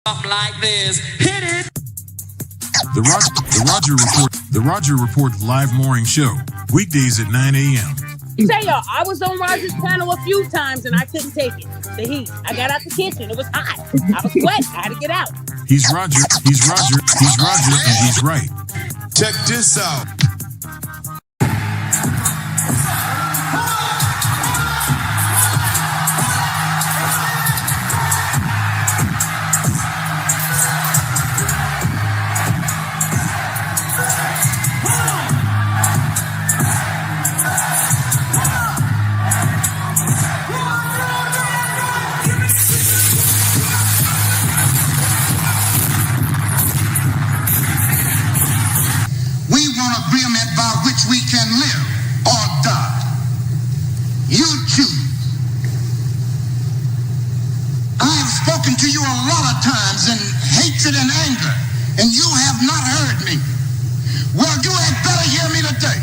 Like this. Hit it. The Roger Report live morning show. Weekdays at 9 a.m. Say y'all, I was on Roger's panel a few times and I couldn't take it. The heat. I got out the kitchen. It was hot. I was sweating. I had to get out. He's Roger, and he's right. Check this out. We can live or die. You choose. I have spoken to you a lot of times in hatred and anger, and you have not heard me. Well, you had better hear me today.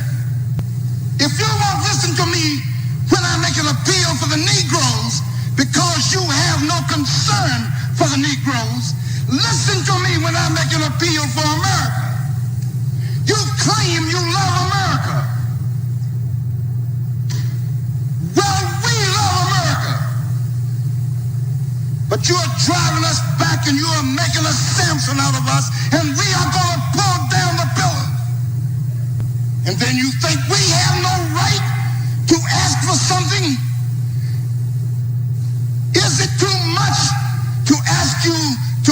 If you won't listen to me when I make an appeal for the Negroes because you have no concern for the Negroes, listen to me when I make an appeal for America. You claim you love America. Well, we love America. But you are driving us back and you are making a Samson out of us, and we are going to pull down the pillars. And then you think we have no right to ask for something? Is it too much to ask you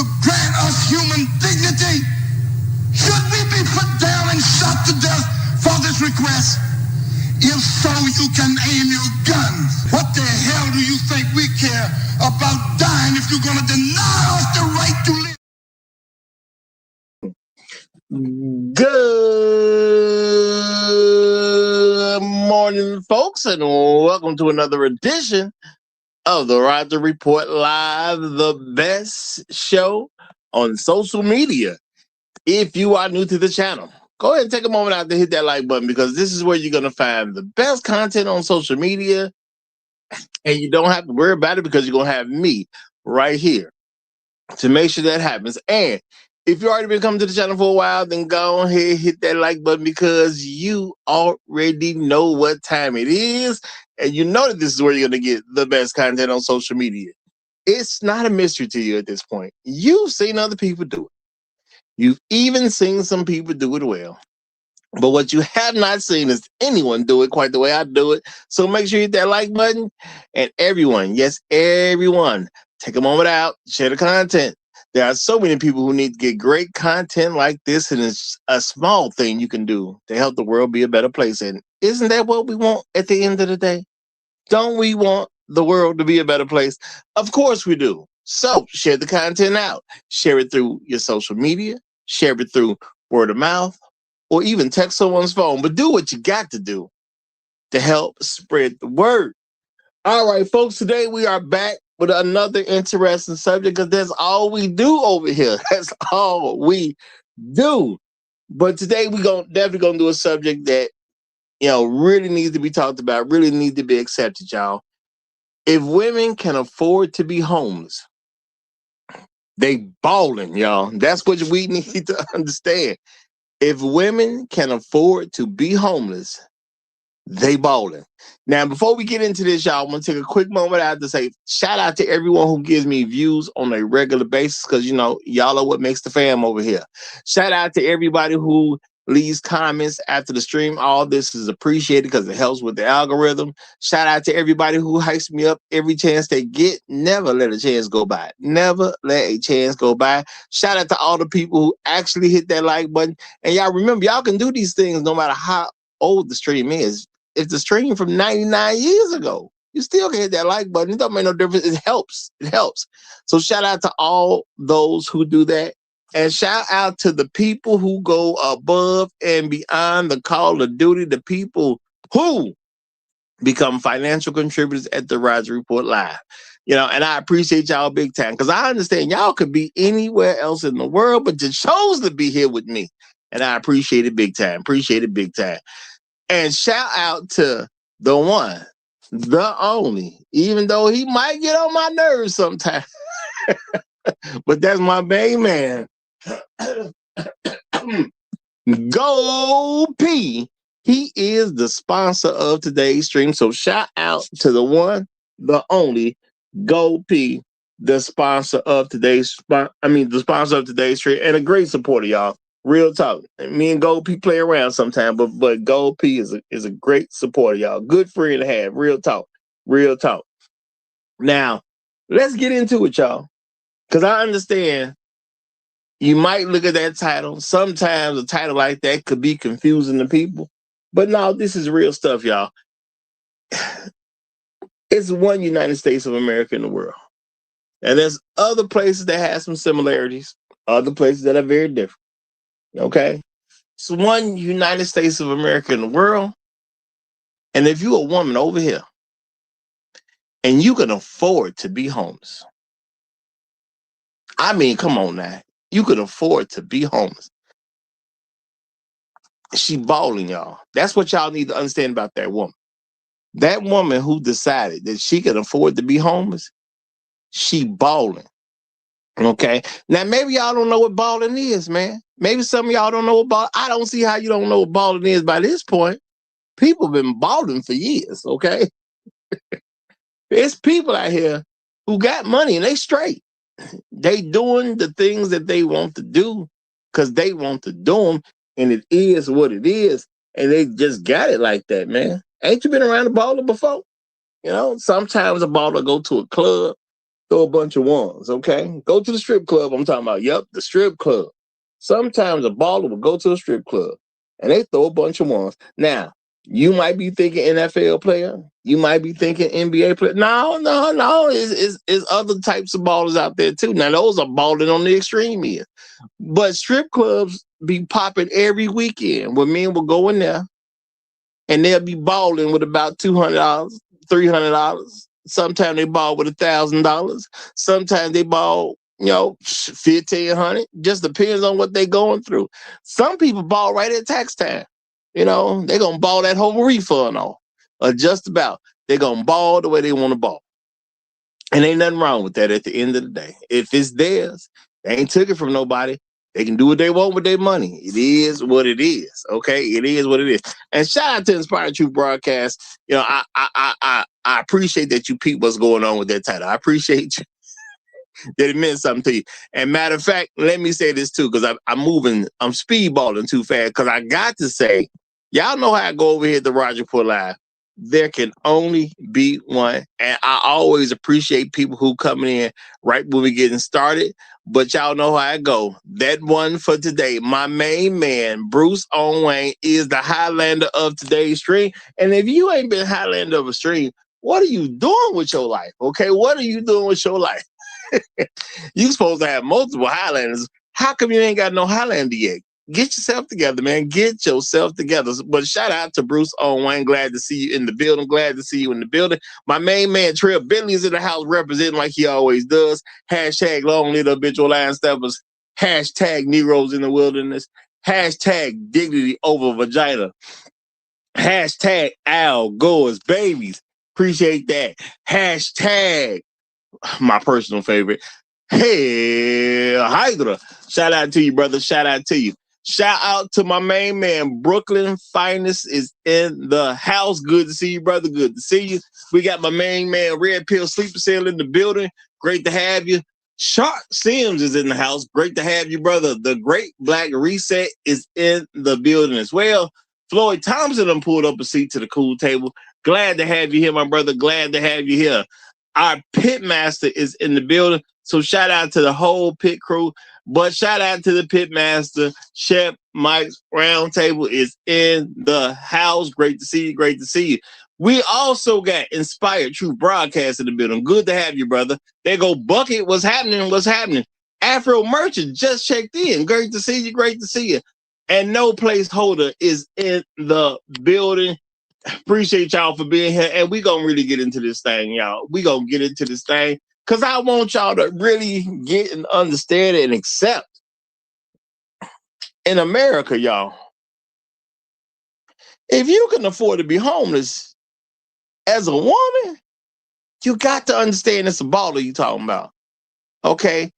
to grant us human dignity? Should we be put down and shot to death for this request? If so, you can aim your guns. What the hell do you think we care about dying if you're going to deny us the right to live? Good morning, folks, and welcome to another edition of the Roger Report Live, the best show on social media. If you are new to the channel, go ahead and take a moment out to hit that like button, because this is where you're going to find the best content on social media, and you don't have to worry about it because you're going to have me right here to make sure that happens. And if you already been coming to the channel for a while, then go ahead, hit that like button, because you already know what time it is, and you know that this is where you're going to get the best content on social media. It's not a mystery to you at this point. You've seen other people do it. You've even seen some people do it well. But what you have not seen is anyone do it quite the way I do it. So make sure you hit that like button. And everyone, yes, everyone, take a moment out, share the content. There are so many people who need to get great content like this, and it's a small thing you can do to help the world be a better place. And isn't that what we want at the end of the day? Don't we want the world to be a better place? Of course we do. So share the content out. Share it through your social media. Share it through word of mouth, or even text someone's phone. But do what you got to do to help spread the word. All right, folks, today we are back with another interesting subject, because that's all we do over here. That's all we do. But today we're definitely going to do a subject that, really needs to be talked about, really needs to be accepted, y'all. If women can afford to be homeless, they balling, y'all. That's what we need to understand. If women can afford to be homeless, they balling. Now, before we get into this, y'all, I'm going to take a quick moment out to say shout out to everyone who gives me views on a regular basis, because, y'all are what makes the fam over here. Shout out to everybody who leaves comments after the stream. All this is appreciated because it helps with the algorithm. Shout out to everybody who hypes me up every chance they get. Never let a chance go by. Never let a chance go by. Shout out to all the people who actually hit that like button. And y'all remember, y'all can do these things no matter how old the stream is. If the stream from 99 years ago, you still can hit that like button. It don't make no difference. It helps. It helps. So shout out to all those who do that. And shout out to the people who go above and beyond the call of duty, the people who become financial contributors at the Roger Report Live. And I appreciate y'all big time, because I understand y'all could be anywhere else in the world, but you chose to be here with me. And I appreciate it big time. Appreciate it big time. And shout out to the one, the only, even though he might get on my nerves sometimes. But that's my main man. Go P. He is the sponsor of today's stream. So shout out to the one, the only Go P, the sponsor of today's stream, and a great supporter, y'all. Real talk. Me and Go P play around sometimes, but Go P is a great supporter, y'all. Good friend to have. Real talk. Real talk. Now, let's get into it, y'all. Because I understand you might look at that title. Sometimes a title like that could be confusing to people. But no, this is real stuff, y'all. It's one United States of America in the world. And there's other places that have some similarities, other places that are very different. Okay? It's one United States of America in the world. And if you're a woman over here and you can afford to be homeless, I mean, come on now. You can afford to be homeless. She balling, y'all. That's what y'all need to understand about that woman. That woman who decided that she could afford to be homeless, she balling. Okay. Now, maybe y'all don't know what balling is, man. Maybe some of y'all don't know what balling. I don't see how you don't know what balling is by this point. People been balling for years, okay? There's people out here who got money and they straight. They doing the things that they want to do because they want to do them, and it is what it is, and they just got it like that, man. Ain't you been around a baller before? You know, sometimes a baller go to a club, throw a bunch of ones, okay? Go to the strip club, I'm talking about. Yep, the strip club. Sometimes a baller will go to a strip club, and they throw a bunch of ones. Now, you might be thinking NFL player. You might be thinking NBA player. No. It's other types of ballers out there, too. Now, those are balling on the extreme end. But strip clubs be popping every weekend where men will go in there, and they'll be balling with about $200, $300. Sometimes they ball with $1,000. Sometimes they ball, $1,500. Just depends on what they're going through. Some people ball right at tax time. They're going to ball that whole refund off. Or just about. They're going to ball the way they want to ball. And ain't nothing wrong with that at the end of the day. If it's theirs, they ain't took it from nobody. They can do what they want with their money. It is what it is. Okay, it is what it is. And shout out to Inspired Truth Broadcast. I appreciate that you peep what's going on with that title. I appreciate you that it meant something to you. And matter of fact, let me say this too, because I'm speedballing too fast. Because I got to say, y'all know how I go over here at the Roger Report Live. There can only be one. And I always appreciate people who coming in right when we getting started. But y'all know how I go. That one for today, my main man, Bruce Owen Wayne, is the Highlander of today's stream. And if you ain't been Highlander of a stream, what are you doing with your life? Okay, what are you doing with your life? You supposed to have multiple Highlanders. How come you ain't got no Highlander yet? Get yourself together, man. Get yourself together. But shout out to Bruce Owen Wayne. Glad to see you in the building. Glad to see you in the building. My main man, Trey Bentley, is in the house representing like he always does. Hashtag long live the habitual line steppers. Hashtag Negroes in the wilderness. Hashtag dignity over vagina. Hashtag Al Gore's babies. Appreciate that. Hashtag my personal favorite. Hey, Hydra. Shout out to you, brother. Shout out to you. Shout out to my main man, Brooklyn Finest is in the house. Good to see you, brother. Good to see you. We got my main man, Red Pill Sleeper Cell in the building. Great to have you. Shark Sims is in the house. Great to have you, brother. The Great Black Reset is in the building as well. Floyd Thompson done pulled up a seat to the cool table. Glad to have you here, my brother. Glad to have you here. Our pit master is in the building. So shout out to the whole pit crew. But shout out to the pit master. Chef Mike's Roundtable is in the house. Great to see you. Great to see you. We also got Inspired Truth Broadcast in the building. Good to have you, brother. There go Bucket. What's happening? What's happening? Afro Merchant just checked in. Great to see you. Great to see you. And No Placeholder is in the building. Appreciate y'all for being here. And we're going to really get into this thing, y'all. We're going to get into this thing because I want y'all to really get and understand and accept. In America, y'all, if you can afford to be homeless as a woman, you got to understand it's a baller you talking about. Okay?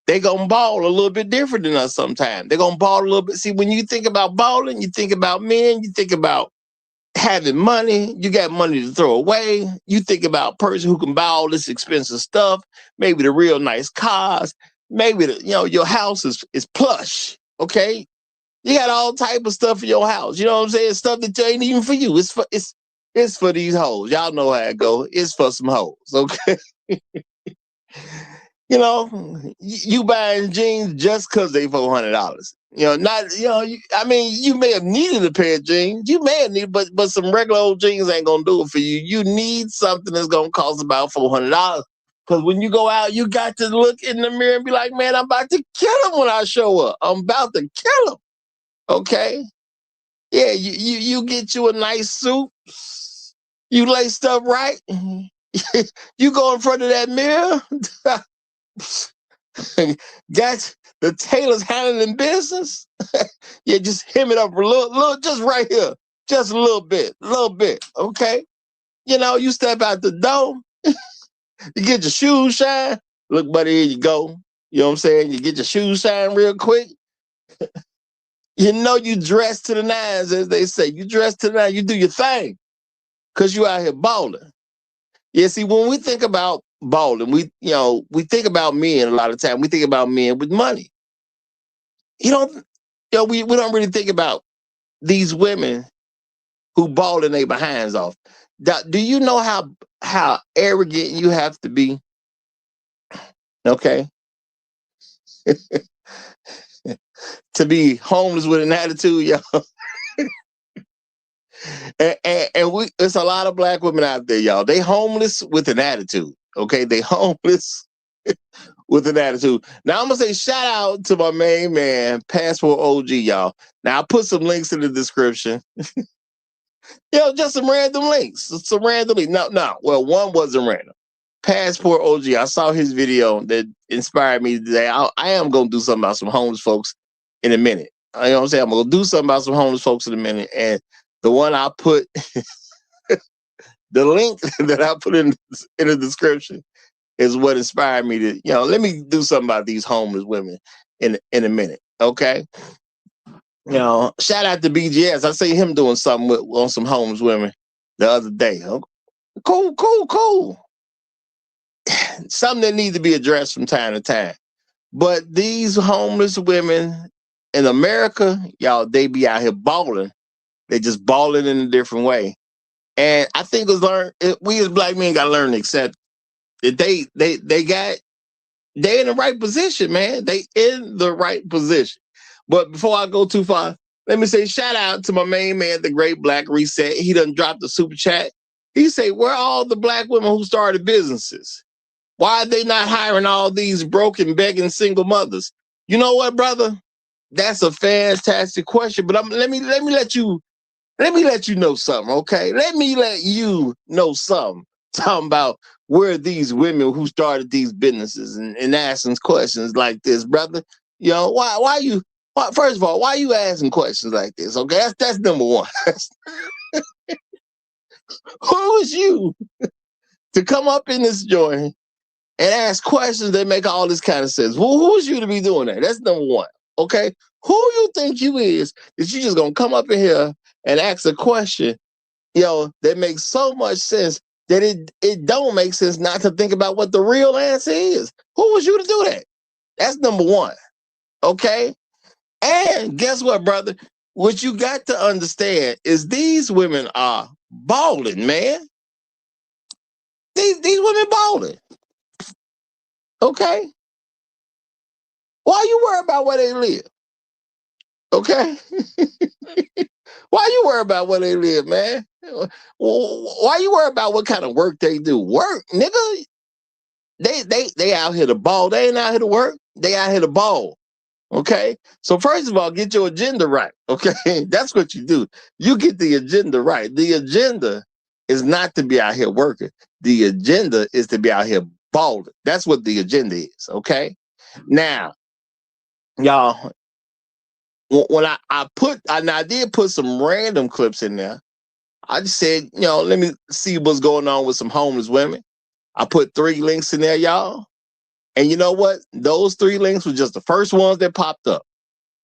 they gonna ball a little bit different than us sometimes. They're gonna ball a little bit. See, when you think about balling, you think about men, you think about having money, you got money to throw away. You think about a person who can buy all this expensive stuff, maybe the real nice cars, maybe your house is plush, okay? You got all type of stuff in your house. You know what I'm saying? Stuff that ain't even for you. It's for these hoes. Y'all know how it go. It's for some hoes, okay? You buying jeans just because they $400. Not you may have needed a pair of jeans. You may have needed, but some regular old jeans ain't gonna do it for you. You need something that's gonna cost about $400. Because when you go out, you got to look in the mirror and be like, man, I'm about to kill him when I show up. I'm about to kill him. Okay? Yeah, you get you a nice suit. You lay stuff right. You go in front of that mirror. Got the tailor's handling business. Yeah, just hem it up a little, just right here, just a little bit, okay? You step out the door, you get your shoes shine. Look, buddy, here you go. You know what I'm saying? You get your shoes shine real quick. You dress to the nines, as they say. You dress to the nines, you do your thing, because you out here balling. Yeah, see, when we think about balling, we think about men a lot of time. We think about men with money. We don't really think about these women who balling their behinds off. Do you know how arrogant you have to be? Okay. To be homeless with an attitude, y'all. and it's a lot of black women out there, y'all. They homeless with an attitude. Okay, they homeless with an attitude. Now I'm gonna say shout out to my main man, Passport OG, y'all. Now I put some links in the description. Just some random links. Some random links. No. Well, one wasn't random. Passport OG. I saw his video that inspired me today. I am gonna do something about some homeless folks in a minute. You know what I'm saying? I'm gonna do something about some homeless folks in a minute. And the one I put, the link that I put in the description is what inspired me to, let me do something about these homeless women in a minute. Okay. Shout out to BGS. I see him doing something on some homeless women the other day. Cool. Something that needs to be addressed from time to time. But these homeless women in America, y'all, they be out here balling. They just balling in a different way. And I think we as black men got to learn to accept that they in the right position, man. They in the right position. But before I go too far, let me say shout out to my main man, the Great Black Reset. He done dropped the super chat. He say, where are all the black women who started businesses? Why are they not hiring all these broken, begging single mothers? You know what, brother? That's a fantastic question. But let me let you know something, okay? Let me let you know something. Talking about where these women who started these businesses and asking questions like this, brother. First of all, why are you asking questions like this? Okay, that's number one. Who is you to come up in this joint and ask questions that make all this kind of sense? Who is you to be doing that? That's number one. Okay, who you think you is that you just gonna come up in here and ask a question, that makes so much sense that it don't make sense not to think about what the real answer is. Who was you to do that? That's number one. Okay, and guess what, brother? What you got to understand is these women are balling, man. These women balling. Okay? Why you worry about where they live? Okay? Why you worry about where they live, man? Why you worry about what kind of work they do? Work, nigga. They out here to ball. They ain't out here to work. They out here to ball. Okay? So first of all, get your agenda right. Okay? That's what you do. You get the agenda right. The agenda is not to be out here working. The agenda is to be out here balling. That's what the agenda is. Okay? Now, y'all, when I did put some random clips in there. I just said, let me see what's going on with some homeless women. I put 3 links in there, y'all. And you know what? Those 3 links were just the first ones that popped up.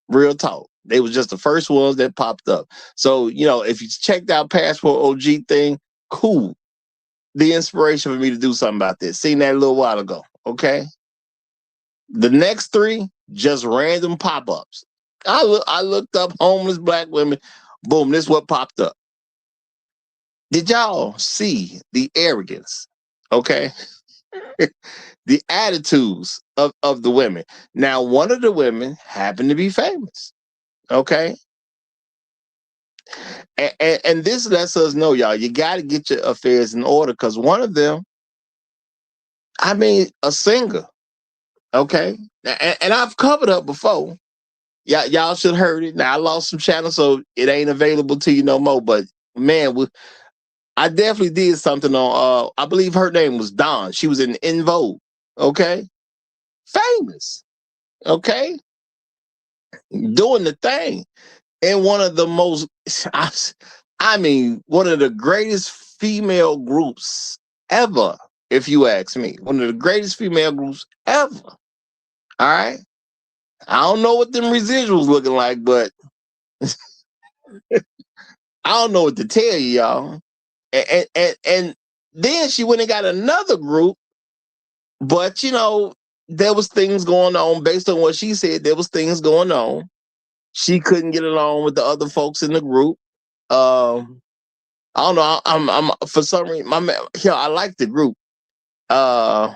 Real talk. They was just the first ones that popped up. So, if you checked out Passport OG thing, cool. The inspiration for me to do something about this. Seen that a little while ago. Okay. The next 3, just random pop-ups. I looked up homeless black women. Boom, this is what popped up. Did y'all see the arrogance? Okay. The attitudes of the women. Now, one of the women happened to be famous. Okay. And this lets us know, y'all, you got to get your affairs in order, because one of them, a singer. Okay. And I've covered her before. Yeah, y'all should have heard it. Now, I lost some channels, so it ain't available to you no more. But man, I definitely did something on, I believe her name was Dawn. She was in Vogue. Okay. Famous. Okay. Doing the thing. And one of the most, one of the greatest female groups ever, if you ask me. One of the greatest female groups ever. All right. I don't know what them residuals looking like, but I don't know what to tell you, y'all. And then she went and got another group, but there was things going on based on what she said. There was things going on. She couldn't get along with the other folks in the group. I don't know. I'm for some reason, I like the group. I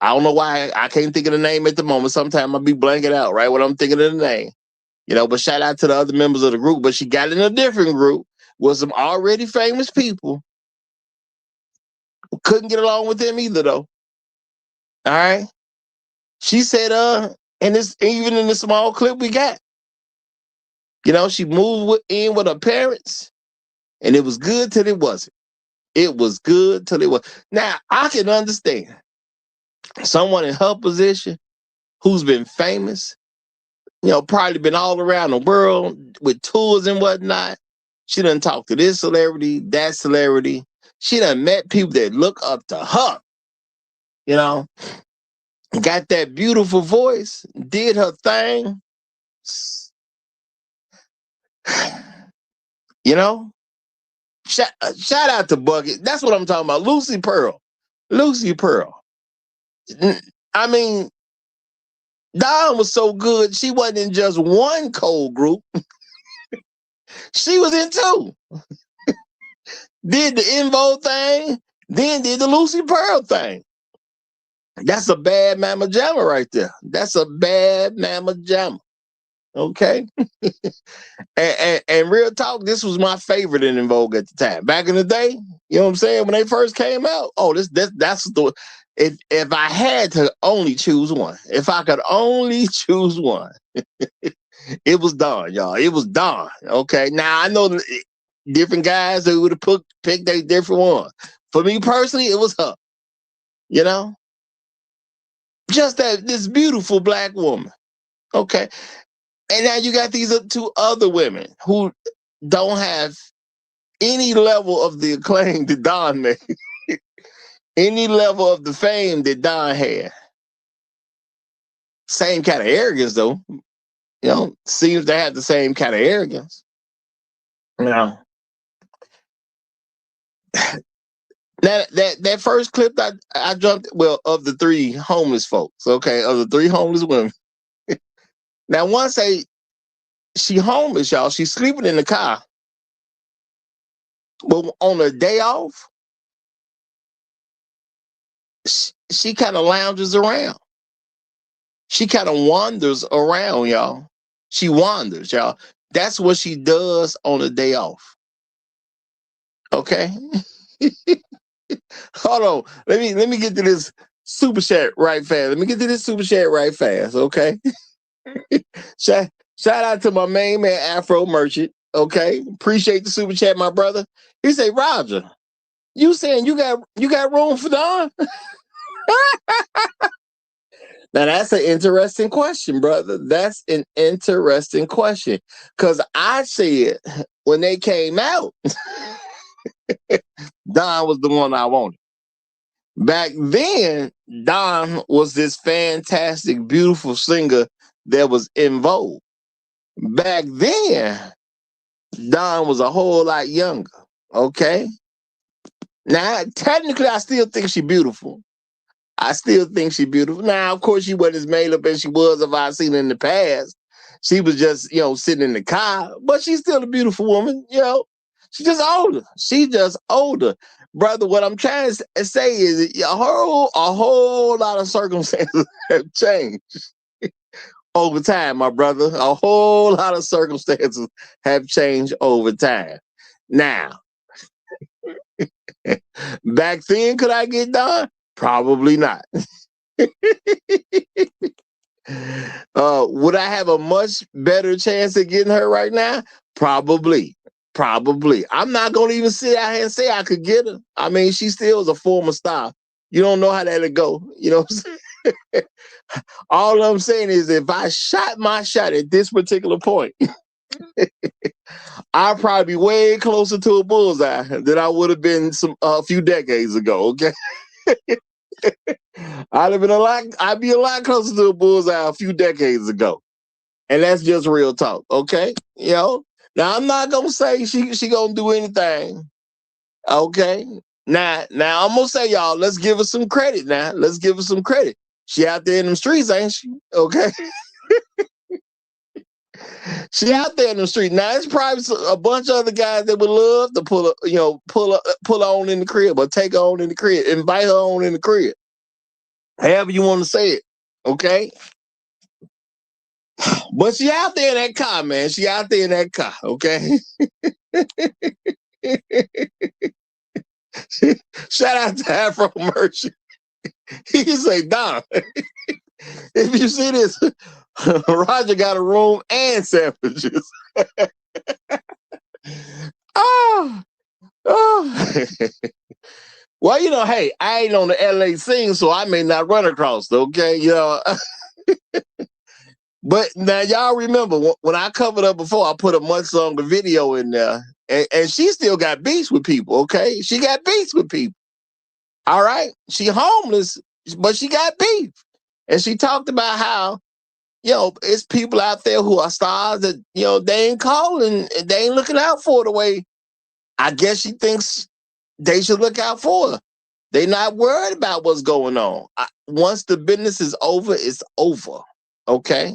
don't know why I can't think of the name at the moment. Sometimes I'll be blanking out right when I'm thinking of the name. But shout out to the other members of the group. But she got in a different group with some already famous people. Couldn't get along with them either, though. All right. She said, and this even in the small clip we got, she moved in with her parents, and it was good till it wasn't. It was good till it was. Now, I can understand someone in her position who's been famous, probably been all around the world with tours and whatnot. She done talked to this celebrity, that celebrity. She done met people that look up to her. Got that beautiful voice, did her thing. Shout out to Bucket. That's what I'm talking about. Lucy Pearl. Dawn was so good. She wasn't in just one cold group. She was in 2. Did the Invo thing, then did the Lucy Pearl thing. That's a bad mama jamma right there. That's a bad mama jamma. Okay. and real talk, this was my favorite in Vogue at the time. Back in the day, you know what I'm saying? When they first came out, that's the if I had to only choose one, if I could only choose one, it was Dawn, y'all. It was Dawn. Okay. Now I know different guys who would have picked a different one. For me personally, it was her. Just this beautiful black woman. Okay. And now you got these 2 other women who don't have any level of the acclaim that Dawn made, any level of the fame that Dawn had. Same kind of arrogance, though. Seems to have the same kind of arrogance. Now that first clip I jumped, of the 3 homeless folks, okay, of the 3 homeless women. Now, once she homeless, y'all, she's sleeping in the car. But on her day off, she kind of lounges around. She kind of wanders around, y'all. She wanders, y'all. That's what she does on a day off. Okay? Hold on. Let me get to this super chat right fast. Okay? Shout out to my main man, Afro Merchant. Okay? Appreciate the super chat, my brother. He say, Roger, you saying you got room for Dawn? Now, that's an interesting question, brother. That's an interesting question. Because I said, when they came out, Dawn was the one I wanted. Back then, Dawn was this fantastic, beautiful singer that was in vogue. Back then, Dawn was a whole lot younger. Okay. Now, technically, I still think she's beautiful. I still think she's beautiful. Now, of course, she wasn't as made up as she was if I seen her in the past. She was just, sitting in the car, but she's still a beautiful woman. She's just older. She's just older, brother. What I'm trying to say is a whole lot of circumstances have changed over time, my brother. A whole lot of circumstances have changed over time. Now, back then, could I get done? Probably not. Would I have a much better chance of getting her right now? Probably. I'm not going to even sit out here and say I could get her. I mean, she still is a former star. You don't know how that'll go. You know what I'm saying? All I'm saying is if I shot my shot at this particular point, I'd probably be way closer to a bullseye than I would have been a few decades ago, okay? I'd be a lot closer to a bullseye a few decades ago. And that's just real talk, okay? Now I'm not gonna say she gonna do anything. Okay. Now I'm gonna say, y'all, let's give her some credit now. Let's give her some credit. She out there in them streets, ain't she? Okay. She out there in the street. Now it's probably a bunch of other guys that would love to pull her on in the crib or take her on in the crib, invite her on in the crib. However you want to say it. Okay. But she out there in that car, man. She out there in that car, okay? Shout out to Afro Merchant. He can say, Don, if you see this, Roger got a room and sandwiches. Oh. Well, hey, I ain't on the LA scene, so I may not run across, okay? But now y'all remember when I covered up before, I put a much longer video in there, and she still got beefs with people. Okay, she got beefs with people. All right, she homeless, but she got beef, and she talked about how it's people out there who are stars that they ain't calling, they ain't looking out for the way I guess she thinks they should look out for her. They not worried about what's going on. Once the business is over, it's over. Okay.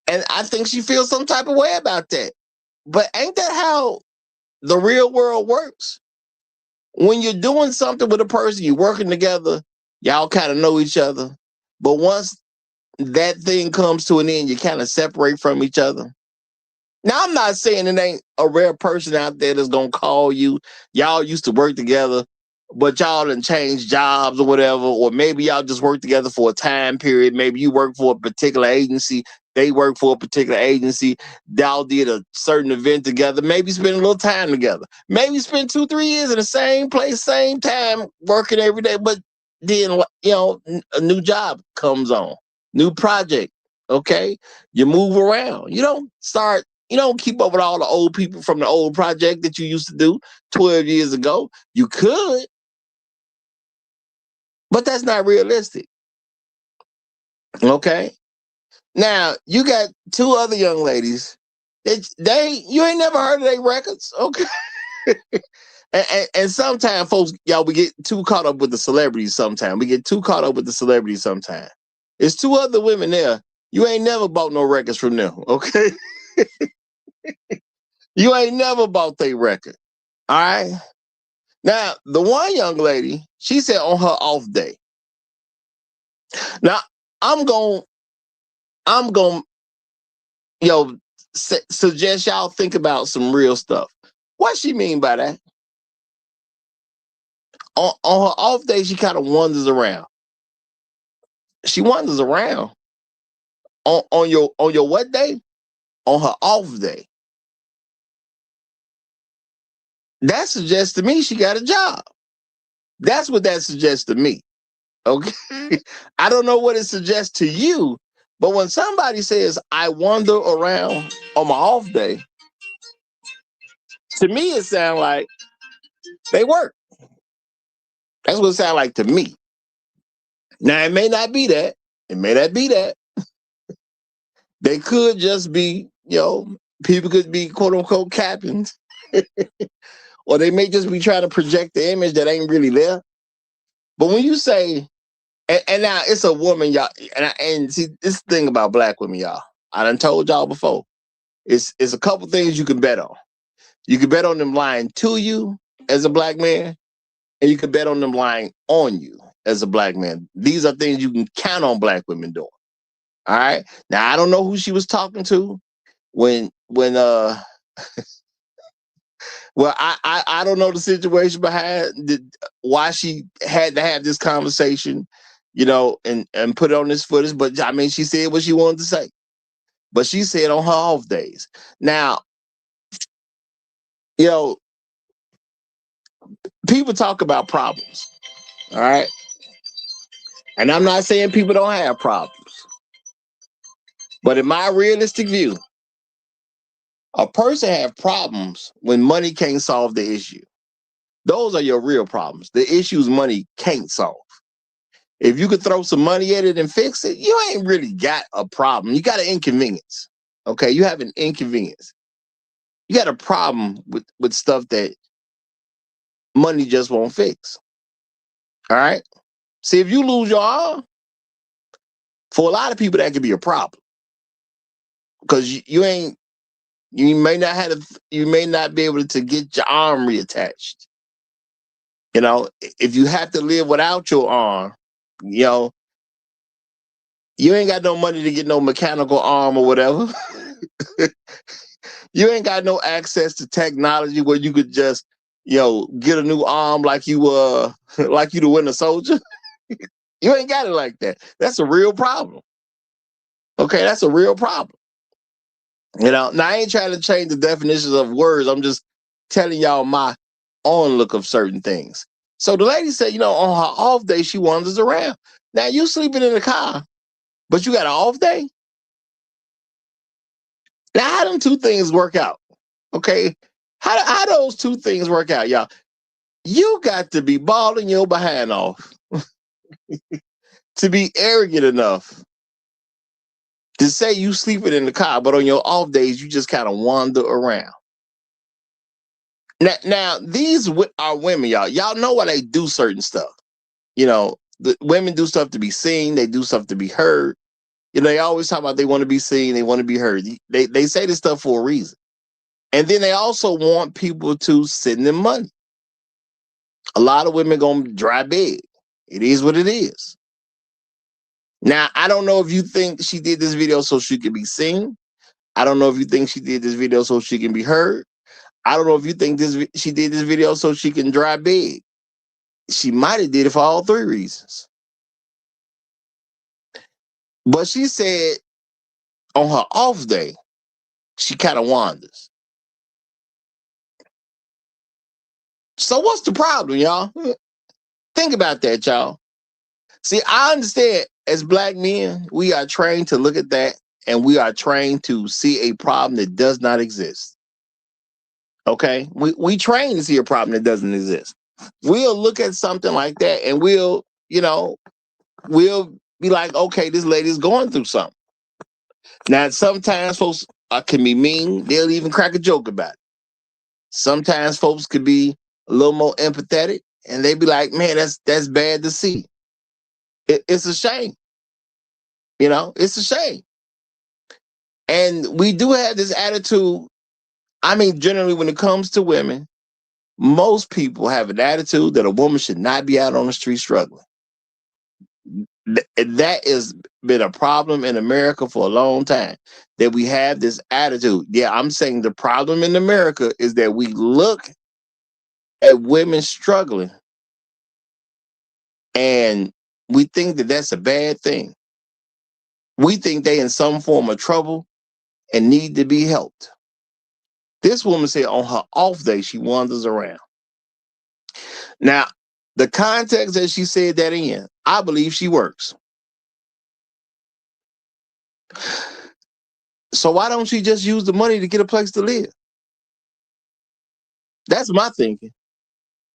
And I think she feels some type of way about that. But ain't that how the real world works? When you're doing something with a person, you're working together, y'all kind of know each other. But once that thing comes to an end, you kind of separate from each other. Now, I'm not saying it ain't a rare person out there that's going to call you. Y'all used to work together, but y'all done changed jobs or whatever, or maybe y'all just work together for a time period. Maybe you work for a particular agency. They work for a particular agency. Y'all did a certain event together. Maybe spend a little time together. Maybe spend 2-3 years in the same place, same time, working every day. But then, a new job comes on, new project. Okay. You move around. You don't keep up with all the old people from the old project that you used to do 12 years ago. You could, but that's not realistic. Okay. Now, you got two other young ladies. You ain't never heard of their records. Okay. and sometimes, folks, y'all, we get too caught up with the celebrities sometimes. There's two other women there. You ain't never bought no records from them. Okay. You ain't never bought their record. All right. Now, the one young lady, she said on her off day. Now, I'm going, suggest y'all think about some real stuff. What she mean by that? On her off day, she kind of wanders around. She wanders around. On your what day? On her off day. That suggests to me she got a job. That's what that suggests to me. Okay. I don't know what it suggests to you, but when somebody says I wander around on my off day, to me it sounds like they work. That's what it sounds like to me. Now, it may not be that. It may not be that. They could just be, people could be quote unquote captains. Or they may just be trying to project the image that ain't really there. But when you say, and now it's a woman, y'all, and see, this thing about black women, y'all, I done told y'all before, it's a couple things you can bet on. You can bet on them lying to you as a black man, and you can bet on them lying on you as a black man. These are things you can count on black women doing. All right. Now, I don't know who she was talking to when well, I don't know the situation behind why she had to have this conversation, and put it on this footage. But I mean, she said what she wanted to say. But she said on her off days. Now, people talk about problems. All right. And I'm not saying people don't have problems. But in my realistic view, a person have problems when money can't solve the issue. Those are your real problems. The issues money can't solve. If you could throw some money at it and fix it, you ain't really got a problem. You got an inconvenience. Okay, you have an inconvenience. You got a problem with stuff that money just won't fix. All right. See, if you lose your arm, for a lot of people that could be a problem because you may not be able to get your arm reattached. If you have to live without your arm, you ain't got no money to get no mechanical arm or whatever. You ain't got no access to technology where you could just, get a new arm like you like you the Winter Soldier. You ain't got it like that. That's a real problem. Okay, that's a real problem. Now I ain't trying to change the definitions of words. I'm just telling y'all my own look of certain things. So the lady said, on her off day, she wanders around. Now you sleeping in the car, but you got an off day? Now how them two things work out? Okay, how those two things work out, y'all? You got to be balling your behind off to be arrogant enough to say you sleeping in the car, but on your off days, you just kind of wander around. Now these are women, y'all. Y'all know why they do certain stuff. The women do stuff to be seen. They do stuff to be heard. They always talk about they want to be seen. They want to be heard. They say this stuff for a reason. And then they also want people to send them money. A lot of women gonna dry big. It is what it is. Now, I don't know if you think she did this video so she could be seen. I don't know if you think she did this video so she can be heard. I don't know if you think she did this video so she can dry big. She might have did it for all three reasons. But she said on her off day, she kind of wanders. So what's the problem, y'all? Think about that, y'all. See, I understand as black men, we are trained to look at that and we are trained to see a problem that does not exist. Okay? We train to see a problem that doesn't exist. We'll look at something like that and we'll be like, okay, this lady's going through something. Now, sometimes folks can be mean. They'll even crack a joke about it. Sometimes folks could be a little more empathetic and they be like, man, that's bad to see. It's a shame. It's a shame. And we do have this attitude. I mean, generally, when it comes to women, most people have an attitude that a woman should not be out on the street struggling. That has been a problem in America for a long time, that we have this attitude. Yeah, I'm saying the problem in America is that we look at women struggling and we think that that's a bad thing. We think they in some form of trouble and need to be helped. This woman said on her off day, she wanders around. Now, the context that she said that in, I believe she works. So why don't she just use the money to get a place to live? That's my thinking.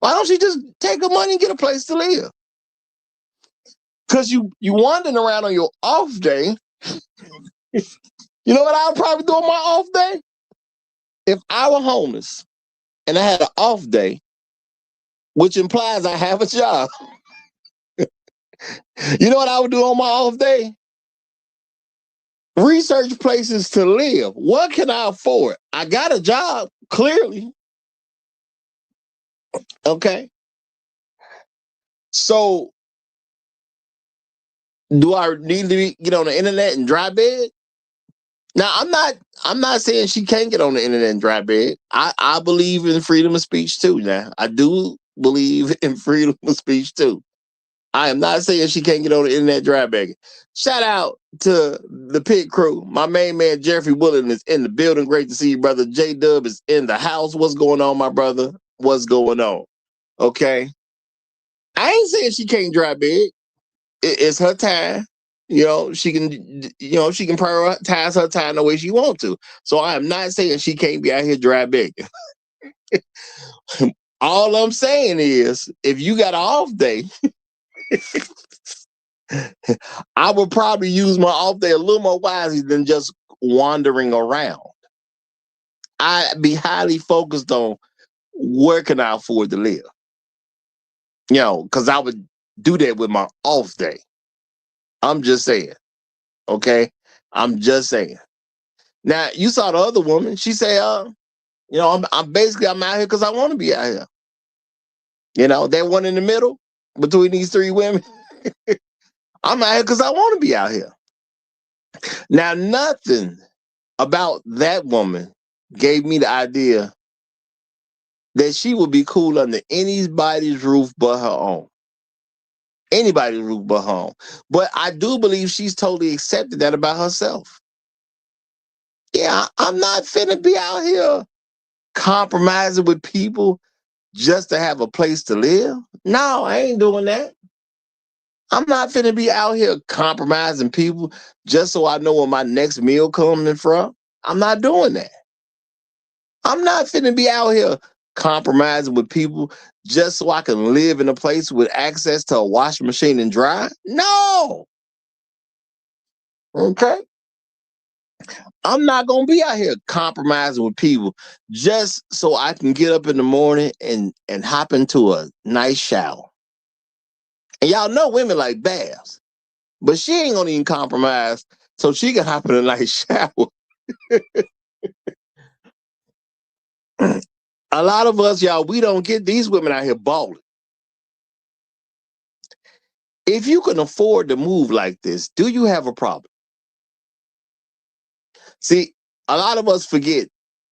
Why don't she just take her money and get a place to live? Because you wandering around on your off day. You know what I would probably do on my off day? If I were homeless and I had an off day, which implies I have a job, you know what I would do on my off day? Research places to live. What can I afford? I got a job, clearly. Okay. So do I need to get on the internet and dry bed? Now I'm not saying she can't get on the internet and dry bed. I believe in freedom of speech too. Now I do believe in freedom of speech too. I am not saying she can't get on the internet dry begging. Shout out to the pit crew. My main man Jeffrey Ballin is in the building. Great to see you, brother. J Dub is in the house. What's going on, my brother? What's going on? Okay. I ain't saying she can't dry beg. It's her time. She can prioritize her time the way she wants to. So I am not saying she can't be out here dry begging. All I'm saying is, if you got an off day, I would probably use my off day a little more wisely than just wandering around. I'd be highly focused on where can I afford to live. Because I would do that with my off day. I'm just saying. Okay? I'm just saying. Now, you saw the other woman. She said, I'm out here because I want to be out here. That one in the middle between these three women. I'm out here because I want to be out here. Now, nothing about that woman gave me the idea that she would be cool under anybody's roof but her own. Anybody's roof but her own. But I do believe she's totally accepted that about herself. Yeah, I'm not finna be out here compromising with people just to have a place to live. No, I ain't doing that. I'm not finna be out here compromising people just so I know where my next meal coming from. I'm not doing that. I'm not finna be out here compromising with people just so I can live in a place with access to a washing machine and dry. No. Okay. I'm not gonna be out here compromising with people just so I can get up in the morning and hop into a nice shower. And y'all know women like baths, but she ain't gonna even compromise so she can hop in a nice shower. A lot of us, y'all, we don't get these women out here balling. If you can afford to move like this, do you have a problem? See, a lot of us forget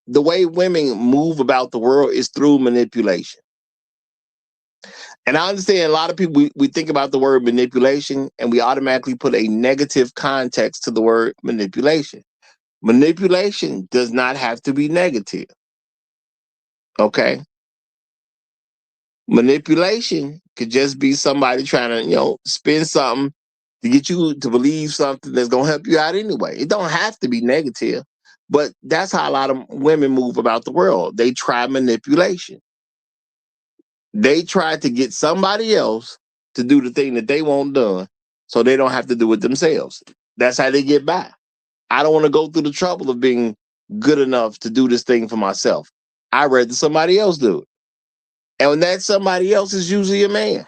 the way women move about the world is through manipulation. And I understand a lot of people, we think about the word manipulation and we automatically put a negative context to the word manipulation. Manipulation does not have to be negative. Okay? Manipulation could just be somebody trying to, spin something to get you to believe something that's going to help you out anyway. It don't have to be negative, but that's how a lot of women move about the world. They try manipulation. They try to get somebody else to do the thing that they want done so they don't have to do it themselves. That's how they get by. I don't want to go through the trouble of being good enough to do this thing for myself. I'd rather somebody else do it. And when that somebody else is usually a man.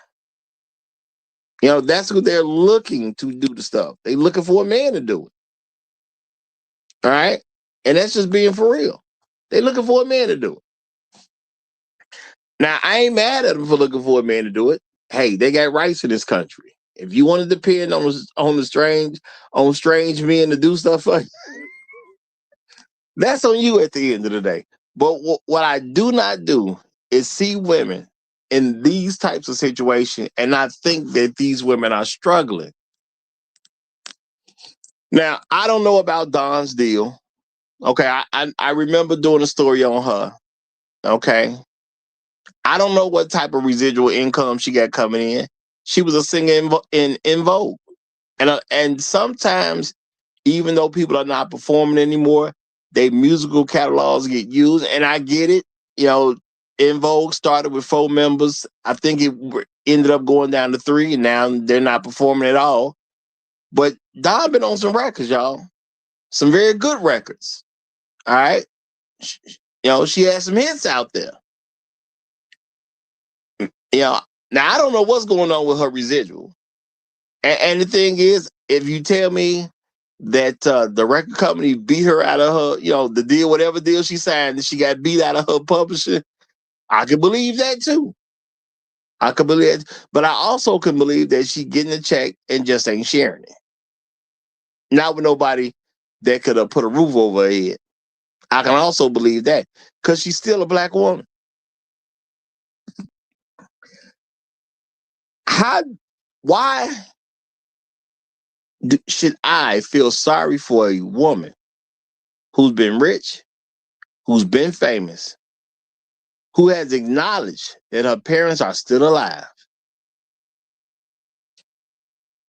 That's who they're looking to do the stuff. They're looking for a man to do it. All right? And that's just being for real. They're looking for a man to do it. Now, I ain't mad at them for looking for a man to do it. Hey, they got rights in this country. If you want to depend on strange men to do stuff for you, that's on you at the end of the day. But what I do not do is see women in these types of situations and I think that these women are struggling. Now, I don't know about Dawn's deal. Okay, I remember doing a story on her. Okay. I don't know what type of residual income she got coming in. She was a singer in Vogue. And sometimes, even though people are not performing anymore, their musical catalogs get used. And I get it. In Vogue started with 4 members. I think it ended up going down to 3, and now they're not performing at all. But Dawn been on some records, y'all. Some very good records. All right. She has some hits out there. Now I don't know what's going on with her residual. And the thing is, if you tell me that the record company beat her out of her, the deal, whatever deal she signed, and she got beat out of her publisher, I can believe that too. I could believe it. But I also can believe that she getting a check and just ain't sharing it. Not with nobody that could have put a roof over her head. I can also believe that because she's still a black woman. Why should I feel sorry for a woman who's been rich, who's been famous, who has acknowledged that her parents are still alive?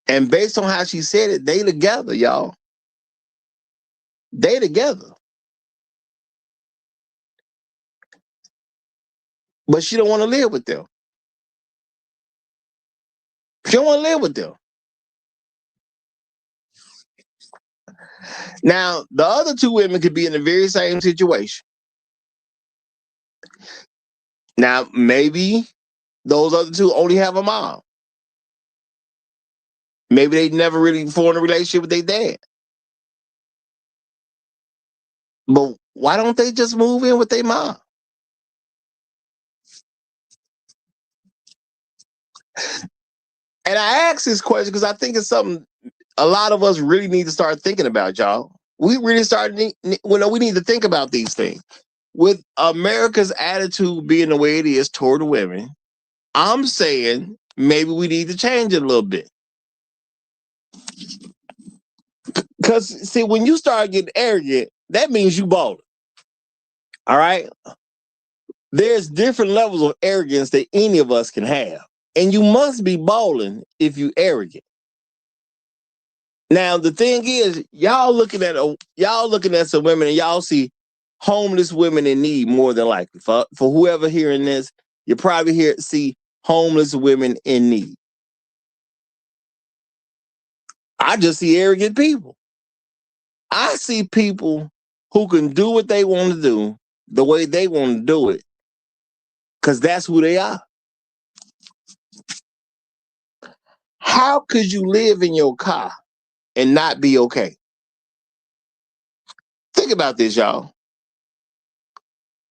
And based on how she said it, they together, y'all. They together. But she don't want to live with them. She don't want to live with them. Now, the other 2 women could be in the very same situation. Now, maybe those other 2 only have a mom. Maybe they never really formed a relationship with their dad. But why don't they just move in with their mom? And I ask this question because I think it's something a lot of us really need to start thinking about, y'all. We really we need to think about these things. With America's attitude being the way it is toward women, I'm saying maybe we need to change it a little bit. Because, see, when you start getting arrogant, that means you balling. All right? There's different levels of arrogance that any of us can have. And you must be balling if you arrogant. Now, the thing is, y'all looking at some women and y'all see homeless women in need more than likely. For whoever hearing this, you probably see homeless women in need. I just see arrogant people. I see people who can do what they want to do the way they want to do it because that's who they are. How could you live in your car and not be okay? Think about this, y'all.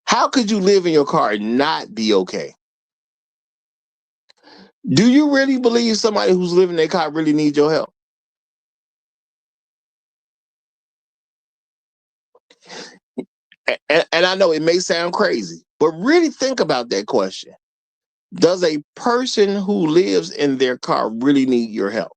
How could you live in your car and not be okay? Do you really believe somebody who's living in their car really needs your help? And I know it may sound crazy, but really think about that question. Does a person who lives in their car really need your help?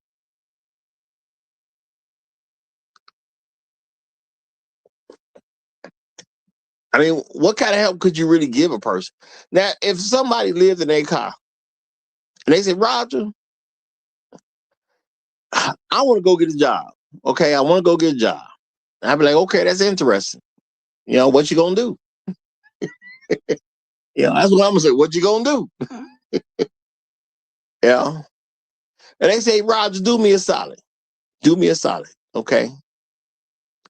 I mean, what kind of help could you really give a person? Now, if somebody lived in their car and they said, Roger, I want to go get a job. Okay, I want to go get a job. And I'd be like, okay, that's interesting. What you gonna do? That's what I'm gonna say. What you gonna do? And they say, Roger, do me a solid. Do me a solid. Okay.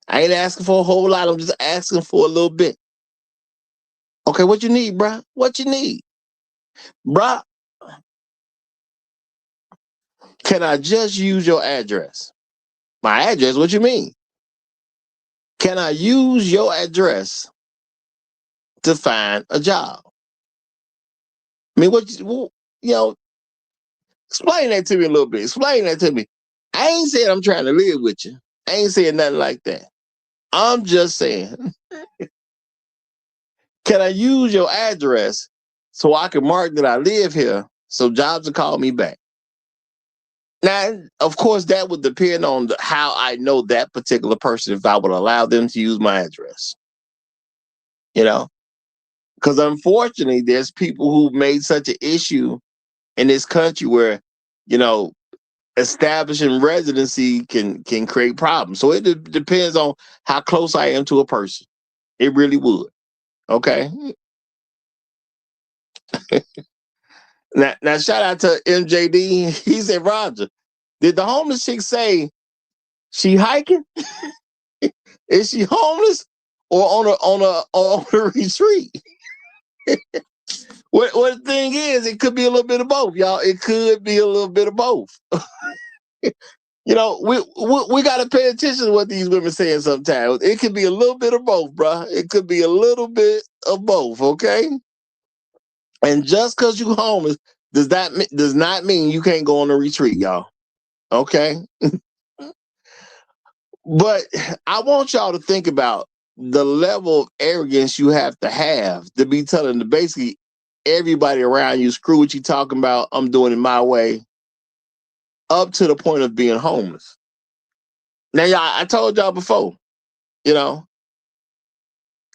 I ain't asking for a whole lot. I'm just asking for a little bit. Okay, what you need, bruh? What you need? Bruh, can I just use your address? My address? What you mean? Can I use your address to find a job? I mean, explain that to me a little bit. Explain that to me. I ain't saying I'm trying to live with you. I ain't saying nothing like that. I'm just saying, can I use your address so I can mark that I live here so jobs will call me back? Now, of course, that would depend on how I know that particular person, if I would allow them to use my address. Because unfortunately, there's people who made such an issue in this country where, establishing residency can create problems. So it depends on how close I am to a person. It really would. Okay. Now shout out to MJD. He said, Roger, did the homeless chick say she hiking? Is she homeless or on a retreat? What the thing is, it could be a little bit of both, y'all. It could be a little bit of both. You know, we got to pay attention to what these women saying sometimes. It could be a little bit of both, bro. It could be a little bit of both, okay? And just because you homeless does not mean you can't go on a retreat, y'all. Okay? But I want y'all to think about the level of arrogance you have to be telling basically everybody around you, screw what you talking about, I'm doing it my way, up to the point of being homeless. Now, y'all, I told y'all before, you know,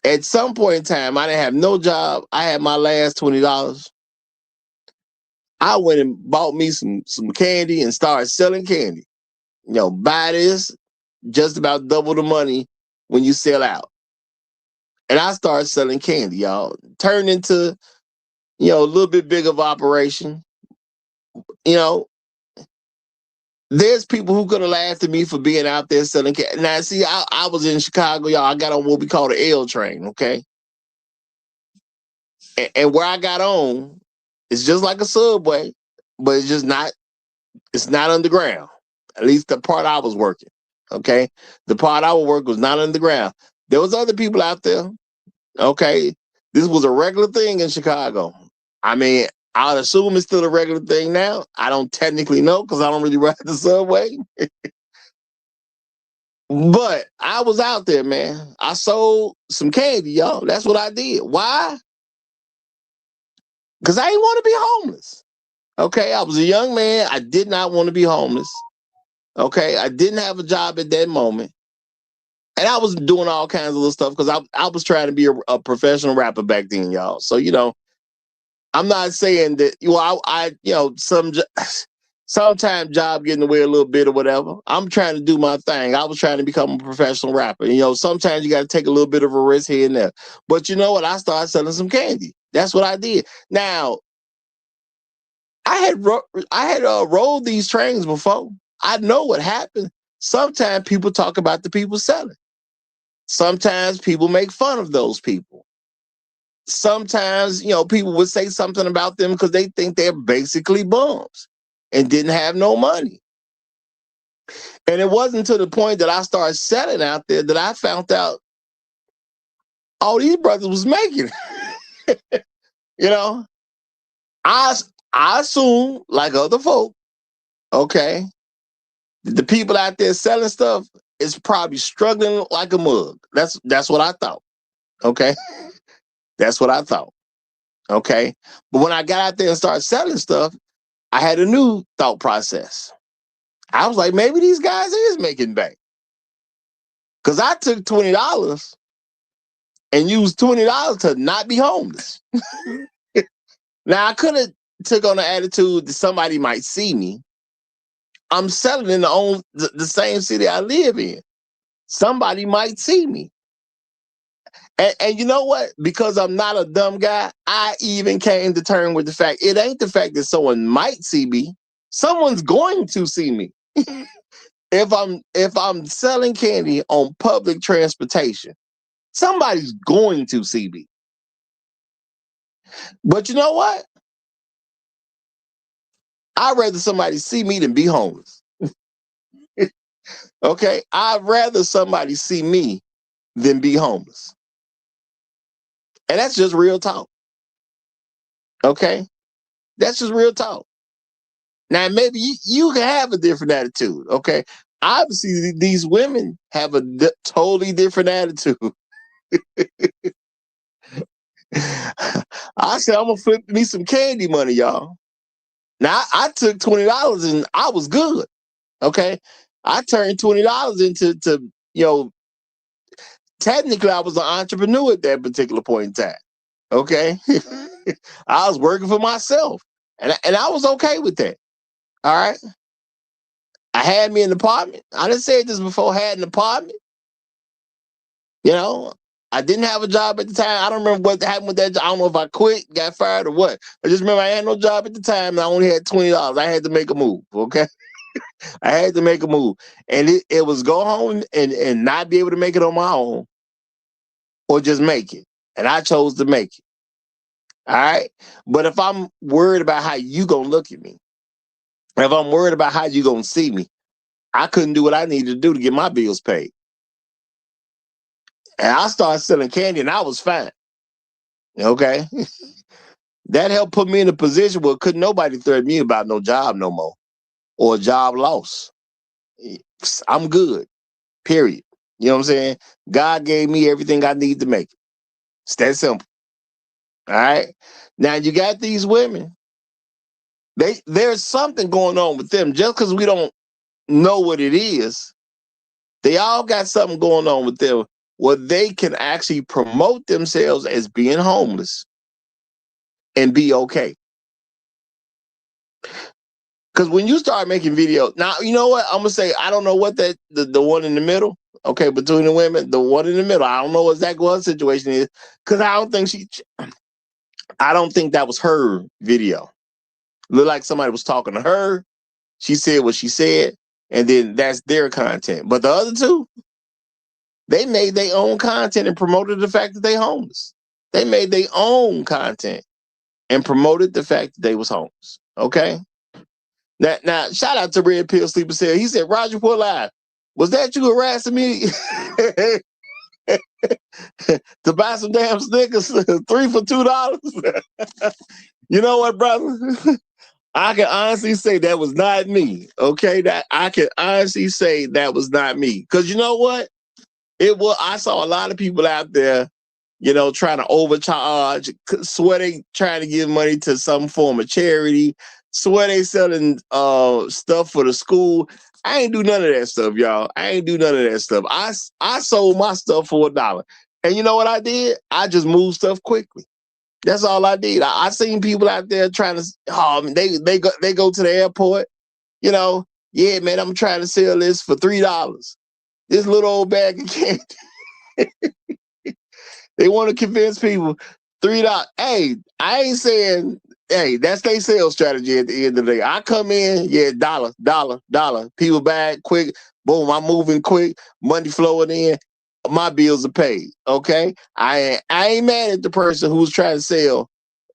at some point in time, I didn't have no job. I had my last $20. I went and bought me some candy and started selling candy. You know, buy this, just about double the money when you sell out. And I started selling candy, y'all. Turned into, you know, a little bit bigger of operation. You know, there's people who could have laughed at me for being out there selling candy. Now, see, I was in Chicago, y'all. I got on what we call the L train, okay? And where I got on, it's just like a subway, but it's not underground. At least the part I was working, okay? The part I would work was not underground. There was other people out there, okay? This was a regular thing in Chicago. I mean, I'd assume it's still a regular thing now. I don't technically know because I don't really ride the subway. But I was out there, man. I sold some candy, y'all. That's what I did. Why? Because I didn't want to be homeless. Okay, I was a young man. I did not want to be homeless. Okay, I didn't have a job at that moment. And I was doing all kinds of little stuff because I was trying to be a professional rapper back then, y'all. So, you know, I'm not saying that, well, I you know, sometimes job getting away a little bit or whatever. I'm trying to do my thing. I was trying to become a professional rapper. You know, sometimes you got to take a little bit of a risk here and there. But you know what? I started selling some candy. That's what I did. Now, I had rolled these trains before. I know what happened. Sometimes people talk about the people selling. Sometimes people make fun of those people. Sometimes, you know, people would say something about them because they think they're basically bums and didn't have no money. And it wasn't to the point that I started selling out there that I found out all these brothers was making it. You know, I assume, like other folk, okay, the people out there selling stuff is probably struggling like a mug. That's what I thought. Okay. That's what I thought. Okay. But when I got out there and started selling stuff, I had a new thought process. I was like, maybe these guys is making bank. Because I took $20 and used $20 to not be homeless. Now, I could have took on the attitude that somebody might see me. I'm selling in the same city I live in. Somebody might see me. And you know what? Because I'm not a dumb guy, I even came to terms with the fact it ain't the fact that someone might see me. Someone's going to see me. If I'm selling candy on public transportation, somebody's going to see me. But you know what? I'd rather somebody see me than be homeless. Okay? I'd rather somebody see me than be homeless. And that's just real talk. Okay? That's just real talk. Now, maybe you can have a different attitude. Okay? Obviously, these women have a totally different attitude. I said, I'm going to flip me some candy money, y'all. Now, I took $20 and I was good. Okay? I turned $20 into you know, technically I was an entrepreneur at that particular point in time. Okay? I was working for myself. And I was okay with that. All right? I had me an apartment. I didn't say this before, had an apartment. You know, I didn't have a job at the time. I don't remember what happened with that job. I don't know if I quit, got fired, or what. I just remember I had no job at the time, and I only had $20. I had to make a move, okay? I had to make a move. And it was go home and not be able to make it on my own, or just make it. And I chose to make it. All right? But if I'm worried about how you gonna look at me, if I'm worried about how you gonna see me, I couldn't do what I needed to do to get my bills paid. And I started selling candy, and I was fine. Okay? That helped put me in a position where couldn't nobody threaten me about no job no more, or a job loss. I'm good, period. You know what I'm saying? God gave me everything I need to make it. It's that simple. All right? Now, you got these women. There's something going on with them. Just because we don't know what it is, they all got something going on with them where they can actually promote themselves as being homeless and be okay. Because when you start making videos, now, you know what? I'm going to say, I don't know what the one in the middle, okay, between the women, the one in the middle, I don't know exactly what her situation is, because I don't think that was her video. Looked like somebody was talking to her. She said what she said, and then that's their content. But the other two, they made their own content and promoted the fact that they homeless. They made their own content and promoted the fact that they was homeless. Okay? Now, shout out to Red Pill Sleeper Cell. He said, Roger Report Live, was that you harassing me to buy some damn Snickers 3 for $2? You know what, brother? I can honestly say that was not me. Okay, that I can honestly say that was not me. Because you know what? I saw a lot of people out there, trying to overcharge, swear they trying to give money to some form of charity, swear they selling stuff for the school. I ain't do none of that stuff, y'all. I ain't do none of that stuff. I sold my stuff for $1. And you know what I did? I just moved stuff quickly. That's all I did. I seen people out there trying to, they go to the airport, yeah, man, I'm trying to sell this for $3. This little old bag of candy. They want to convince people $3. Hey, I ain't saying, hey, that's their sales strategy at the end of the day. I come in, yeah, $1. People buy it quick. Boom, I'm moving quick. Money flowing in. My bills are paid. Okay, I ain't mad at the person who's trying to sell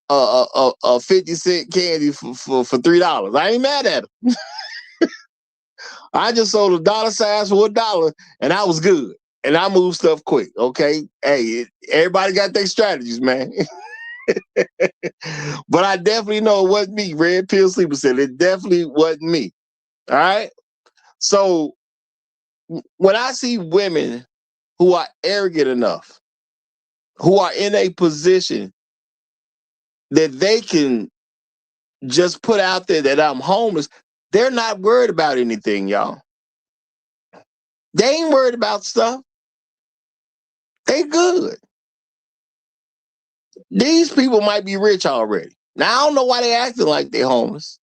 a 50-cent candy for $3. I ain't mad at them. I just sold a dollar size for $1, and I was good. And I move stuff quick. Okay, hey, everybody got their strategies, man. But I definitely know it wasn't me. Red Pill Sleeper said it definitely wasn't me. All right. So when I see women who are arrogant enough, who are in a position that they can just put out there that I'm homeless, they're not worried about anything, y'all. They ain't worried about stuff. They good. These people might be rich already. Now, I don't know why they acting like they're homeless.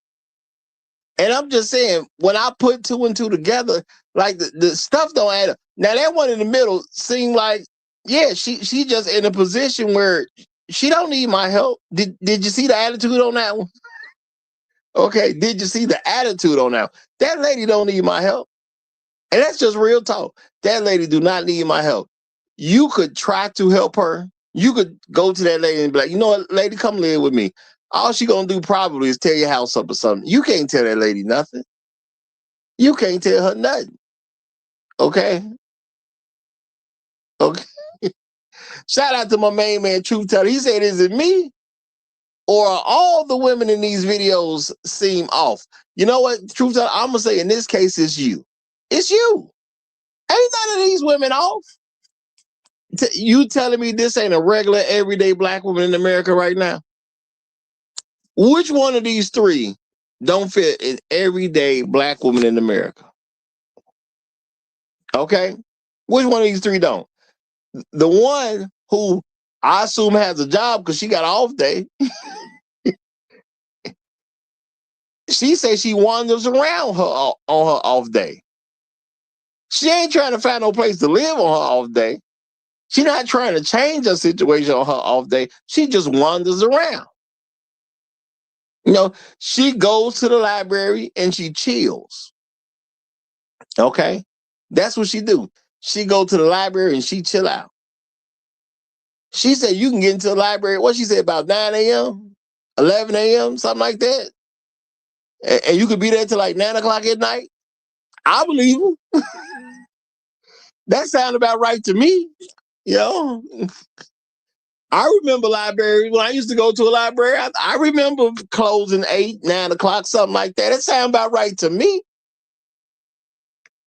And I'm just saying, when I put two and two together, like the stuff don't add up. Now, that one in the middle seemed like, yeah, she just in a position where she don't need my help. Did you see the attitude on that one? Okay, did you see the attitude on that one? That lady don't need my help. And that's just real talk. That lady do not need my help. You could try to help her. You could go to that lady and be like, you know what, lady, come live with me. All she gonna do probably is tear your house up or something. You can't tell that lady nothing. You can't tell her nothing. Okay? Okay. Shout out to my main man, Truth Teller. He said, is it me? Or are all the women in these videos seem off? You know what, Truth Teller? I'm gonna say in this case, it's you. It's you. Ain't none of these women off. You telling me this ain't a regular, everyday black woman in America right now? Which one of these three don't fit an everyday black woman in America? Okay? Which one of these three don't? The one who I assume has a job because she got an off day. She says she wanders around her on her off day. She ain't trying to find no place to live on her off day. She's not trying to change her situation on her off day. She just wanders around. You know, she goes to the library and she chills. Okay? That's what she do. She go to the library and she chill out. She said you can get into the library, what she said, about 9 a.m., 11 a.m., something like that. And you could be there till like 9 o'clock at night. I believe her. That sounded about right to me. You know, I remember library when I used to go to a library. I remember closing 8, 9 o'clock, something like that. It sounded about right to me.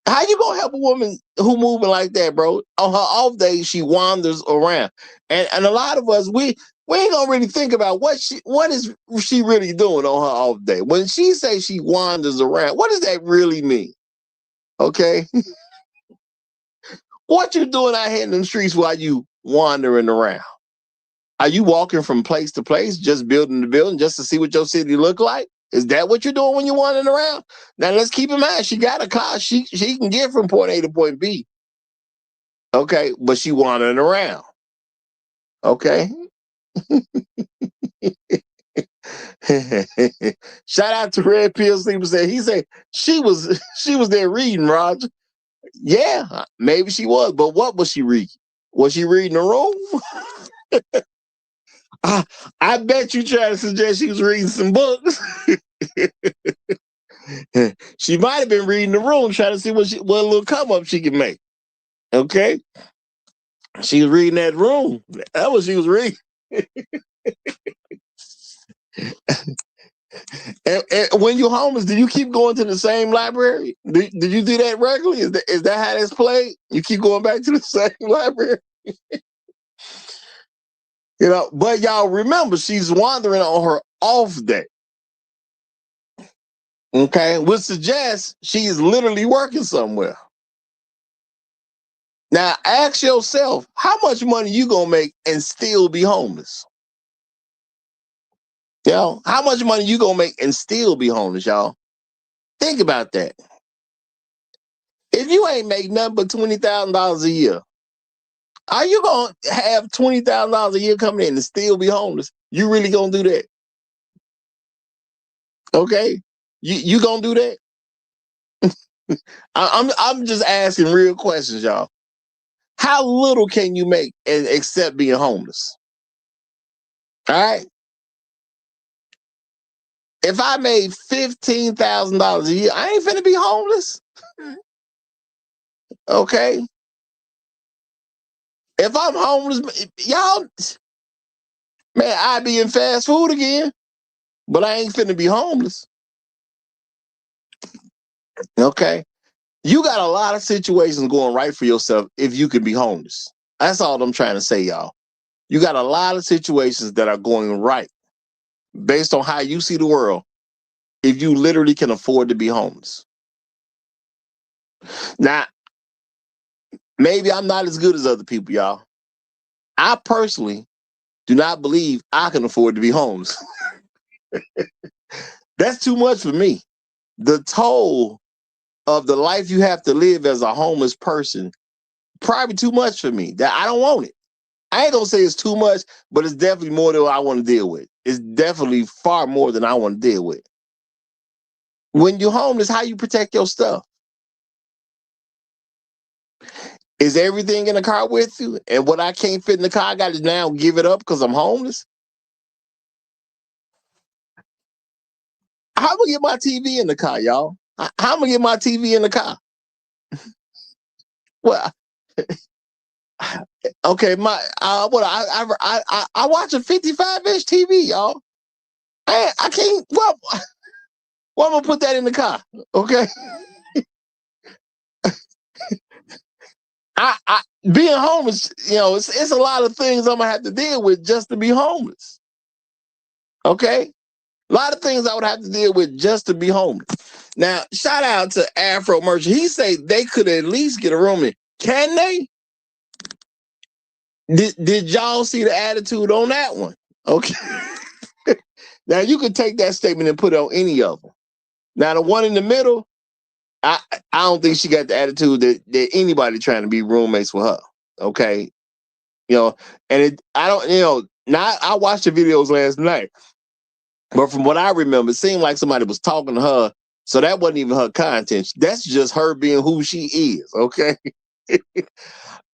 How you gonna help a woman who moving like that, bro? On her off day, she wanders around, and a lot of us we ain't gonna really think about what is she really doing on her off day. When she say she wanders around, what does that really mean? Okay, what you doing out here in the streets while you wandering around? Are you walking from place to place, just building to building, just to see what your city look like? Is that what you're doing when you're wandering around? Now let's keep in mind she got a car. She can get from point A to point B. Okay, but she wandering around. Okay. Shout out to Red Pill Sleeper said he said she was there reading, Roger. Yeah, maybe she was, but what was she reading? Was she reading the room? I bet you trying to suggest she was reading some books. She might have been reading the room, trying to see what little come up she can make. Okay, she was reading that room. That's what she was reading. And when you're homeless, do you keep going to the same library? Did you do that regularly? Is that how that's played? You keep going back to the same library? You know, but y'all remember she's wandering on her off day. Okay, which suggests she's literally working somewhere. Now ask yourself, how much money you gonna make and still be homeless? You know, how much money you gonna make and still be homeless, y'all? Think about that. If you ain't make nothing but $20,000 a year, are you gonna have $20,000 a year coming in and still be homeless? You really gonna do that? Okay, you gonna do that? I'm just asking real questions, y'all. How little can you make and except being homeless? All right. If I made $15,000 a year, I ain't finna be homeless. Okay. If I'm homeless, y'all, man, I'd be in fast food again, but I ain't finna be homeless. Okay. You got a lot of situations going right for yourself if you could be homeless. That's all I'm trying to say, y'all. You got a lot of situations that are going right based on how you see the world if you literally can afford to be homeless. Now, maybe I'm not as good as other people, y'all. I personally do not believe I can afford to be homeless. That's too much for me. The toll of the life you have to live as a homeless person, probably too much for me. That I don't want it. I ain't gonna say it's too much, but it's definitely more than I want to deal with. It's definitely far more than I want to deal with. When you're homeless, how you protect your stuff? Is everything in the car with you? And what I can't fit in the car, I got to now give it up because I'm homeless? How am I gonna get my TV in the car, y'all? How am I gonna get my TV in the car? Well, okay, my I watch a 55-inch TV, y'all. I can't. Well, I'm gonna put that in the car. Okay. I being homeless, you know, it's a lot of things I'm gonna have to deal with just to be homeless. Okay, a lot of things I would have to deal with just to be homeless. Now, shout out to Afro Merchant. He say they could at least get a room in. Can they? Did y'all see the attitude on that one? Okay. Now you could take that statement and put it on any of them. Now the one in the middle, I don't think she got the attitude that anybody trying to be roommates with her. Okay. And I don't, now I watched the videos last night, but from what I remember, it seemed like somebody was talking to her. So that wasn't even her content. That's just her being who she is. Okay.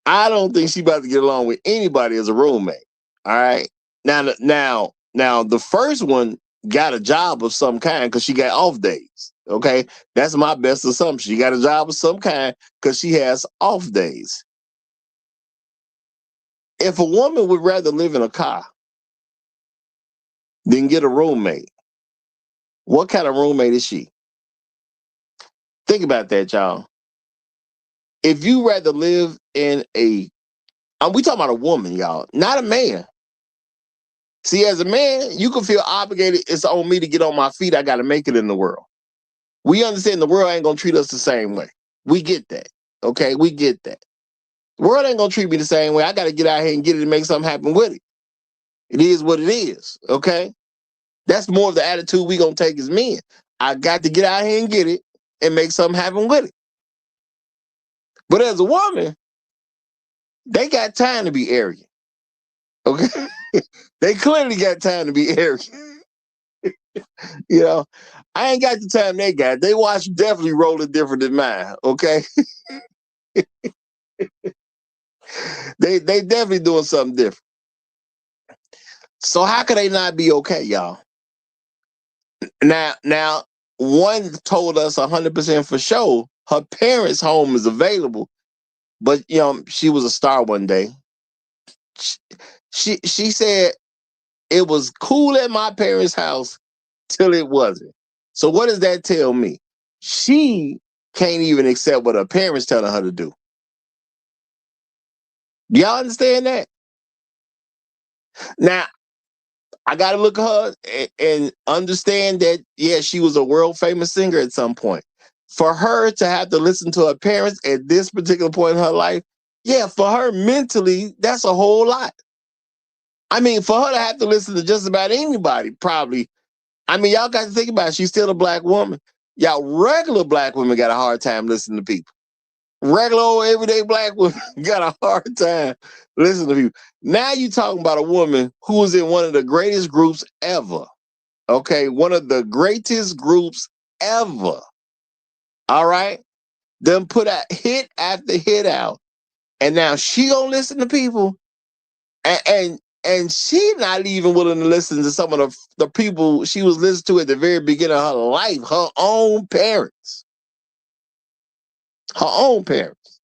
I don't think she about to get along with anybody as a roommate. All right. Now, the first one got a job of some kind because she got off days. Okay. That's my best assumption. She got a job of some kind because she has off days. If a woman would rather live in a car than get a roommate, what kind of roommate is she? Think about that, y'all. If you rather live in we talking about a woman, y'all, not a man. See, as a man, you can feel obligated. It's on me to get on my feet. I got to make it in the world. We understand the world ain't going to treat us the same way. We get that. Okay, we get that. The world ain't going to treat me the same way. I got to get out here and get it and make something happen with it. It is what it is. Okay. That's more of the attitude we going to take as men. I got to get out here and get it and make something happen with it. But as a woman, they got time to be arrogant. Okay. They clearly got time to be arrogant. I ain't got the time they got. They watch definitely rolling different than mine. Okay. They definitely doing something different. So how could they not be okay, y'all? Now, one told us 100% for sure her parents' home is available, but she was a star one day. She said it was cool at my parents' house till it wasn't. So what does that tell me? She can't even accept what her parents telling her to do. Y'all understand that? Now, I got to look at her and understand that, yeah, she was a world famous singer at some point. For her to have to listen to her parents at this particular point in her life, yeah, for her mentally, that's a whole lot. I mean, for her to have to listen to just about anybody, probably. I mean, y'all got to think about it. She's still a black woman. Y'all regular black women got a hard time listening to people. Regular old everyday black women got a hard time listening to people. Now you talking about a woman who was in one of the greatest groups ever. Okay, one of the greatest groups ever. All right, then put a hit after hit out, and now she gonna listen to people, and she not even willing to listen to some of the people she was listening to at the very beginning of her life. Her own parents. Her own parents.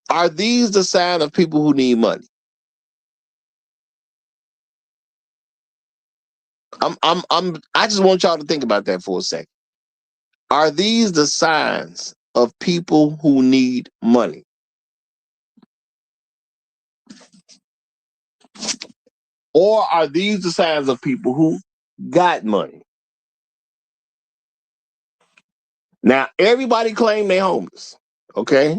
Are these the sign of people who need money? I just want y'all to think about that for a second. Are these the signs of people who need money? Or are these the signs of people who got money? Now, everybody claim they homeless. Okay.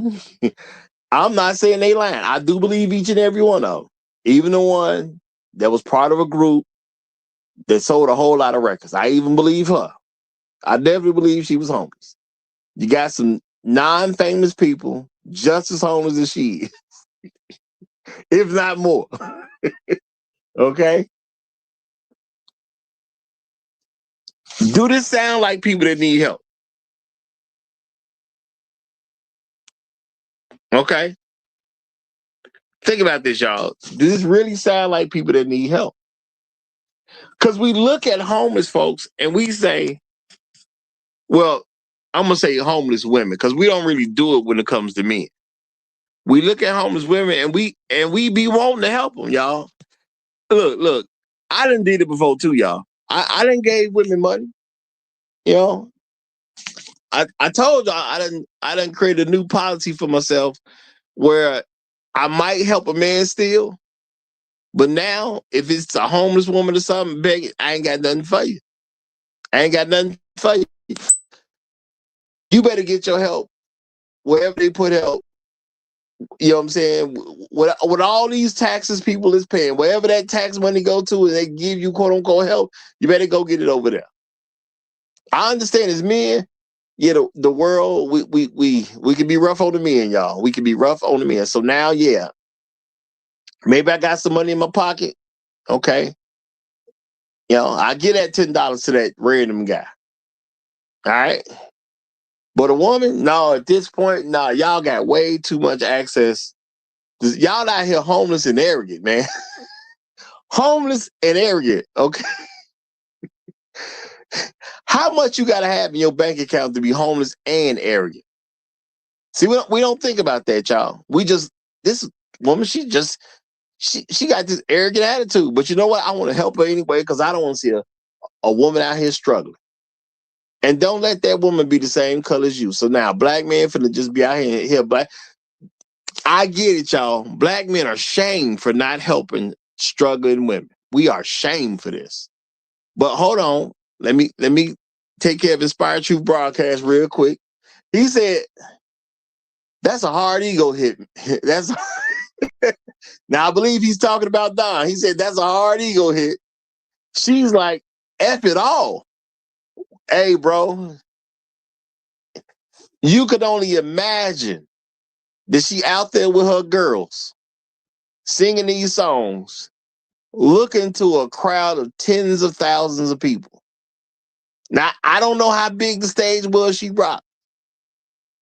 I'm not saying they lying. I do believe each and every one of them. Even the one that was part of a group that sold a whole lot of records. I even believe her. I definitely believe she was homeless. You got some non-famous people just as homeless as she is, if not more. Okay? Do this sound like people that need help? Okay? Think about this, y'all. Does this really sound like people that need help? Because we look at homeless folks and we say, well, I'm going to say homeless women because we don't really do it when it comes to men. We look at homeless women and we be wanting to help them, y'all. Look, I done did it before too, y'all. I done gave women money. I told y'all I done created a new policy for myself where I might help a man steal, but now if it's a homeless woman or something, begging, I ain't got nothing for you. I ain't got nothing for you. You better get your help wherever they put help. You know what I'm saying? With all these taxes people is paying, wherever that tax money go to and they give you quote unquote help, you better go get it over there. I understand as men, the world, we can be rough on the men, y'all. We can be rough on the men. So now, yeah, maybe I got some money in my pocket. Okay. I get that $10 to that random guy. All right. But a woman, no, at this point, no, y'all got way too much access. Y'all out here homeless and arrogant, man. Homeless and arrogant. Okay. How much you got to have in your bank account to be homeless and arrogant? See, we don't think about that, y'all. This woman, she got this arrogant attitude. But you know what? I want to help her anyway because I don't want to see a woman out here struggling. And don't let that woman be the same color as you. So now, black men finna just be out here black. I get it, y'all. Black men are shamed for not helping struggling women. We are shamed for this. But hold on. Let me take care of Inspired Truth Broadcast real quick. He said, that's a hard ego hit. That's now I believe he's talking about Don. He said that's a hard ego hit. She's like, F it all. Hey, bro. You could only imagine that she out there with her girls singing these songs, looking to a crowd of tens of thousands of people. Now, I don't know how big the stage was she rocked,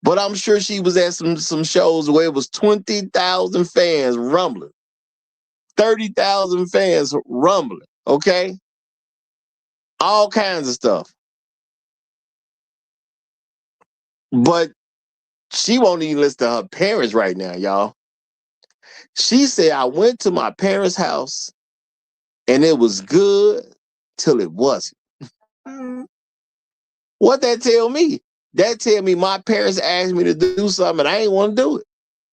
but I'm sure she was at some shows where it was 20,000 fans rumbling, 30,000 fans rumbling, okay? All kinds of stuff. But she won't even listen to her parents right now, y'all. She said, I went to my parents' house and it was good till it wasn't. What that tell me? That tell me my parents asked me to do something and I ain't want to do it.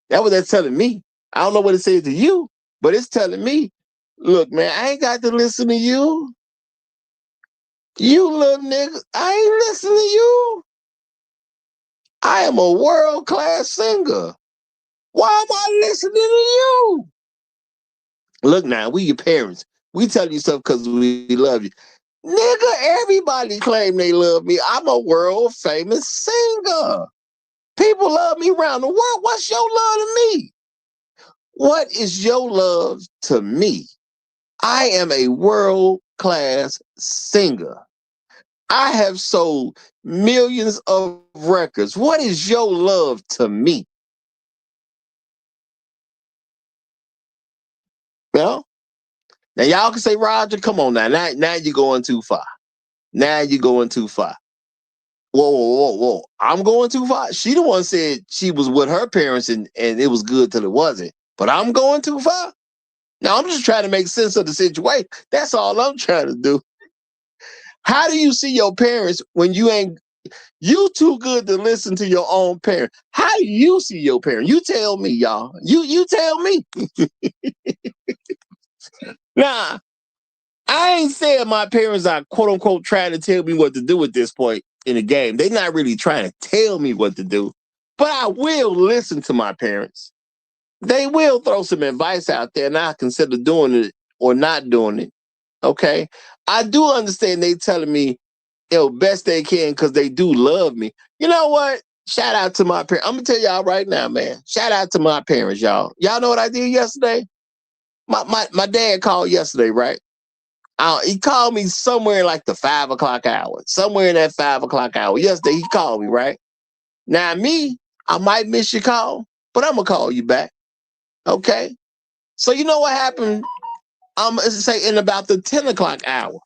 That's what that's telling me. I don't know what it says to you, but it's telling me, look, man, I ain't got to listen to you. You little nigga, I ain't listening to you. I am a world-class singer. Why am I listening to you? Look now, we your parents. We tell you stuff because we love you. Nigga, everybody claim they love me. I'm a world famous singer. People love me around the world. What's your love to me? What is your love to me? I am a world-class singer. I have sold millions of records. What is your love to me? Well, now y'all can say, Roger, come on now. Now you're going too far. Now you're going too far. Whoa. I'm going too far. She the one said she was with her parents and it was good till it wasn't. But I'm going too far. Now I'm just trying to make sense of the situation. That's all I'm trying to do. How do you see your parents when you too good to listen to your own parent? How do you see your parent? You tell me, y'all. You tell me. Nah, I ain't saying my parents are quote unquote trying to tell me what to do at this point in the game. They're not really trying to tell me what to do, but I will listen to my parents. They will throw some advice out there and I consider doing it or not doing it. Okay. I do understand they telling me, best they can because they do love me. You know what? Shout out to my parents. I'm gonna tell y'all right now, man. Shout out to my parents, y'all. Y'all know what I did yesterday? My dad called yesterday, right? He called me somewhere in like the 5 o'clock hour. Somewhere in that 5 o'clock hour. Yesterday, he called me, right? Now, I might miss your call, but I'm gonna call you back. Okay? So you know what happened? I'm gonna say in about the 10 o'clock hour.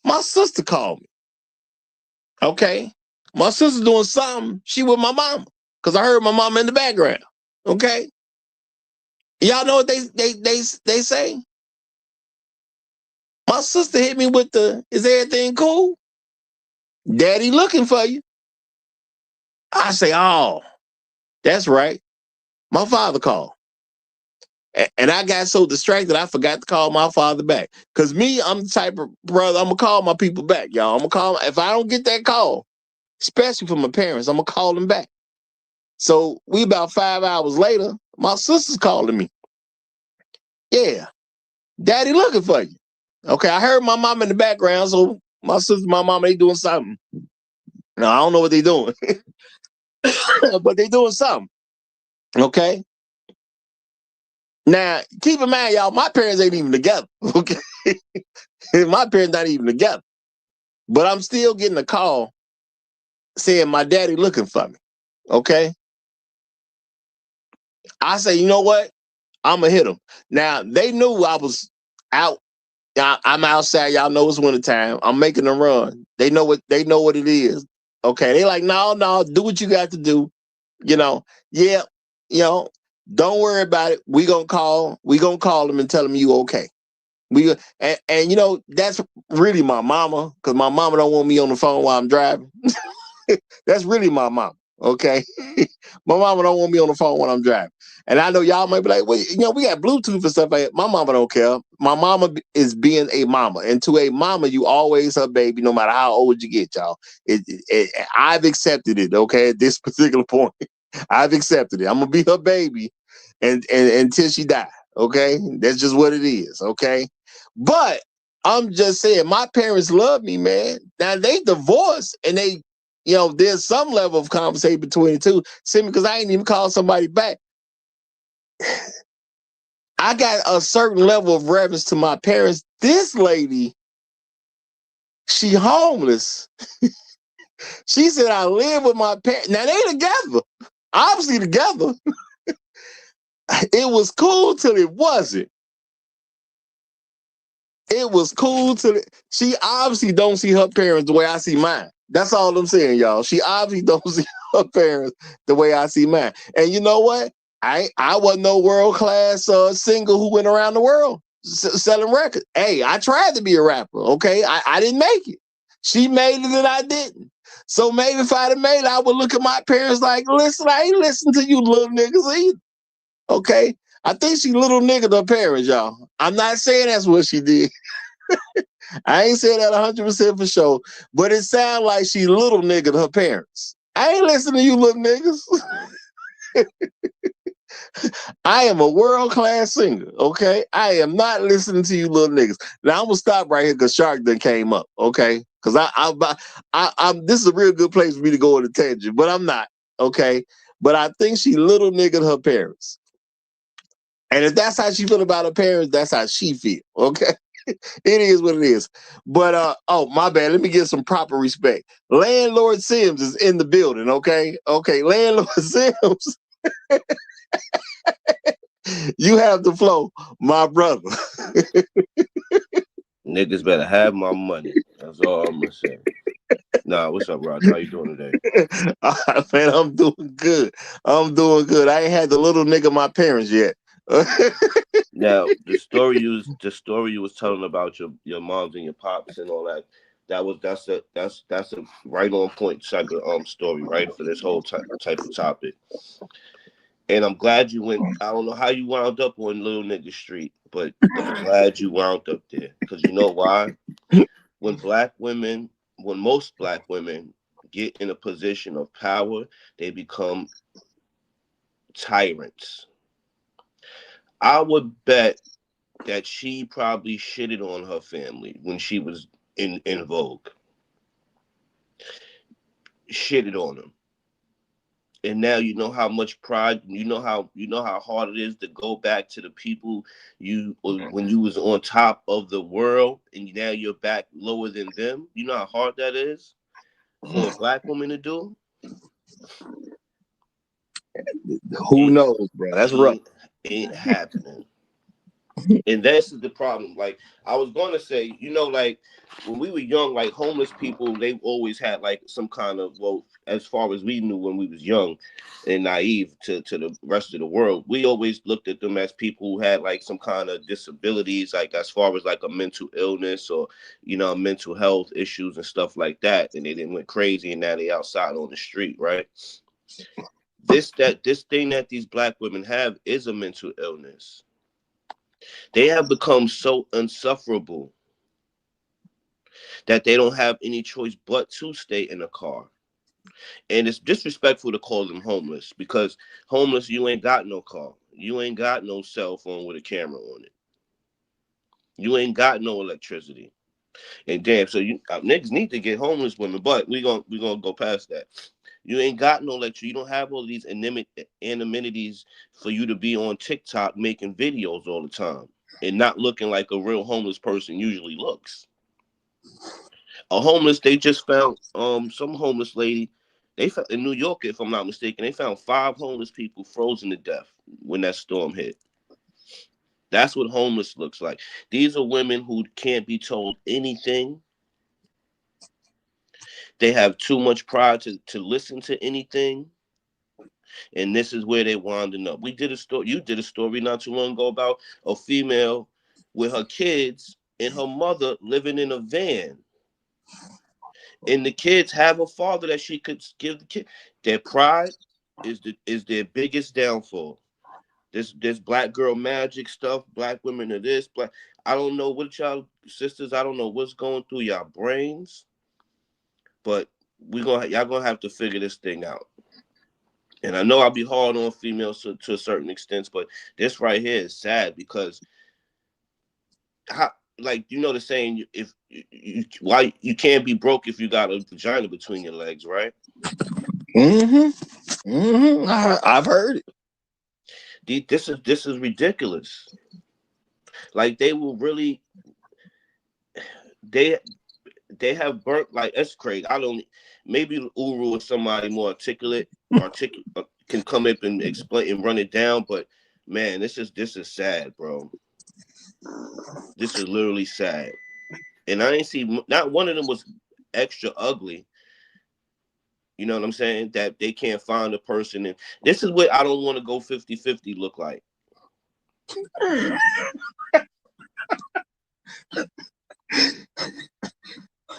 My sister called me. Okay? My sister doing something. She with my mama. Because I heard my mama in the background. Okay? Y'all know what they say? My sister hit me with is everything cool? Daddy looking for you. I say, oh, that's right. My father called. And I got so distracted, I forgot to call my father back. Because I'm the type of brother, I'm going to call my people back, y'all. I'm going to call, if I don't get that call, especially from my parents, I'm going to call them back. So we about 5 hours later, my sister's calling me. Yeah, daddy looking for you. Okay, I heard my mom in the background, so my sister, my mom, they doing something. Now, I don't know what they're doing, but they're doing something. Okay. Now, keep in mind, y'all, my parents ain't even together. Okay. My parents not even together. But I'm still getting a call saying my daddy looking for me. Okay. I say, you know what? I'm going to hit them. Now, they knew I was out. I'm outside. Y'all know it's wintertime. I'm making a run. They know what it is. Okay. They like, no, do what you got to do. Yeah, don't worry about it. We gonna call them and tell them you okay. And that's really my mama, because my mama don't want me on the phone while I'm driving. That's really my mama. Okay. My mama don't want me on the phone when I'm driving. And I know y'all might be like, well, we got Bluetooth and stuff like that. My mama don't care. My mama is being a mama. And to a mama, you always her baby, no matter how old you get, y'all. I've accepted it, okay, at this particular point. I've accepted it. I'm gonna be her baby and until she die. Okay. That's just what it is. Okay. But I'm just saying, my parents love me, man. Now they divorced and there's some level of conversation between the two. Simply because I ain't even called somebody back. I got a certain level of reverence to my parents. This lady, she homeless. She said, I live with my parents. Now they together. Obviously together. It was cool till it wasn't. It was cool till she obviously don't see her parents the way I see mine. That's all I'm saying, y'all. She obviously don't see her parents the way I see mine. And you know what? I wasn't no world-class singer who went around the world selling records. Hey, I tried to be a rapper, okay? I didn't make it. She made it and I didn't. So maybe if I'd have made it, I would look at my parents like, listen, I ain't listen to you little niggas either. Okay? I think she little nigga her parents, y'all. I'm not saying that's what she did. I ain't saying that 100% for sure, but it sounds like she little nigga her parents. I ain't listening to you little niggas. I am a world-class singer, okay? I am not listening to you little niggas. Now I'm gonna stop right here because Shark done came up, okay? Because I'm this is a real good place for me to go on a tangent, but I'm not, okay? But I think she little nigga her parents. And if that's how she feel about her parents, that's how she feel, okay? It is what it is. But oh, my bad. Let me give some proper respect. Landlord Sims is in the building, okay? Okay, Landlord Sims. You have the flow, my brother. Niggas better have my money. That's all I'm gonna say. Nah, what's up, Roger? How you doing today? Man, I'm doing good. I ain't had the little nigga my parents yet. Now, the story you was telling about your moms and your pops and all that. That's a right on point type of story, right, for this whole type of topic. And I'm glad you went. I don't know how you wound up on Little Nigga Street, but I'm glad you wound up there because you know why? When most black women get in a position of power, they become tyrants. I would bet that she probably shitted on her family when she was in vogue. Shitted on them. And now you know how much pride, you know how hard it is to go back to the people when you was on top of the world and now you're back lower than them. You know how hard that is for a black woman to do? Who knows, bro? That's rough. Ain't happening. And that's the problem. Like I was going to say, like when we were young, like homeless people, they always had like some kind of, well, as far as we knew when we was young and naive to the rest of the world, we always looked at them as people who had like some kind of disabilities, like as far as like a mental illness or, mental health issues and stuff like that. And they didn't went crazy and now they outside on the street, right? This thing that these black women have is a mental illness. They have become so insufferable that they don't have any choice but to stay in a car. And it's disrespectful to call them homeless because homeless, you ain't got no car. You ain't got no cell phone with a camera on it. You ain't got no electricity. And damn, so you niggas need to get homeless women, but we gonna go past that. You ain't got no lecture. You don't have all these anonymity for you to be on TikTok making videos all the time and not looking like a real homeless person usually looks. A homeless, they just found some homeless lady. They found in New York, if I'm not mistaken, they found 5 homeless people frozen to death when that storm hit. That's what homeless looks like. These are women who can't be told anything. They have too much pride to listen to anything. And this is where they're winding up. We did a story. You did a story not too long ago about a female with her kids and her mother living in a van. And the kids have a father that she could give the kid. Their pride is their biggest downfall. This black girl magic stuff, black women are this, black. I don't know what y'all sisters, I don't know what's going through y'all brains, but y'all gonna have to figure this thing out. And I know I'll be hard on females to a certain extent, but this right here is sad because like the saying, if why you can't be broke if you got a vagina between your legs, right? I've heard it. This is ridiculous. Like they will really they have burnt, like, that's crazy. Maybe Uru or somebody more articulate can come up and explain and run it down, but man, this is sad, bro. This is literally sad. And I ain't see, not one of them was extra ugly. You know what I'm saying? That they can't find a person. And this is what I don't want to go 50-50 look like.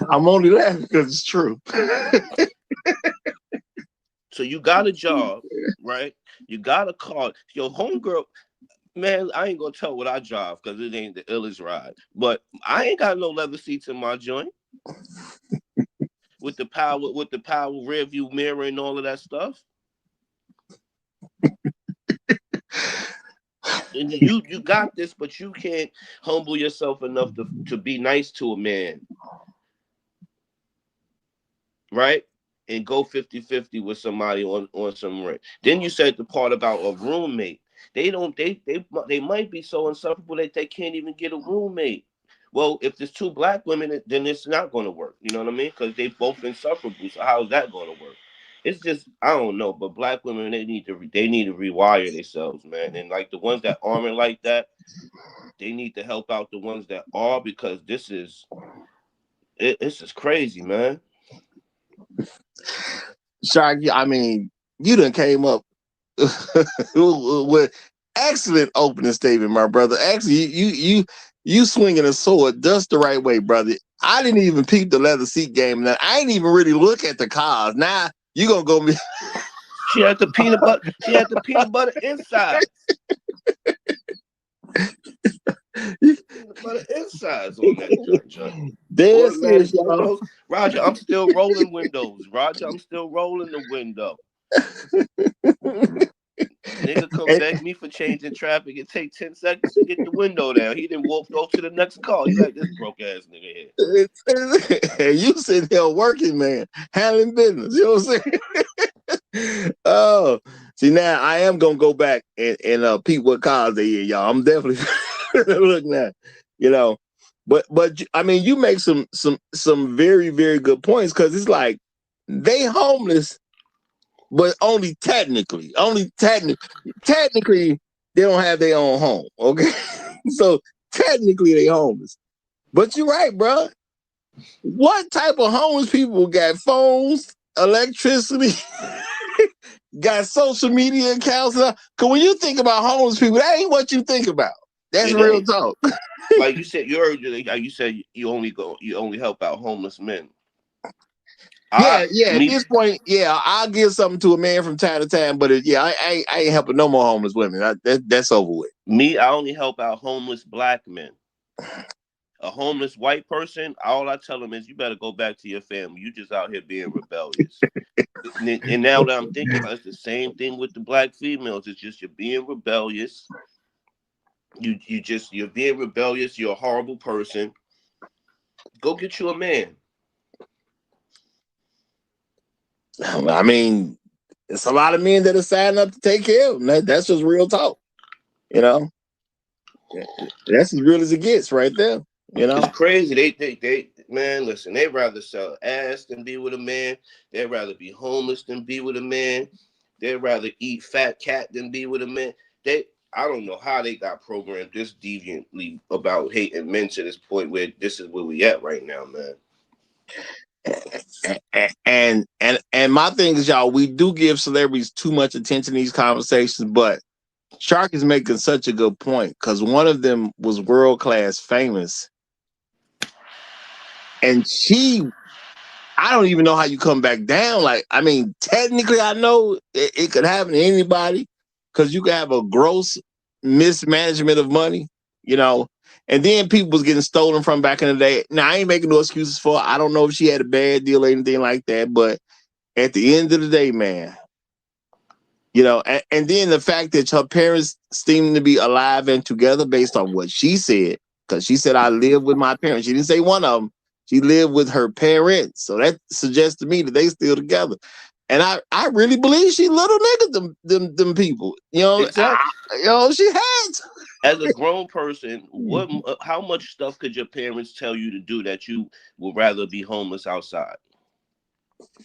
I'm only laughing because it's true. So you got a job, right? You got a car. Your homegirl, man, I ain't gonna tell what I drive because it ain't the illest ride. But I ain't got no leather seats in my joint. with the power rear view mirror and all of that stuff. And you got this, but you can't humble yourself enough to be nice to a man. Right? And go 50-50 with somebody on some rent. Then you said the part about a roommate. They might be so insufferable that they can't even get a roommate. Well, if there's 2 black women, then it's not going to work. You know what I mean? Because they both insufferable. So how's that going to work? It's just, I don't know. But black women, they need to rewire themselves, man. And like the ones that aren't like that, they need to help out the ones that are, because this is crazy, man. Shark, I mean, you done came up with excellent opening statement, my brother. Actually, you swinging a sword just the right way, brother. I didn't even peep the leather seat game. Now I ain't even really look at the cars. Now you gonna go me. She had the peanut butter. She had the peanut butter inside. Peanut butter insides on that joint. There's windows. Roger, I'm still rolling windows. Roger, I'm still rolling the window. Nigga come beg me for changing traffic. It take 10 seconds to get the window down. He didn't go to the next car. He like, this broke ass nigga here. You sitting here working, man, handling business. You know what I'm saying? Oh, see, now I am gonna go back and peep what cars they in, y'all. I'm definitely looking at, but I mean, you make some very, very good points, because it's like they homeless, but only technically they don't have their own home. Okay, so technically they homeless. But you're right, bro. What type of homeless people got phones, electricity, got social media accounts? Because when you think about homeless people, that ain't what you think about. That's real talk. Like you said, you said you only help out homeless men. At this point, I'll give something to a man from time to time, but I ain't helping no more homeless women. That's over with. Me, I only help out homeless black men. A homeless white person, all I tell them is, you better go back to your family. You just out here being rebellious. And now that I'm thinking about it, it's the same thing with the black females. It's just you're being rebellious. You're being rebellious. You're a horrible person. Go get you a man. I mean, it's a lot of men that are signing up to take care of them. That's just real talk. You know, that's as real as it gets right there. You know, it's crazy. They man, listen, they'd rather sell ass than be with a man. They'd rather be homeless than be with a man. They'd rather eat fat cat than be with a man. I don't know how they got programmed this deviantly about hating men to this point where this is where we at right now, man. And my thing is, y'all, we do give celebrities too much attention in these conversations, but Shark is making such a good point because one of them was world class famous, and I don't even know how you come back down. Like, I mean, technically, I know it could happen to anybody because you could have a gross mismanagement of money, you know, and then people was getting stolen from back in the day. Now, I ain't making no excuses for it. I don't know if she had a bad deal or anything like that, but at the end of the day, man, you know, and then the fact that her parents seem to be alive and together based on what she said, because she said, I live with my parents. She didn't say one of them. She lived with her parents. So that suggests to me that they still together. And I really believe she little niggas, them people. You know, exactly. She had to. As a grown person, how much stuff could your parents tell you to do that you would rather be homeless outside?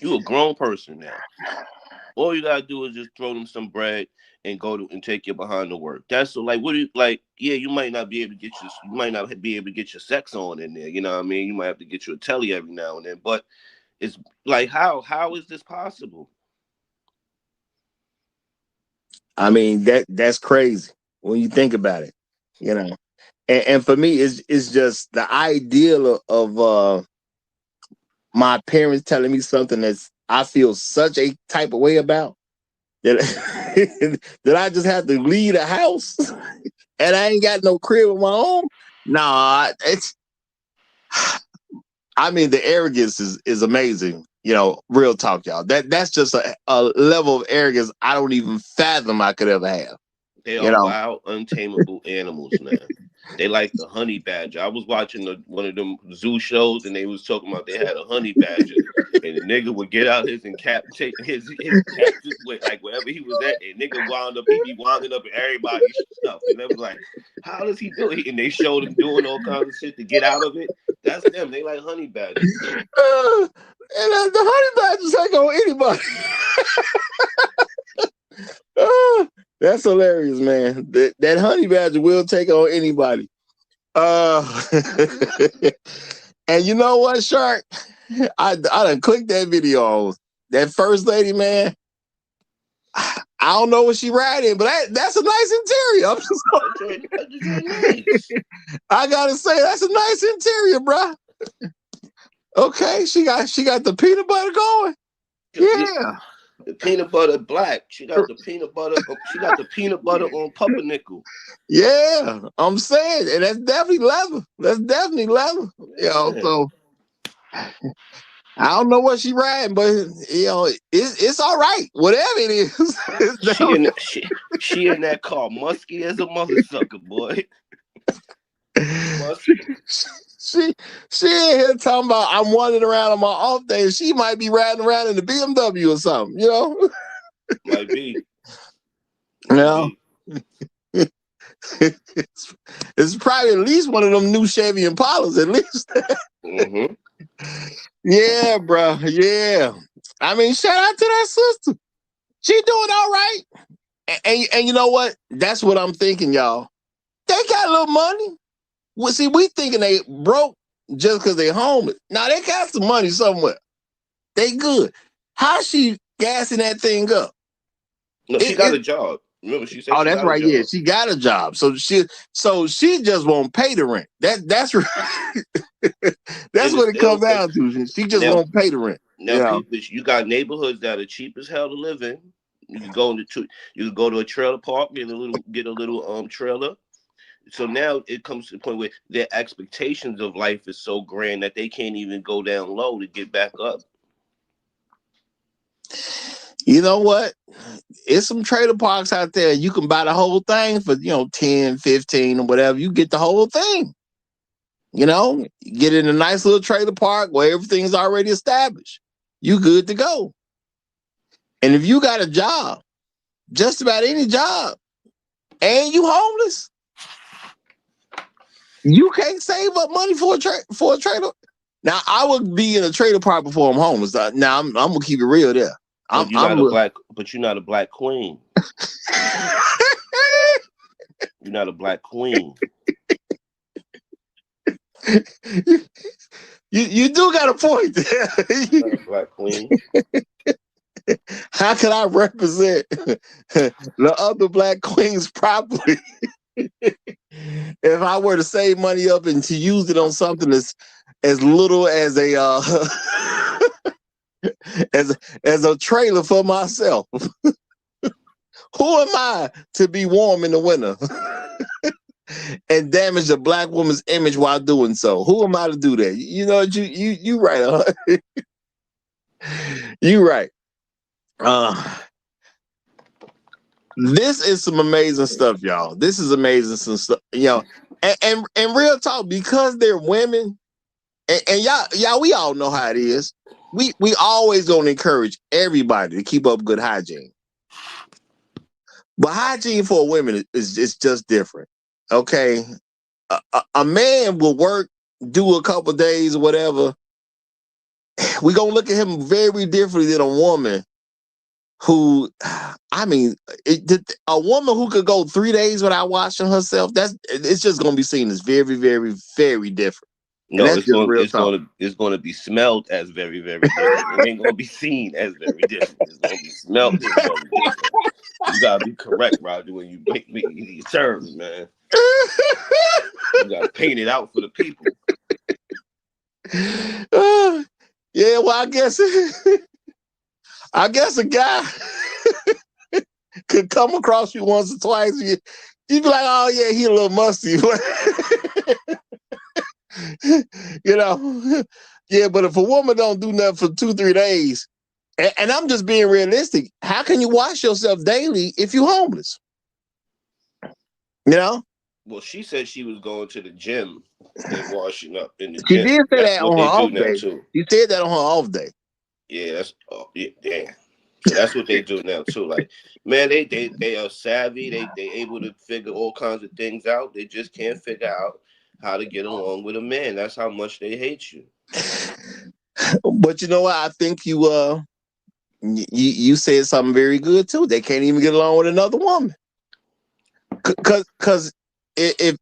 You a grown person now. All you gotta do is just throw them some bread and and take your behind to work. That's so like, what do you like? Yeah, you might not be able to get your sex on in there. You know what I mean? You might have to get you a telly every now and then. But it's like, how is this possible? I mean, that's crazy when you think about it. You know, and for me, it's just the ideal of my parents telling me something that's I feel such a type of way about that that I just have to leave the house and I ain't got no crib of my own. Nah, I mean, the arrogance is amazing. You know, real talk, y'all. That's just a level of arrogance I don't even fathom I could ever have. They are wild, untamable animals now. They like the honey badger. I was watching one of them zoo shows, and they was talking about they had a honey badger, and the nigga would get out his and take his captives with like wherever he was at, and nigga he be winding up in everybody's stuff, and they was like, how does he do it? And they showed him doing all kinds of shit to get out of it. That's them. They like honey badgers. And the honey badgers ain't on anybody. That's hilarious, man. That honey badger will take on anybody. And you know what, Shark? I done clicked that video on that first lady, man. I don't know what she riding, but that's a nice interior. I gotta say, that's a nice interior, bro. Okay, she got the peanut butter going. Yeah. The peanut butter black. She got the peanut butter. She got the peanut butter on pumpernickel. Yeah, I'm saying, and that's definitely leather. You know, so I don't know what she riding, but you know, it's all right. Whatever it is. she in that car, musky as a mother sucker, boy. She in here talking about I'm wandering around on my off day. She might be riding around in the BMW or something, you know? Might be. No. It's probably at least one of them new Chevy Impalas, at least. Mm-hmm. Yeah, bro. Yeah. I mean, shout out to that sister. She doing all right. And you know what? That's what I'm thinking, y'all. They got a little money. Well, see, we thinking they broke just because they homeless. Now, they got some money somewhere. They good. How she gassing that thing up? No, she got a job. Remember, she said. Oh, that's right. Yeah, she got a job. So she just won't pay the rent. That's right. That's what it comes down to. She just won't pay the rent. Now, you got neighborhoods that are cheap as hell to live in. You can go to a trailer park, get a little trailer. So now it comes to the point where their expectations of life is so grand that they can't even go down low to get back up. You know what? It's some trailer parks out there. You can buy the whole thing for, 10, 15 or whatever. You get the whole thing. You know, get in a nice little trailer park where everything's already established. You good to go. And if you got a job, just about any job, and you homeless, you can't save up money for a trailer. Now, I would be in a trailer park before I'm homeless. Now, I'm gonna keep it real there. But you're not a black queen. You're not a black queen. You do got a point there. You're not a black queen. How can I represent the other black queens properly if I were to save money up and to use it on something as little as a as a trailer for myself? Who am I to be warm in the winter and damage a black woman's image while doing so? Who am I to do that? You know, you right. You right. This is some amazing stuff, y'all. This is amazing some stuff, and real talk, because they're women, and y'all, we all know how it is. We always gonna encourage everybody to keep up good hygiene, but hygiene for women is just different. Okay, a man will work, do a couple days or whatever. We gonna look at him very differently than a woman who, I mean, a woman who could go 3 days without washing herself, it's just going to be seen as very, very, very different. No, it's going to be smelled as very, very different. It ain't going to be seen as very different. It's going to be smelled as very different. You got to be correct, Roger, when you make me these terms, man. You got to paint it out for the people. Yeah, well, I guess a guy could come across you once or twice. You'd be like, oh, yeah, he a little musty. Yeah, but if a woman don't do nothing for 2-3 days, and I'm just being realistic, how can you wash yourself daily if you're homeless? Well, she said she was going to the gym and washing up in the gym. She did say that on her off day. Too. She said that on her off day. Yeah, damn. So that's what they do now too. Like, man, they are savvy. They able to figure all kinds of things out. They just can't figure out how to get along with a man. That's how much they hate you. But you know what? I think you said something very good too. They can't even get along with another woman. Cause if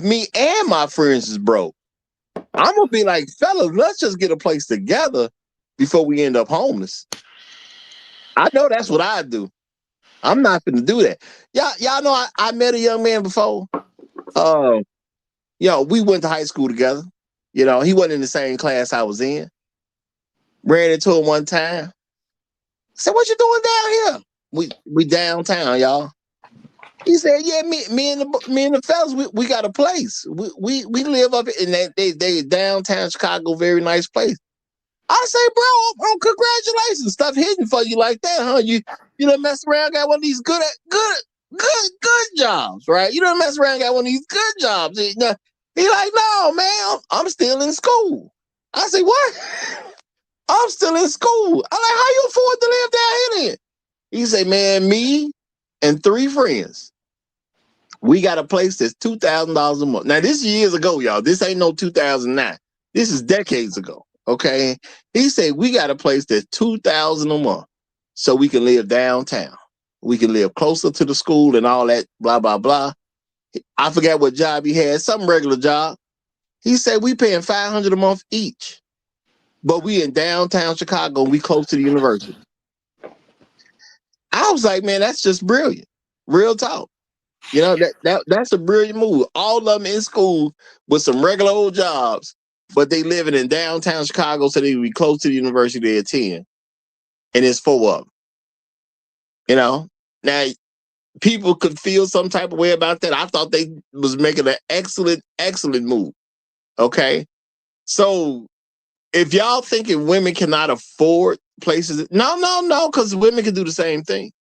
me and my friends is broke, I'm gonna be like, fellas, let's just get a place together before we end up homeless. I know that's what I do. I'm not gonna do that. Y'all know I met a young man before. We went to high school together. He wasn't in the same class I was in. Ran into him one time. Said, "What you doing down here?" We downtown, y'all. He said, "Yeah, me and the fellas, we got a place. We live up in they downtown Chicago, very nice place." I say, bro, congratulations. Stuff hidden for you like that, huh? You done mess around, got one of these good jobs, right? You done mess around, got one of these good jobs. He like, no, man, I'm still in school. I say, what? I'm still in school. I'm like, how you afford to live down here then? He say, man, me and 3 friends, we got a place that's $2,000 a month. Now, this years ago, y'all. This ain't no 2009. This is decades ago. Okay, he said we got a place that's $2,000 a month, so we can live downtown. We can live closer to the school and all that. Blah blah blah. I forgot what job he had. Some regular job. He said we paying $500 a month each, but we in downtown Chicago. We close to the university. I was like, man, that's just brilliant. Real talk. That's a brilliant move. All of them in school with some regular old jobs, but they living in downtown Chicago, so they would be close to the university they attend. And it's 4 of them. Now, people could feel some type of way about that. I thought they was making an excellent, excellent move. Okay? So, if y'all thinking women cannot afford places, no, because women can do the same thing.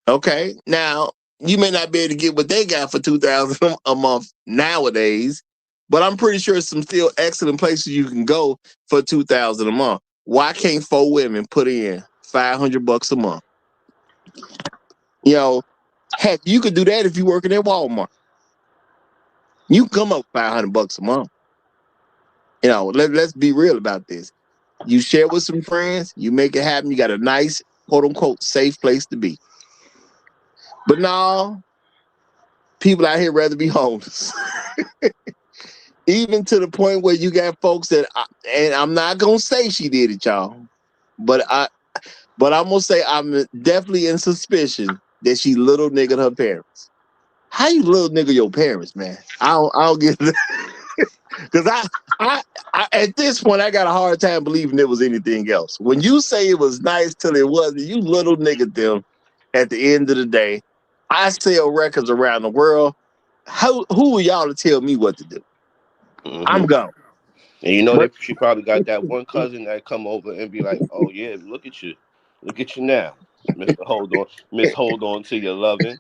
Okay? Now, you may not be able to get what they got for $2,000 a month nowadays, but I'm pretty sure some still excellent places you can go for $2,000 a month. Why can't 4 women put in $500 a month? You know, heck, you could do that if you're working at Walmart. You come up $500 a month. You know, let's be real about this. You share with some friends, you make it happen. You got a nice, quote unquote, safe place to be. But no, people out here rather be homeless. Even to the point where you got folks that, and I'm not gonna say she did it, y'all, but I'm gonna say I'm definitely in suspicion that she little niggered her parents. How you little nigga your parents, man? I don't get it. Because I at this point I got a hard time believing it was anything else. When you say it was nice till it wasn't, you little nigga them. At the end of the day, I sell records around the world. Who are y'all to tell me what to do? Mm-hmm. I'm gone. And you know that she probably got that one cousin that come over and be like, "Oh yeah, look at you now, Mister. Hold on to your loving.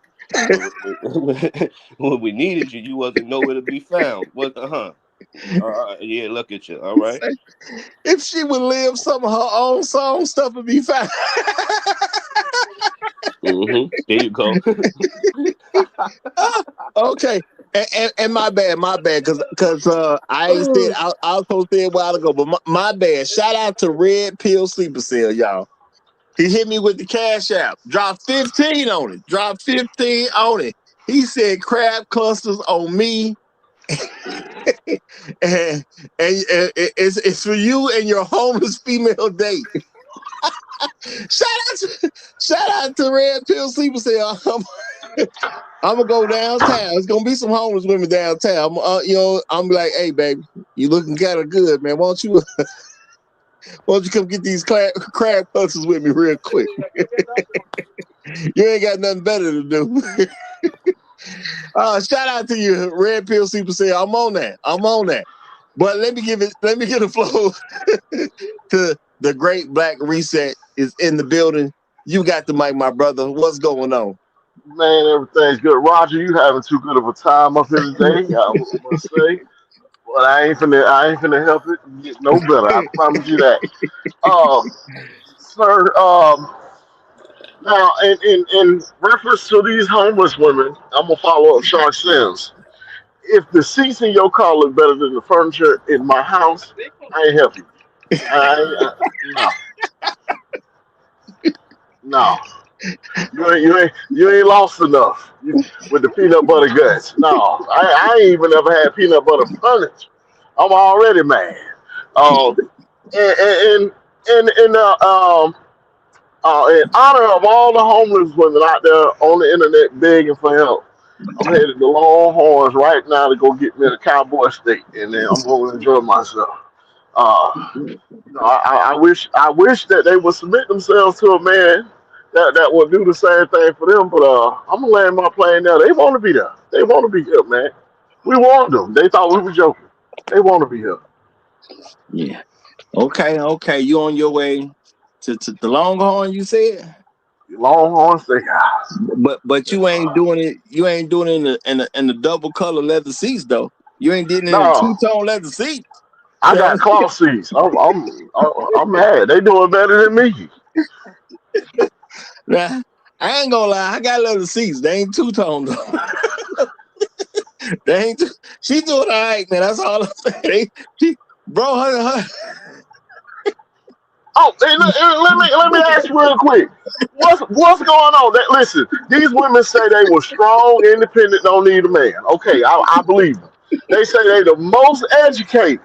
When we needed you, you wasn't nowhere to be found. Wasn't yeah, look at you. All right. If she would live some of her own song stuff would be fine. Mm-hmm. There you go. Okay. And my bad, because I ain't said I was supposed to say it a while ago, but my bad. Shout out to Red Pill Sleeper Cell, y'all. He hit me with the cash app. Drop 15 on it. Drop 15 on it. He said crab clusters on me. and it's for you and your homeless female date. Shout out to Red Pill Sleeper Cell. I'm gonna go downtown. It's gonna be some homeless women downtown. I'm like, hey, baby, you looking kind of good, man. Why don't you come get these crab clusters with me real quick? You ain't got nothing better to do. Shout out to you, Red Pill Sleeper Cell. I'm on that. But let me give the flow to the Great Black Reset is in the building. You got the mic, my brother. What's going on? Man, everything's good. Roger, you having too good of a time up here today, I must say. But I ain't finna help it get no better. I promise you that. Sir, now in reference to these homeless women, I'm gonna follow up Shark Sims. If the seats in your car look better than the furniture in my house, I ain't helping you. No. You ain't lost enough with the peanut butter guts. No, I ain't even ever had peanut butter furniture. I'm already mad. And in honor of all the homeless women out there on the internet begging for help, I'm headed to Longhorns right now to go get me a cowboy steak, and then I'm going to enjoy myself. I wish that they would submit themselves to a man that would do the same thing for them. But I'm gonna land my plane there. They want to be there. They want to be here, man. We warned them. They thought we were joking. They want to be here. Yeah. Okay. You on your way to the Longhorn? You said. Longhorn Steakhouse. But you ain't doing it. You ain't doing it in the double color leather seats though. You ain't getting it in No, two-tone leather seats. I got cloth seats. I'm mad. They doing better than me. Nah, I ain't gonna lie. I got leather seats. They ain't two-tone though. They ain't. She doing all right, man. That's all I'm saying. Bro, her. Oh, hey, let me ask you real quick. What's going on? Listen, these women say they were strong, independent, don't need a man. Okay, I believe them. They say they the most educated.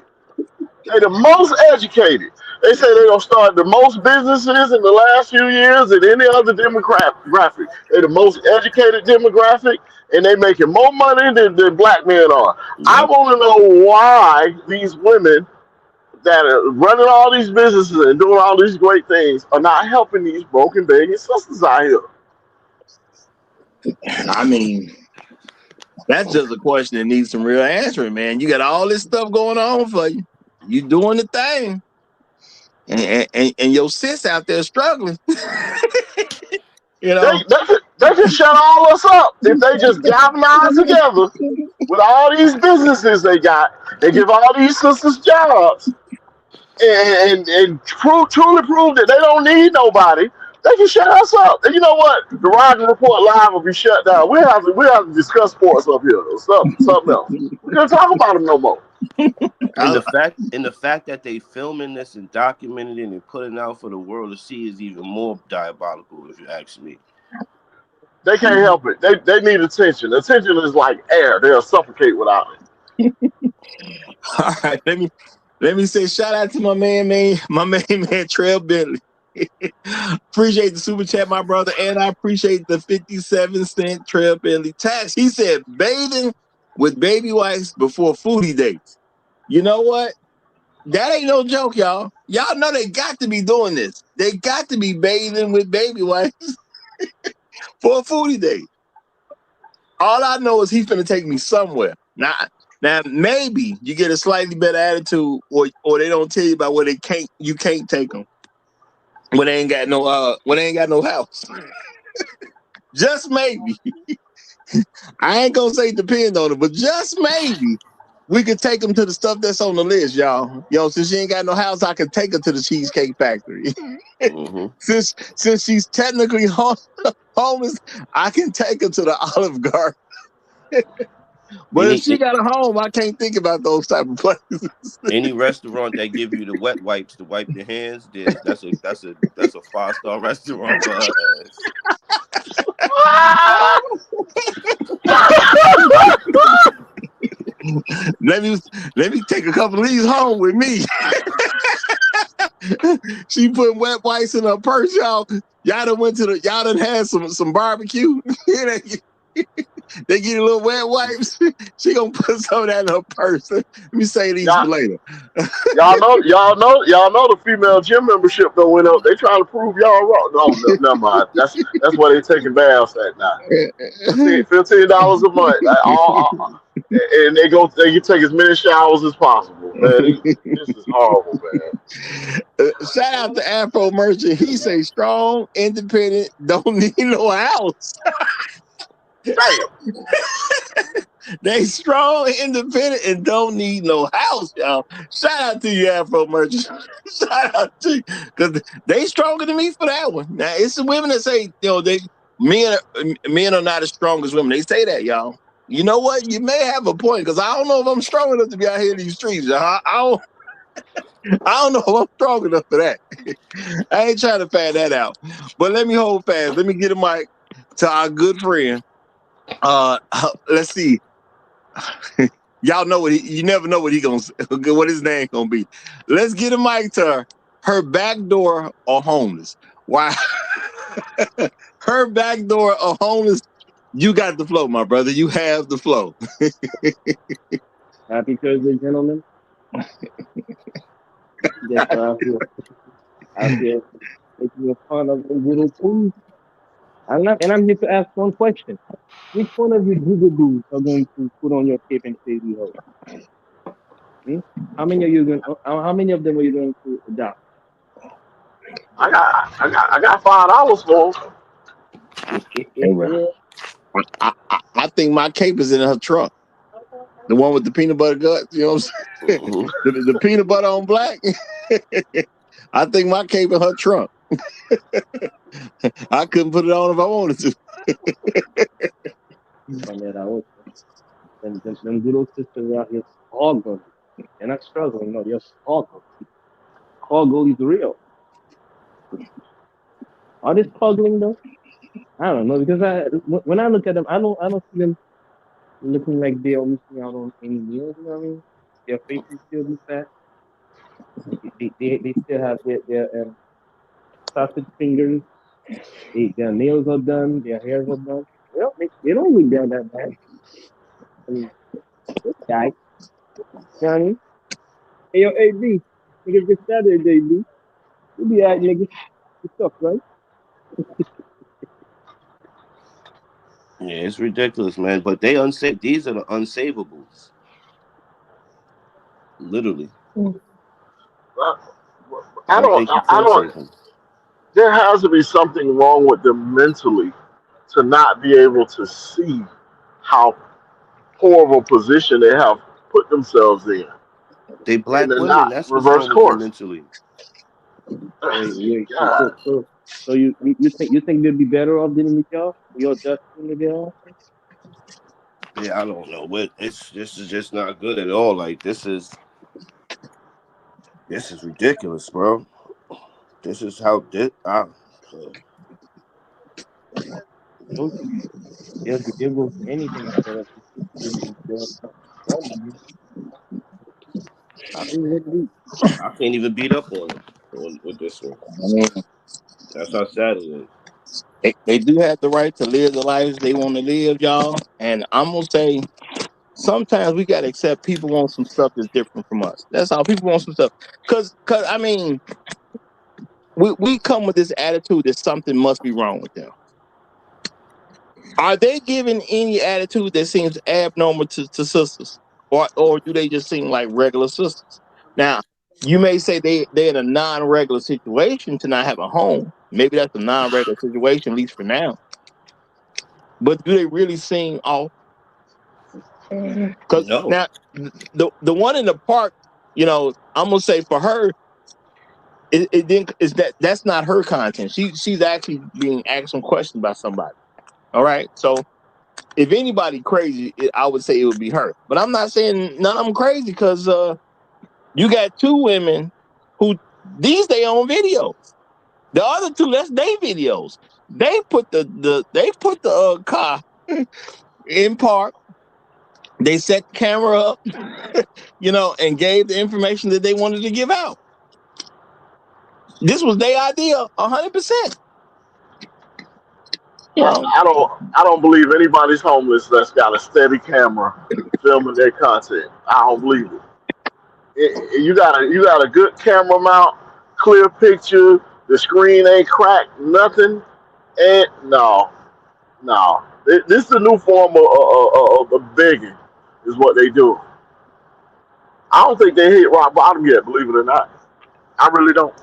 They say they're gonna start the most businesses in the last few years than any other demographic. They're the most educated demographic, and they making more money than black men are. I want to know why these women that are running all these businesses and doing all these great things are not helping these broken, begging sisters out here. I mean, that's just a question that needs some real answering, man. You got all this stuff going on for you. You doing the thing. And your sis out there struggling. You know? They just shut all us up. If they just galvanize together with all these businesses they got, and give all these sisters jobs and truly prove that they don't need nobody, they can shut us up. And you know what? The Roger Report Live will be shut down. We have to discuss sports up here or something else. We can't talk about them no more. And the fact that they filming this and documenting it and putting it out for the world to see is even more diabolical, if you ask me. They can't help it. They need attention. Attention is like air. They'll suffocate without it. All right, let me say shout out to my man, Trail Bentley. Appreciate the super chat, my brother, and I appreciate the 57-cent Trail Bentley tax. He said bathing with baby wipes before foodie dates. You know what? That ain't no joke, y'all. Y'all know they got to be doing this. They got to be bathing with baby wipes for a foodie date. All I know is he's finna take me somewhere. Now maybe you get a slightly better attitude, or they don't tell you about where you can't take them when they ain't got no house. Just maybe. I ain't gonna say depend on it, but just maybe we could take them to the stuff that's on the list, y'all. Since she ain't got no house, I could take her to the Cheesecake Factory. Mm-hmm. Since she's technically homeless, I can take her to the Olive Garden. But if she got a home, I can't think about those type of places. Any restaurant that give you the wet wipes to wipe your hands, that's a 5-star restaurant for her ass. Let me take a couple of these home with me. She put wet wipes in her purse, y'all. Y'all done had some barbecue. They get a little wet wipes. She gonna put some of that in her purse. Let me say these for later. y'all know the female gym membership that went up. They trying to prove y'all wrong. No, never mind. That's where they taking baths at now. $15 a month. And they can take as many showers as possible. Man, this is horrible, man. Shout out to Afro Merchant. He say strong, independent, don't need no house. They strong, independent, and don't need no house, y'all. Shout out to you, Afro Merchant. Shout out to you, because they stronger than me for that one. Now it's the women that say, men are not as strong as women. They say that, y'all. You know what? You may have a point, because I don't know if I'm strong enough to be out here in these streets. I don't know if I'm strong enough for that. I ain't trying to find that out. But let me hold fast. Let me get a mic to our good friend. Let's see. Y'all know you never know what what his name gonna be. Let's get a mic to her back door or homeless. Why? Her back door or homeless. You got the flow, my brother. You have the flow. Happy Thursday, gentlemen. Yes, out here making fun of the little food. I'm here to ask one question. Which one of you jigaboos are going to put on your cape and say we hope? How many of them are you going to adopt? I got $5 for them. I think my cape is in her trunk. The one with the peanut butter guts, you know what I'm saying? Mm-hmm. the peanut butter on black. I think my cape in her trunk. I couldn't put it on if I wanted to. Them little sisters out here struggling. They're not struggling, no, they're struggling. Struggle is real. Are they struggling though? I don't know, because when I look at them, I don't see them looking like they are missing out on any meals. You know what I mean? Their faces still be fat. They still have their sausage fingers. Their nails are done. Their hairs are done. Well, they don't look down that bad. I mean, this guy, Johnny. Hey, yo, AB. Nigga, get started, AB. You be out, nigga. What's up, right? Yeah, it's ridiculous, man. But they unsafe. These are the unsavables. Literally. I don't. There has to be something wrong with them mentally to not be able to see how poor of a position they have put themselves in, They and black to women. not That's what's reverse wrong with them course. mentally. Wait. God, So you think they'd be better off dealing with y'all? You're just in the office? Yeah, I don't know, but this is just not good at all. Like this is ridiculous, bro. This is how Those they'll go for anything instead of I mean, what do I can't even beat up on them with this one. I mean, That's how sad it is. they do have the right to live the lives they want to live, y'all. And I'm gonna say sometimes we gotta accept people want some stuff that's different from us. That's how people want some stuff. Cause I mean, we come with this attitude that something must be wrong with them. Are they giving any attitude that seems abnormal to sisters? Or do they just seem like regular sisters? Now, you may say they're in a non-regular situation to not have a home. Maybe that's a non-regular situation, at least for now. But do they really seem off? Because No. now the one in the park, I'm gonna say for her, it didn't is that's not her content. She's actually being asked some questions by somebody. All right. So if anybody crazy, I would say it would be her. But I'm not saying none of them crazy because you got two women who these they own videos. The other two, that's their videos. They put the car in park. They set the camera up, and gave the information that they wanted to give out. This was their idea, 100%. I don't believe anybody's homeless that's got a steady camera filming their content. I don't believe it. You got a good camera mount, clear picture. The screen ain't cracked, nothing. And no. This is a new form of begging, is what they do. I don't think they hit rock bottom yet, believe it or not. I really don't.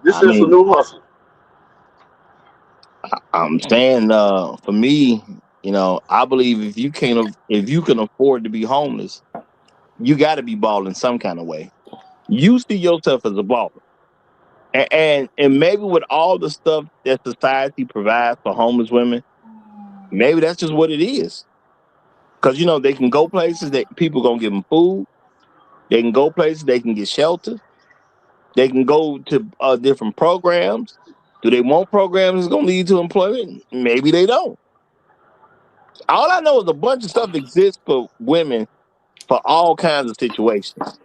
This I is a mean, new hustle. I'm saying, for me, I believe if you can afford to be homeless, you got to be balling some kind of way. You see yourself as a baller, and maybe with all the stuff that society provides for homeless women, maybe that's just what it is. Because they can go places that people gonna give them food. They can go places they can get shelter. They can go to different programs. Do they want programs that's gonna lead to employment? Maybe they don't. All I know is a bunch of stuff exists for women for all kinds of situations.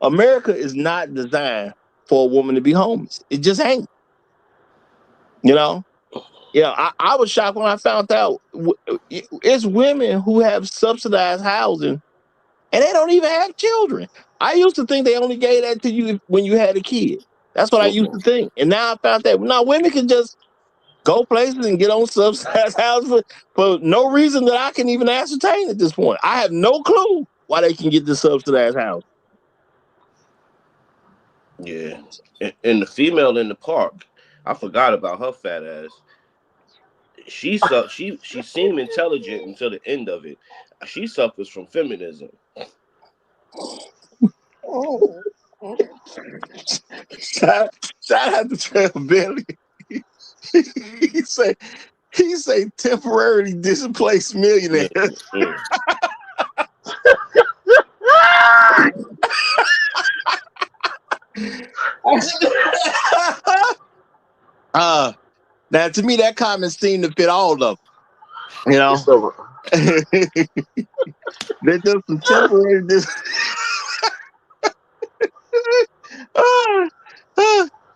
America is not designed for a woman to be homeless. It just ain't. You know. I was shocked when I found out it's women who have subsidized housing and they don't even have children. I used to think they only gave that to you when you had a kid. That's what I used to think. And now I found that now women can just go places and get on subsidized houses for no reason that I can even ascertain at this point. I have no clue why they can get the subsidized house. Yeah. And the female in the park, I forgot about her fat ass. She seemed intelligent until the end of it. She suffers from feminism. Oh. Shout out to Trevor Bentley. he say temporarily displaced millionaire. Now to me that comment seemed to fit all of them. They're just some temporary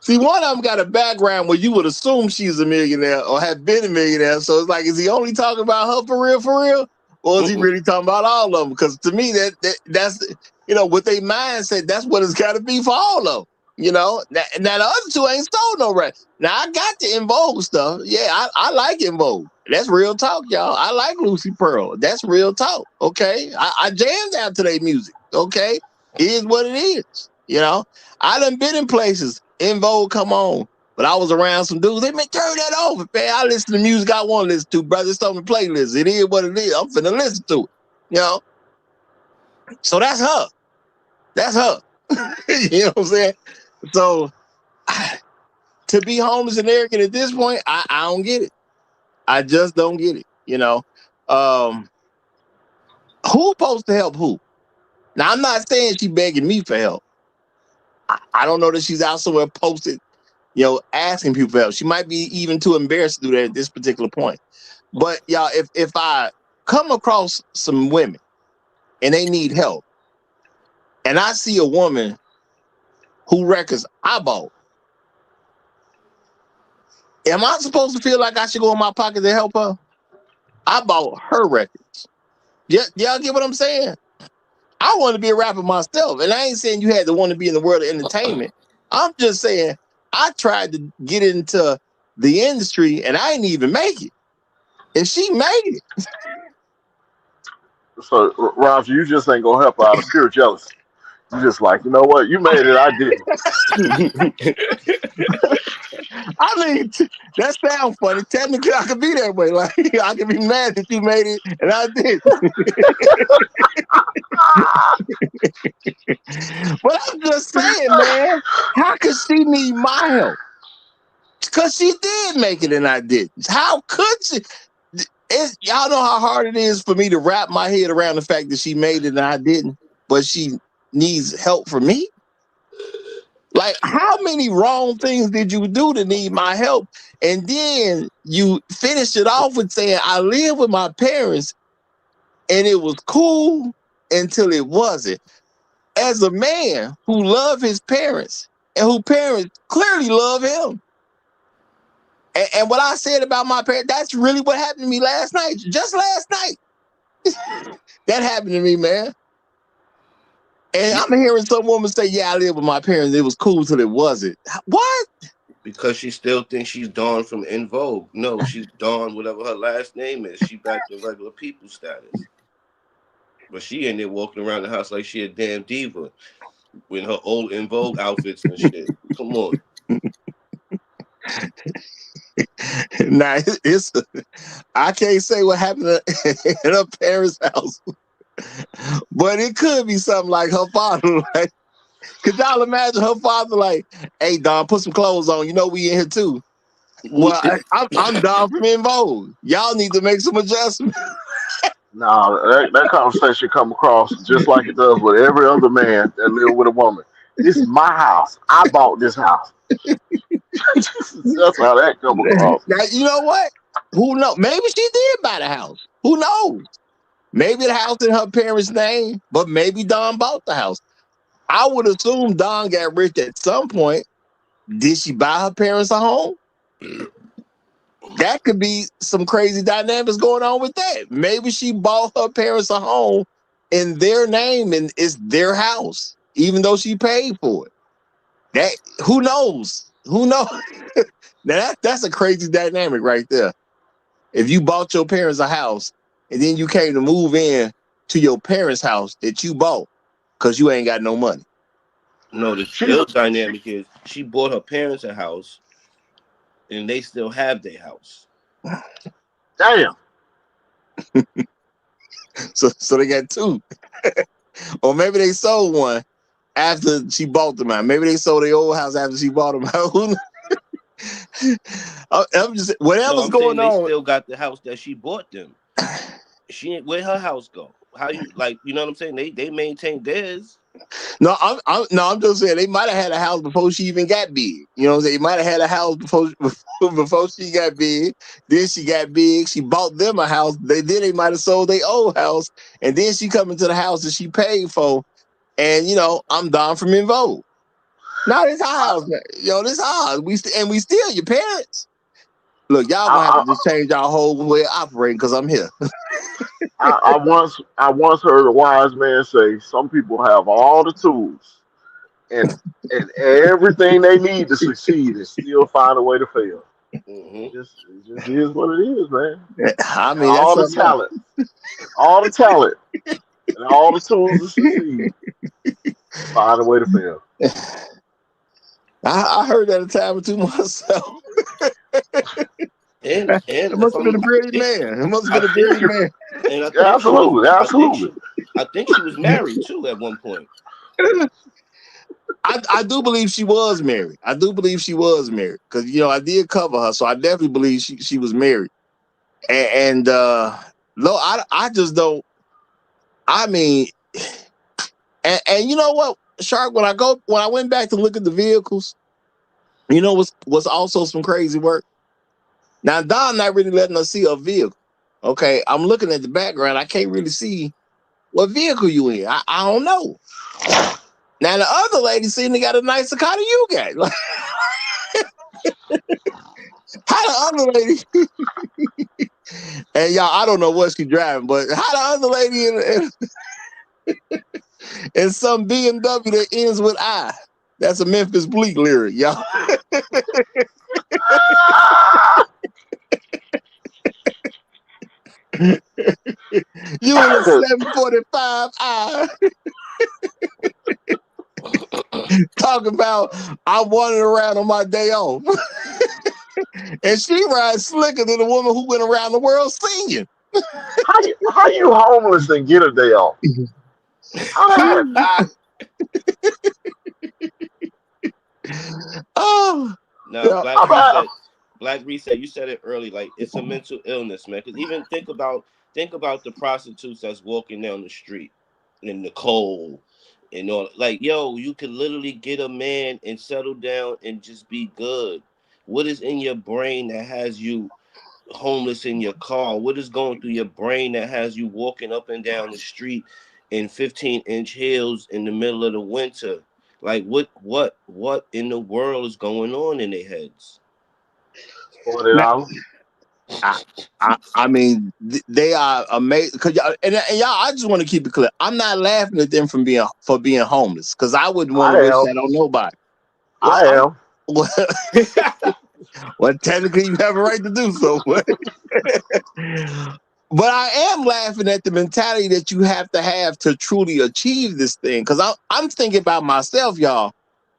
See, one of them got a background where you would assume she's a millionaire or have been a millionaire. So it's like, is he only talking about her for real? Or is he really talking about all of them? Because to me, that's with their mindset, that's what it's got to be for all of them. Now the other two ain't stole no right. Now I got the In Vogue stuff. Yeah, I like In Vogue. That's real talk, y'all. I like Lucy Pearl. That's real talk. Okay, I jammed out to their music. Okay, it is what it is. I done been in places. In Vogue, come on. But I was around some dudes. They may turn that over, man. I listen to music I want to listen to, brother. It's on the playlist. It is what it is. I'm finna listen to it. You know? So that's her. That's her. You know what I'm saying? So to be homeless and arrogant at this point, I don't get it. I just don't get it. You know? Who's supposed to help who? Now, I'm not saying she's begging me for help. I don't know that she's out somewhere posted, you know, asking people for help. She might be even too embarrassed to do that at this particular point. But y'all, if I come across some women and they need help, and I see a woman who records I bought, am I supposed to feel like I should go in my pocket to help her? I bought her records. Y'all get what I'm saying? I want to be a rapper myself, and I ain't saying you had to want to be in the world of entertainment. I'm just saying I tried to get into the industry, and I didn't even make it, and she made it. So, Roger, you just ain't gonna help her out of pure jealousy. You just like, you know what? You made it, I didn't. I mean, that sounds funny. Technically, I could be that way. Like, I could be mad that you made it and I did. But I'm just saying, man, how could she need my help? Because she did make it and I didn't. How could she? Y'all know how hard it is for me to wrap my head around the fact that she made it and I didn't, but she needs help from me? Like, how many wrong things did you do to need my help? And then you finish it off with saying, I live with my parents and it was cool until it wasn't. As a man who loved his parents and whose parents clearly love him. And what I said about my parents, that's really what happened to me last night. Just last night. That happened to me, man. And I'm hearing some woman say, yeah, I live with my parents. It was cool till it wasn't. What? Because she still thinks she's Dawn from In Vogue. No, she's Dawn, whatever her last name is. She back to regular people status. But she in there walking around the house like she a damn diva with her old In Vogue outfits and shit. Come on. Nah, I can't say what happened in her parents' house. But it could be something like her father. Like, could y'all imagine her father like, hey, Don, put some clothes on. You know we in here too. Well, I'm Don from In Vogue. Y'all need to make some adjustments. Nah, that conversation come across just like it does with every other man that live with a woman. This is my house. I bought this house. That's how that come across. Now, you know what? Who knows? Maybe she did buy the house. Who knows? Maybe the house in her parents' name, but maybe Don bought the house. I would assume Don got rich at some point. Did she buy her parents a home? That could be some crazy dynamics going on with that. Maybe she bought her parents a home in their name and it's their house, even though she paid for it. That who knows? Who knows? Now that's a crazy dynamic right there. If you bought your parents a house and then you came to move in to your parents' house that you bought because you ain't got no money. No, the real dynamic is she bought her parents a house and they still have their house. Damn. So they got two. Or maybe they sold one after she bought them out. Maybe they sold their old house after she bought them out. I'm just whatever's going on. They still got the house that she bought them. Where her house go? How you like? You know what I'm saying? They maintain theirs. No, I'm just saying they might have had a house before she even got big. You know what I'm saying? They might have had a house before she got big. Then she got big. She bought them a house. They might have sold their old house, and then she come into the house that she paid for. And you know, I'm Don from In Vogue. No, this our house, man. Yo, this ours. We still your parents. Look, y'all gonna have to just change our whole way of operating because I'm here. I once heard a wise man say, "Some people have all the tools and everything they need to succeed, and still find a way to fail." Mm-hmm. It just is what it is, man. I mean, all the talent, and all the tools to succeed, find a way to fail. I heard that a time or two myself. And It must have been a brilliant man. It must have been a brilliant man. And I think Absolutely, absolutely. I think she was married too at one point. I do believe she was married. I do believe she was married because I did cover her, so I definitely believe she was married. And no, I just don't. I mean, and you know what, Shark? When I went back to look at the vehicles, what's also some crazy work. Now Don not really letting us see a vehicle. Okay, I'm looking at the background. I can't really see what vehicle you in. I don't know. Now the other lady seem to got a nicer car than you got. Like, how the other lady? And y'all, I don't know what she's driving, but how the other lady in some BMW that ends with I? That's a Memphis Bleak lyric, y'all. You in a 745 I. Talking about I'm wandering around on my day off. And she rides slicker than the woman who went around the world singing. How you homeless and get a day off? Oh, now, Black Reset, you said it early, like it's a mental illness, man. Because even think about the prostitutes that's walking down the street in the cold and all. Like, yo, you could literally get a man and settle down and just be good. What is in your brain that has you homeless in your car? What is going through your brain that has you walking up and down the street in 15-inch heels in the middle of the winter? Like, what in the world is going on in their heads? $40. I mean, they are amazing. Cause and y'all, I just want to keep it clear. I'm not laughing at them for being homeless, because I wouldn't want to wish that on nobody. Well, I am. Well, technically, you have a right to do so. But I am laughing at the mentality that you have to truly achieve this thing. Because I'm thinking about myself, y'all.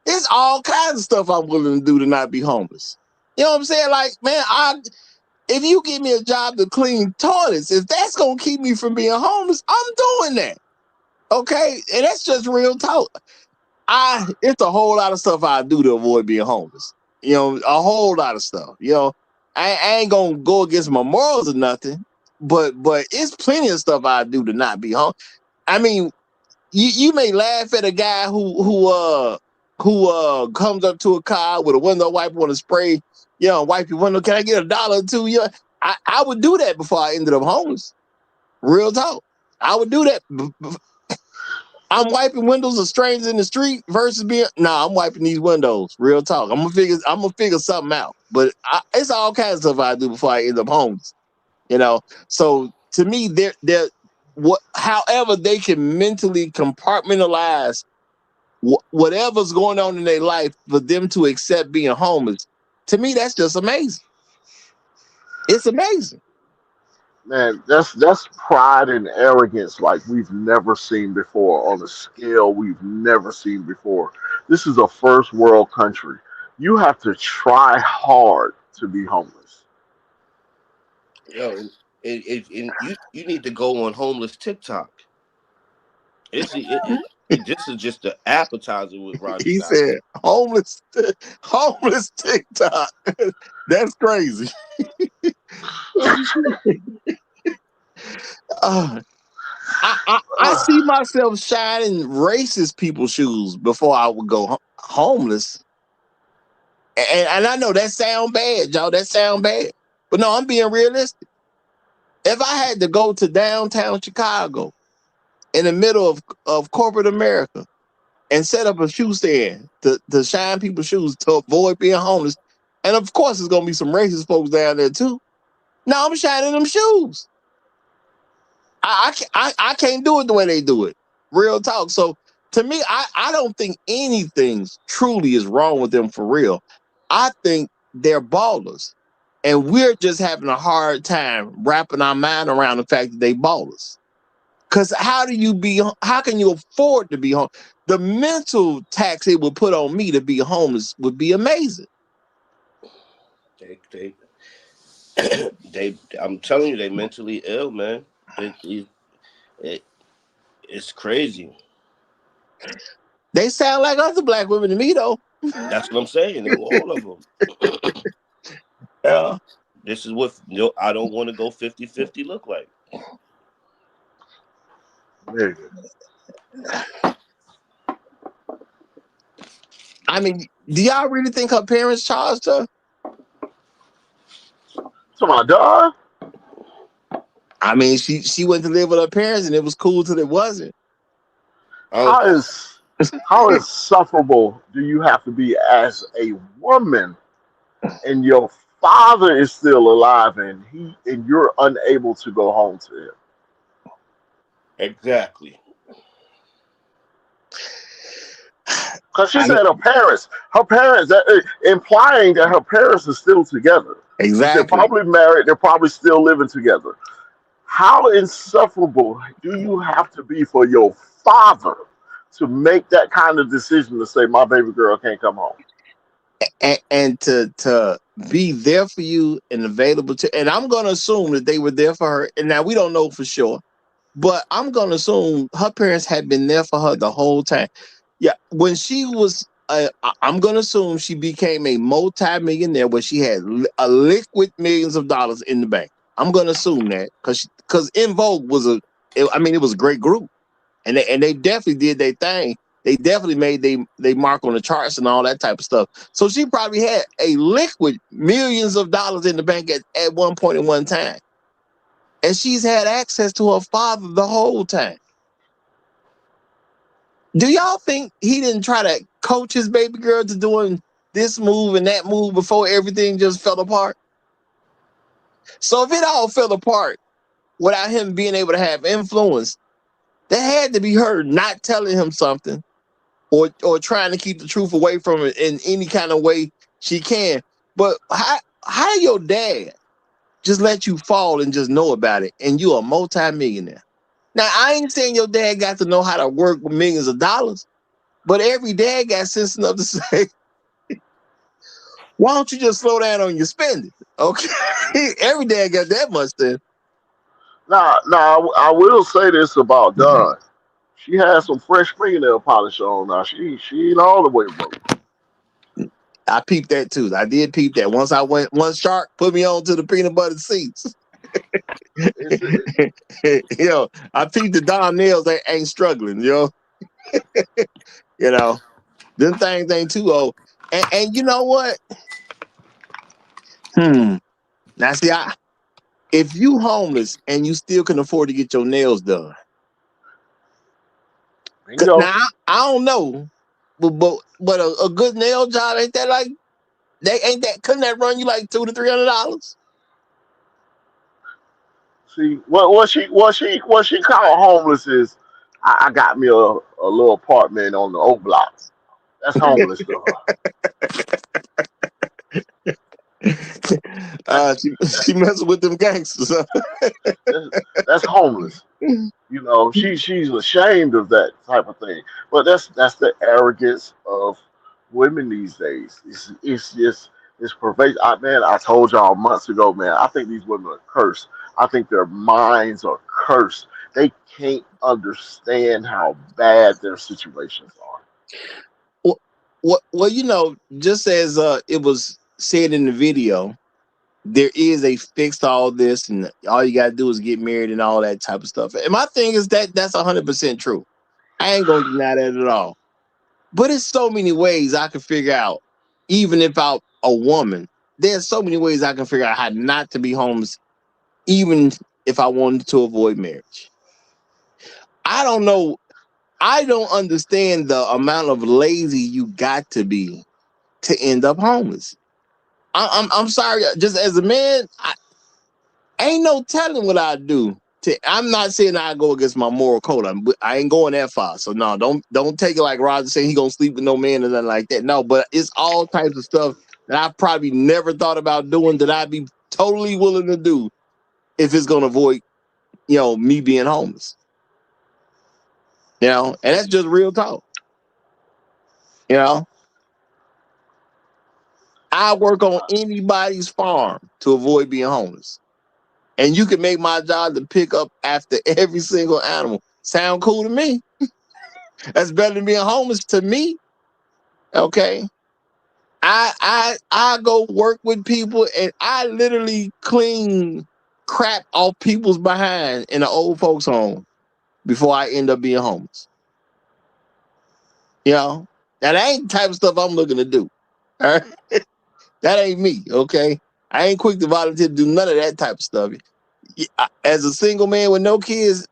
There's all kinds of stuff I'm willing to do to not be homeless. You know what I'm saying? Like, man, if you give me a job to clean toilets, if that's going to keep me from being homeless, I'm doing that. Okay? And that's just real talk. It's a whole lot of stuff I do to avoid being homeless. A whole lot of stuff. I ain't going to go against my morals or nothing, but it's plenty of stuff I do to not be homeless. I mean, you may laugh at a guy who comes up to a car with a window wiper on a spray, wipe your window. Can I get $1 or $2? Yeah, I would do that before I ended up homeless. Real talk. I would do that. I'm wiping windows of strangers in the street versus I'm wiping these windows. Real talk. I'm gonna figure something out. But it's all kinds of stuff I do before I end up homeless. So to me, they're however they can mentally compartmentalize whatever's going on in their life for them to accept being homeless. To me, that's just amazing. It's amazing. man, that's pride and arrogance like we've never seen before on a scale we've never seen before. This is a first world country. You have to try hard to be homeless. Yo, and you need to go on homeless TikTok. This is just the appetizer with Roger. He said, "Homeless TikTok." That's crazy. I see myself shining racist people's shoes before I would go homeless. And I know that sound bad, y'all. That sound bad. But no, I'm being realistic. If I had to go to downtown Chicago in the middle of corporate America and set up a shoe stand to shine people's shoes to avoid being homeless, and of course there's gonna be some racist folks down there too. Now I'm shining them shoes. I can't do it the way they do it. Real talk. So to me, I don't think anything truly is wrong with them for real. I think they're ballers. And we're just having a hard time wrapping our mind around the fact that they ballers. Because how can you afford to be home? The mental tax it would put on me to be homeless would be amazing. I'm telling you, they mentally ill, man. It's crazy. They sound like other black women to me, though. That's what I'm saying. All of them. Yeah. This is what I don't want to go 50-50 look like. I mean, do y'all really think her parents charged her? To my dog? I mean, she went to live with her parents, and it was cool till it wasn't. How insufferable do you have to be as a woman, and your father is still alive, and you're unable to go home to him? Exactly. Because she said her parents, implying that her parents are still together. Exactly. They're probably married. They're probably still living together. How insufferable do you have to be for your father to make that kind of decision to say my baby girl can't come home? And to be there for you and available to, and I'm going to assume that they were there for her. And now we don't know for sure, but I'm going to assume her parents had been there for her the whole time. Yeah, when she was, I'm going to assume she became a multi-millionaire where she had a liquid millions of dollars in the bank. I'm going to assume that because In Vogue was it was a great group, and they definitely did their thing. They definitely made they mark on the charts and all that type of stuff. So she probably had a liquid millions of dollars in the bank at one point in one time. And she's had access to her father the whole time. Do y'all think he didn't try to coach his baby girl to doing this move and that move before everything just fell apart? So if it all fell apart without him being able to have influence, that had to be her not telling him something or trying to keep the truth away from it in any kind of way she can. But how your dad just let you fall and just know about it and you're a multi-millionaire? Now, I ain't saying your dad got to know how to work with millions of dollars, but every dad got sense enough to say, why don't you just slow down on your spending? Okay. Every dad got that much then. Now, I will say this about Dawn. She has some fresh fingernail polish on now. She ain't all the way broke. I peeped that too. I did peep that. Once Shark put me on to the peanut butter seats. I peeped the Don nails ain't struggling, you know. Them things ain't too old. And you know what? Now see, if you homeless and you still can afford to get your nails done. Now I don't know, but a good nail job ain't that couldn't that run you like $200 to $300? See, what she called homeless is, I got me a little apartment on the Oak Block. That's homeless to her. She messing with them gangsters. That's homeless. You know, she's ashamed of that type of thing. But that's the arrogance of women these days. It's pervasive. I told y'all months ago, man. I think these women are cursed. I think their minds are cursed. They can't understand how bad their situations are. Well, just as it was said in the video, there is a fix to all this, and all you gotta do is get married and all that type of stuff. And my thing is that's 100% true. I ain't gonna deny that at all. But it's so many ways I can figure out, even if I'm a woman, there's so many ways I can figure out how not to be homeless, even if I wanted to avoid marriage. I don't know. I don't understand the amount of lazy you got to be to end up homeless. I'm sorry. Just as a man, ain't no telling what I do. I'm not saying I go against my moral code. I ain't going that far. So no, don't take it like Roger saying he gonna sleep with no man or nothing like that. No, but it's all types of stuff that I probably never thought about doing that I'd be totally willing to do if it's gonna avoid, me being homeless. You know, and that's just real talk. You know, I work on anybody's farm to avoid being homeless. And you can make my job to pick up after every single animal. Sound cool to me? That's better than being homeless to me. Okay. I go work with people and I literally clean crap off people's behind in an old folks home before I end up being homeless. You know, now that ain't the type of stuff I'm looking to do. All right? That ain't me. Okay. I ain't quick to volunteer to do none of that type of stuff. As a single man with no kids,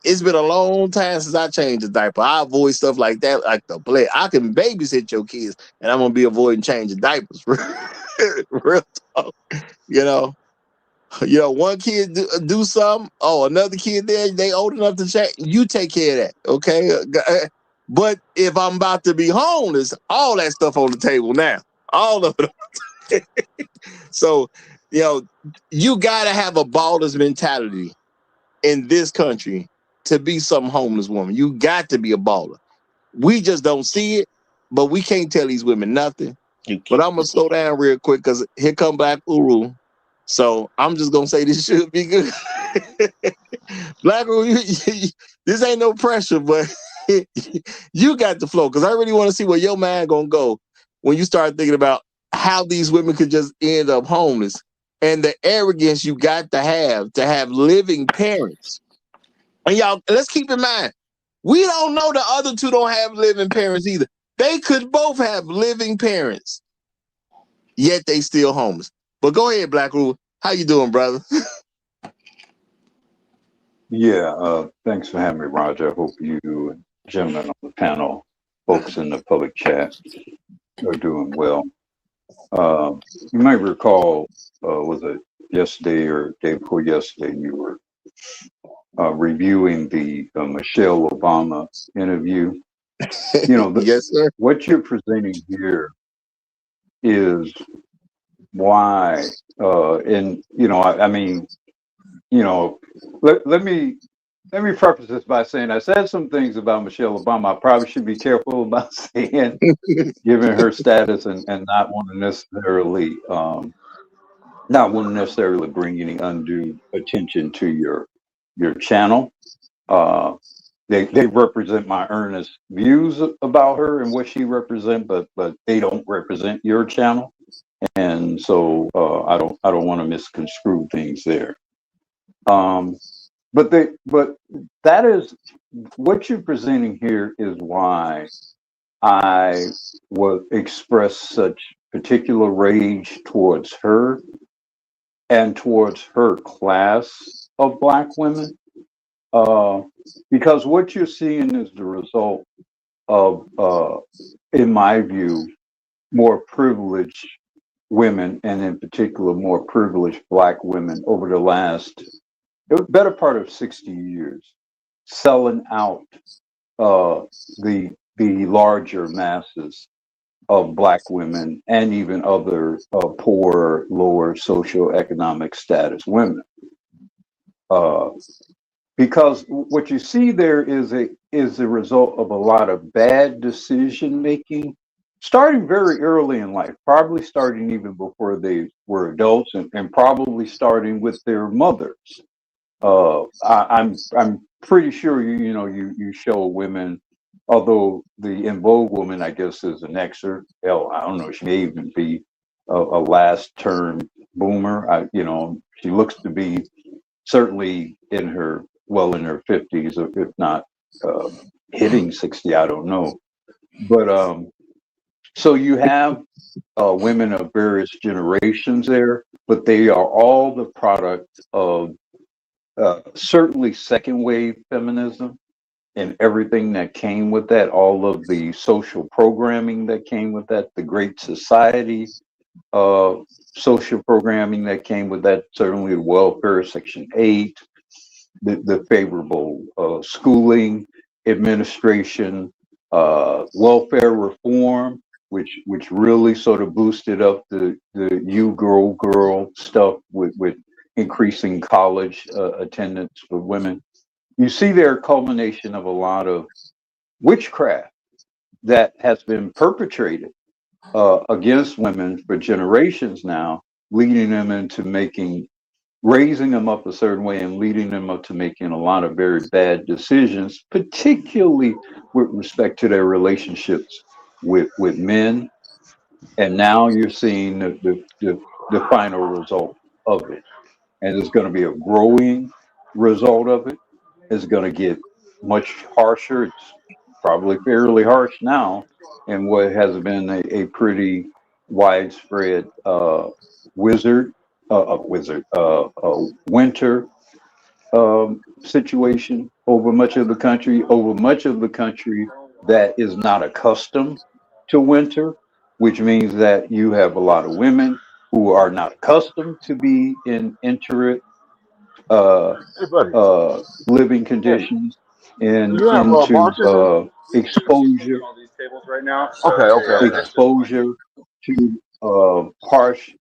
it's been a long time since I changed a diaper. I avoid stuff like that, like the plague. I can babysit your kids, and I'm gonna be avoiding changing diapers. Real talk. You know, one kid do something. Oh, another kid there, they old enough to check. You take care of that, okay? But if I'm about to be homeless, all that stuff on the table now, all of it. So, you gotta have a baller's mentality in this country to be some homeless woman. You got to be a baller. We just don't see it, but we can't tell these women nothing. But I'm gonna slow down real quick because here come Black Uru. So I'm just gonna say this should be good. Black Uru, this ain't no pressure, but you got the flow because I really want to see where your mind gonna go when you start thinking about how these women could just end up homeless and the arrogance you got to have living parents. And y'all, let's keep in mind, we don't know the other two don't have living parents either. They could both have living parents, yet they still homeless. But go ahead, Black Rule. How you doing, brother? Yeah, thanks for having me, Roger. I hope you and gentlemen on the panel, folks in the public chat, are doing well. You might recall, was it yesterday or day before yesterday, you were reviewing the Michelle Obama interview. Yes, sir. What you're presenting here is why, and I mean, let me preface this by saying I said some things about Michelle Obama I probably should be careful about saying, given her status, and not want to necessarily bring any undue attention to your channel. They represent my earnest views about her and what she represents, but they don't represent your channel, and so I don't want to misconstrue things there. But that is what you're presenting here is why I would express such particular rage towards her and towards her class of Black women. Because what you're seeing is the result of, in my view, more privileged women, and in particular, more privileged Black women over the last better part of 60 years, selling out the larger masses of Black women and even other poor, lower socioeconomic status women. Because what you see there is a result of a lot of bad decision making, starting very early in life, probably starting even before they were adults, and probably starting with their mothers. I'm pretty sure you show women, although the In Vogue woman, I guess, is an Xer. Hell, I don't know. She may even be a last term boomer. She looks to be certainly in her 50s, if not hitting 60. I don't know. But so you have women of various generations there, but they are all the product of certainly second wave feminism and everything that came with that, all of the social programming that came with that, the Great Society social programming that came with that, certainly the welfare, Section 8, the favorable schooling administration, welfare reform, which really sort of boosted up the you girl stuff with increasing college attendance for women. You see there a culmination of a lot of witchcraft that has been perpetrated against women for generations now, leading them into raising them up a certain way and leading them up to making a lot of very bad decisions, particularly with respect to their relationships with men. And now you're seeing the final result of it. And it's going to be a growing result of it. It's going to get much harsher. It's probably fairly harsh now in what has been a pretty widespread winter situation over much of the country that is not accustomed to winter, which means that you have a lot of women who are not accustomed to be in enterate uh, Hey, buddy. living Hey, conditions do and you have into boxes? exposure Okay. exposure to harsh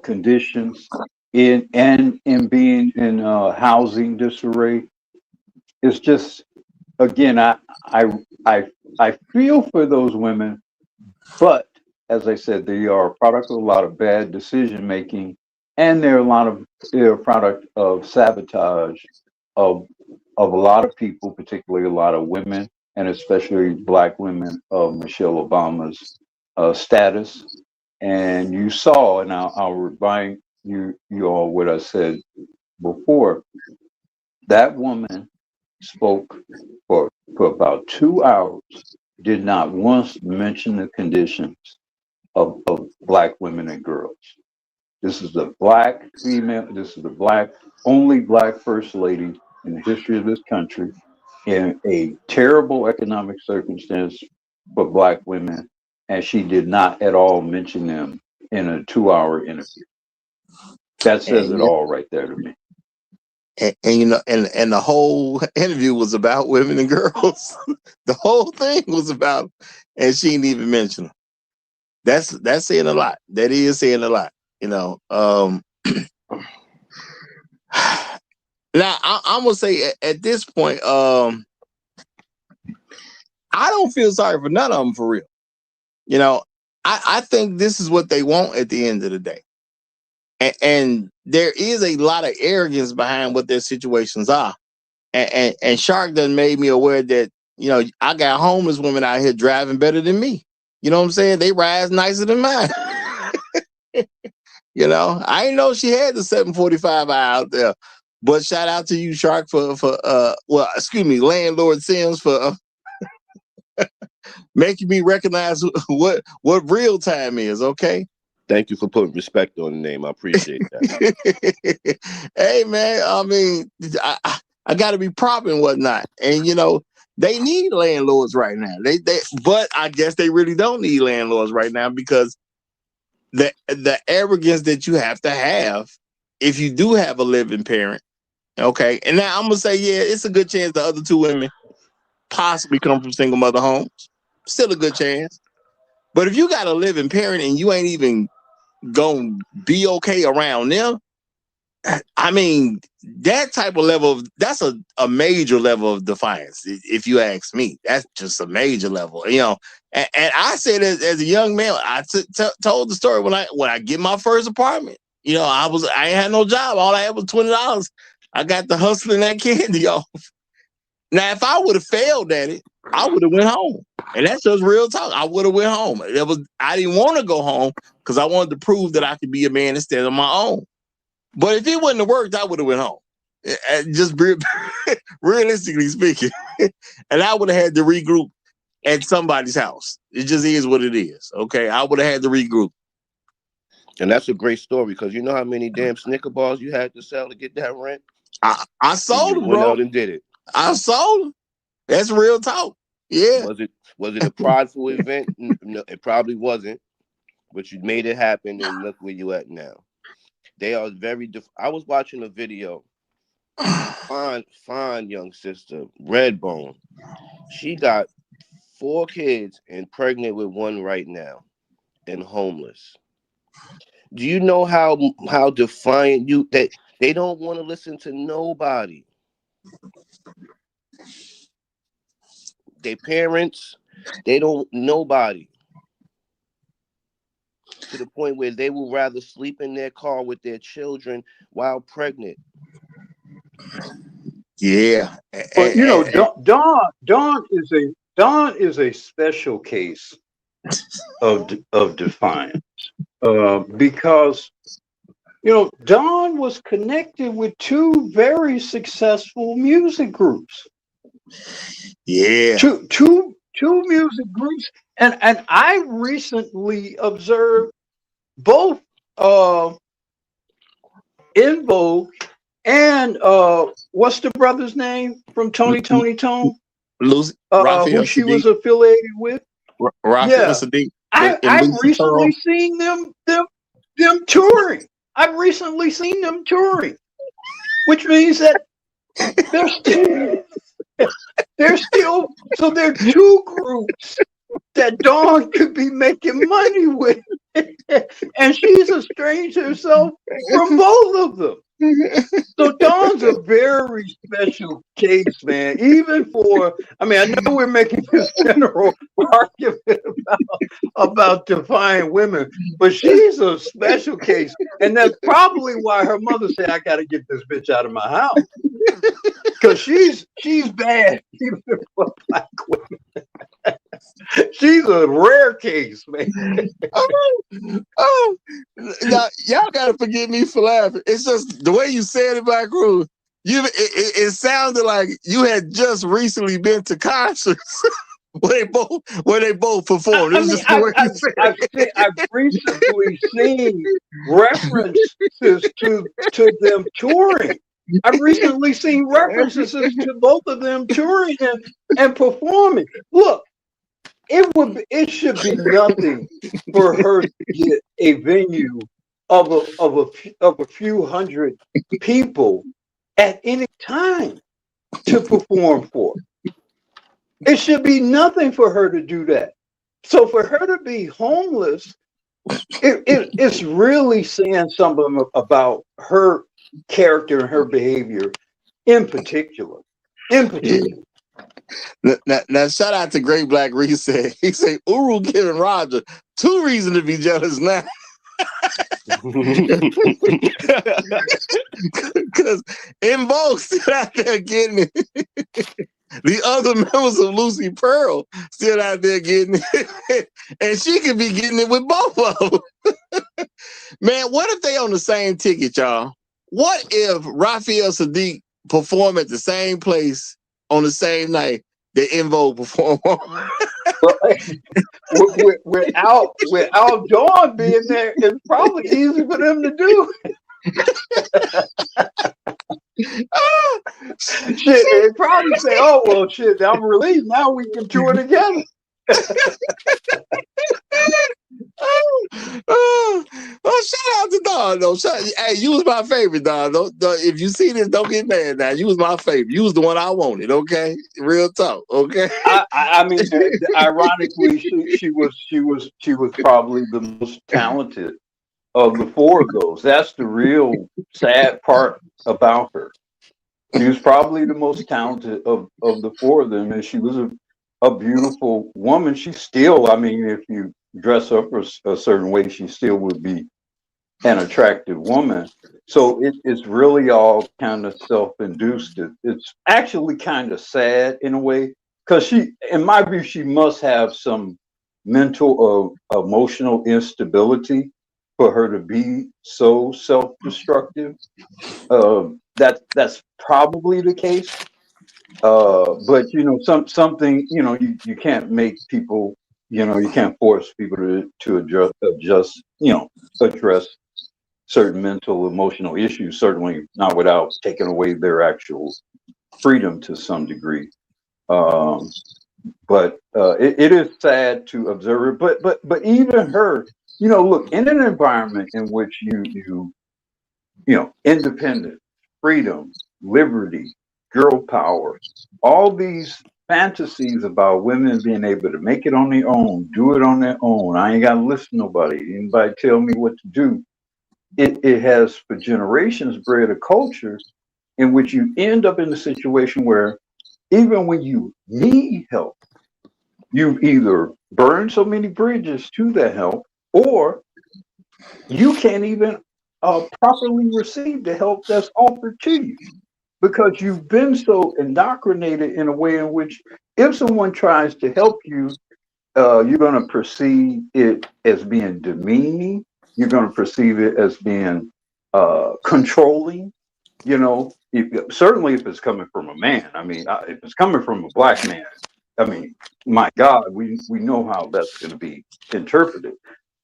conditions in being in housing disarray. It's just again, I I I feel for those women, but as I said, they are a product of a lot of bad decision making, and they're a product of sabotage of a lot of people, particularly a lot of women, and especially black women of Michelle Obama's status. And you saw, and I'll remind you all what I said before. That woman spoke for about 2 hours, did not once mention the conditions of black women and girls. This is the black female, this is the only black first lady in the history of this country in a terrible economic circumstance for black women, and she did not at all mention them in a 2 hour interview. That says it And, all right there to me. and you know, and the whole interview was about women and girls. The whole thing was about, and she didn't even mention them. That's saying a lot. That is saying a lot. You know. Now I'm gonna say at this point, I don't feel sorry for none of them for real. You know, I think this is what they want at the end of the day. And there is a lot of arrogance behind what their situations are. And Shark done made me aware that, you know, I got homeless women out here driving better than me. You know what I'm saying? They ride nicer than mine. You know, I didn't know she had the 745 out there. But shout out to you, Shark, for Landlord Sims for making me recognize what real time is, okay? Thank you for putting respect on the name. I appreciate that. Hey man, I mean, I got to be proper and whatnot, and you know they need landlords right now. But I guess they really don't need landlords right now because the arrogance that you have to have if you do have a living parent. Okay, and now I'm gonna say, yeah, it's a good chance the other two women possibly come from single mother homes. Still a good chance. But if you got a living parent and you ain't even gonna be okay around them, I mean, that type of level that's a major level of defiance. If you ask me, that's just a major level, you know. And I said as a young man, I told the story when I get my first apartment. You know, I ain't had no job. All I had was $20. I got the hustling that candy off. Now, if I would have failed at it, I would have went home. And that's just real talk. I would have went home. I didn't want to go home because I wanted to prove that I could be a man instead of my own. But if it wouldn't have worked, I would have went home. Just realistically speaking. And I would have had to regroup at somebody's house. It just is what it is. Okay. I would have had to regroup. And that's a great story because you know how many damn Snicker bars you had to sell to get that rent? I sold them, went bro. out and did it. I sold them. That's real talk. Yeah. Was it a prideful event? No, it probably wasn't. But you made it happen, and look where you at now. They are very. I was watching a video. Fine young sister, Redbone. She got 4 kids and pregnant with one right now, and homeless. Do you know how defiant that they don't want to listen to nobody? Their parents, they don't nobody. To the point where they will rather sleep in their car with their children while pregnant. Yeah. But you know, Dawn is a special case of defiance because you know Dawn was connected with two very successful music groups. Yeah. Two music groups, and I recently observed both In Vogue and what's the brother's name from Tony Tone? Lucy, Who she was affiliated with? Raphael Sadiq. I've recently seen them touring. I've recently seen them touring, which means that they're still so they're two groups that Dawn could be making money with, and she's estranged herself from both of them. So Dawn's a very special case, man. Even for, I mean, I know we're making this general argument about defying women, but she's a special case, and that's probably why her mother said, "I got to get this bitch out of my house," because she's bad even for black women. She's a rare case, man. Now, y'all gotta forgive me for laughing. It's just the way you said it, Black Rule. It sounded like you had just recently been to concerts where they both performed. It was just the way you said I've recently seen references to them touring. I've recently seen references to both of them touring and performing. Look, it should be nothing for her to get a venue of a few hundred people at any time to perform for. It should be nothing for her to do that. So for her to be homeless, it's really saying something about her character and her behavior in particular. Now, shout out to Great Black Reset. He said, Uru giving Roger 2 reasons to be jealous now. Because In Vogue still out there getting it. The other members of Lucy Pearl still out there getting it. And she could be getting it with both of them. Man, what if they on the same ticket, y'all? What if Raphael Sadiq perform at the same place on the same night that In Vogue perform on? Without Dawn being there, it's probably easy for them to do. Shit, they probably say, "Oh well, shit, I'm released. Now we can tour together." Shout out to Dawn though. Hey, you was my favorite, Dawn. If you see this, don't get mad now. You was my favorite. You was the one I wanted. Okay, real talk. Okay. I mean, ironically, she was probably the most talented of the 4 of those. That's the real sad part about her. She was probably the most talented of the 4 of them, and she was a beautiful woman. She still, I mean, if you dress up a certain way, she still would be an attractive woman. So it's really all kind of self-induced. It's actually kind of sad in a way, because she, in my view, she must have some mental or emotional instability for her to be so self-destructive. That's probably the case. But you know, something, you know, you can't make people, you know, you can't force people to adjust, you know, address certain mental, emotional issues, certainly not without taking away their actual freedom to some degree. But it is sad to observe it. But even her, you know, look, in an environment in which you know, independence, freedom, liberty, girl power, all these fantasies about women being able to make it on their own, do it on their own. I ain't got to listen to nobody. Anybody tell me what to do. It has for generations bred a culture in which you end up in a situation where even when you need help, you've either burned so many bridges to that help, or you can't even properly receive the help that's offered to you because you've been so indoctrinated in a way in which if someone tries to help you, you're going to perceive it as being demeaning. You're going to perceive it as being controlling. You know, certainly if it's coming from a man. I mean, if it's coming from a black man, I mean, my God, we know how that's going to be interpreted.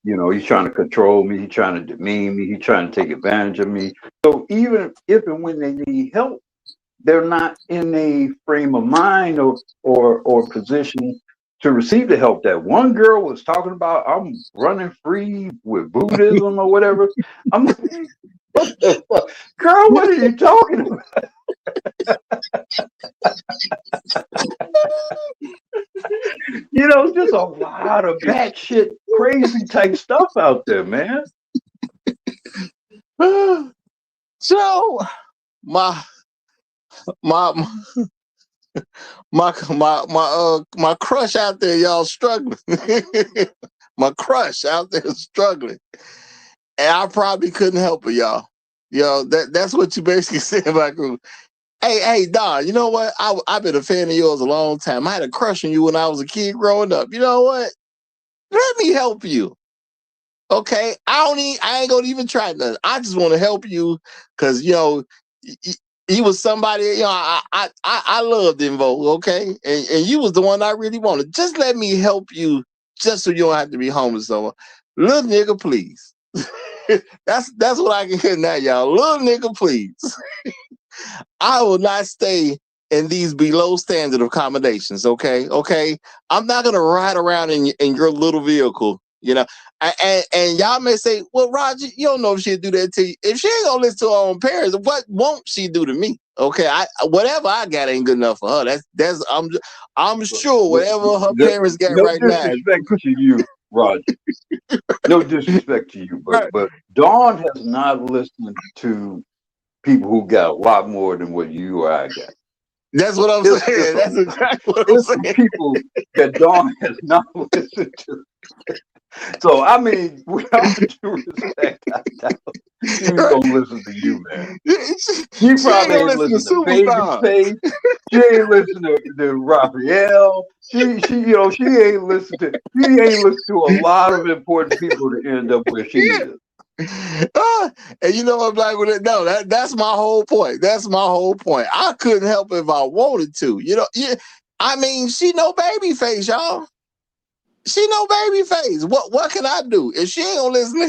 You know, he's trying to control me. He's trying to demean me. He's trying to take advantage of me. So even if and when they need help, they're not in a frame of mind or position to receive the help. That one girl was talking about, I'm running free with Buddhism or whatever. I'm like, what the fuck? Girl, what are you talking about? You know, there's a lot of batshit crazy type stuff out there, man. So my crush out there, y'all struggling. My crush out there struggling, and I probably couldn't help her, y'all. Yo, that's what you basically said about group. Hey, Don, you know what? I've been a fan of yours a long time. I had a crush on you when I was a kid growing up. You know what? Let me help you. Okay, I ain't gonna even try nothing. I just want to help you because you know he was somebody. You know, I loved Invo. Okay, and you was the one I really wanted. Just let me help you, just so you don't have to be homeless. So, little nigga, please. that's what I can hear now, y'all. Little nigga, please. I will not stay in these below standard accommodations. Okay, I'm not gonna ride around in your little vehicle. You know, and y'all may say, well, Roger, you don't know if she'll do that to you. If she ain't gonna listen to her own parents, what won't she do to me? Okay, whatever I got ain't good enough for her. I'm sure whatever her parents got right now. No disrespect to you, Roger. No disrespect to you, but Dawn has not listened to people who got a lot more than what you or I got. That's what I'm saying. That's exactly what I'm saying. People that Dawn has not listened to. So, I mean, with all due respect, I doubt she's gonna listen to you, man. She probably ain't listen to Babyface. She ain't listen to Raphael. She ain't listen to a lot of important people to end up where she is. And you know what, Black? No, that's my whole point. That's my whole point. I couldn't help if I wanted to. You know, I mean, she no Babyface, y'all. She no Babyface. What can I do if she ain't gonna listen to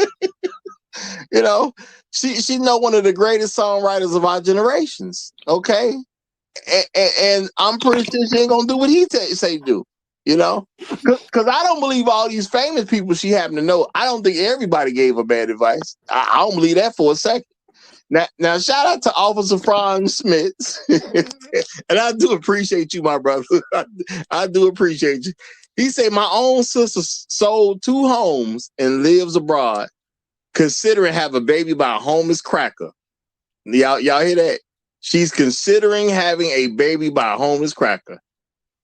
him? You know, she know one of the greatest songwriters of our generations. Okay, and I'm pretty sure she ain't gonna do what he say do. You know, because I don't believe all these famous people she happened to know. I don't think everybody gave her bad advice. I don't believe that for a second. Now, shout out to Officer Franz Smith. And I do appreciate you, my brother. I do appreciate you. He said, my own sister sold 2 homes and lives abroad, considering have a baby by a homeless cracker. Y'all hear that? She's considering having a baby by a homeless cracker.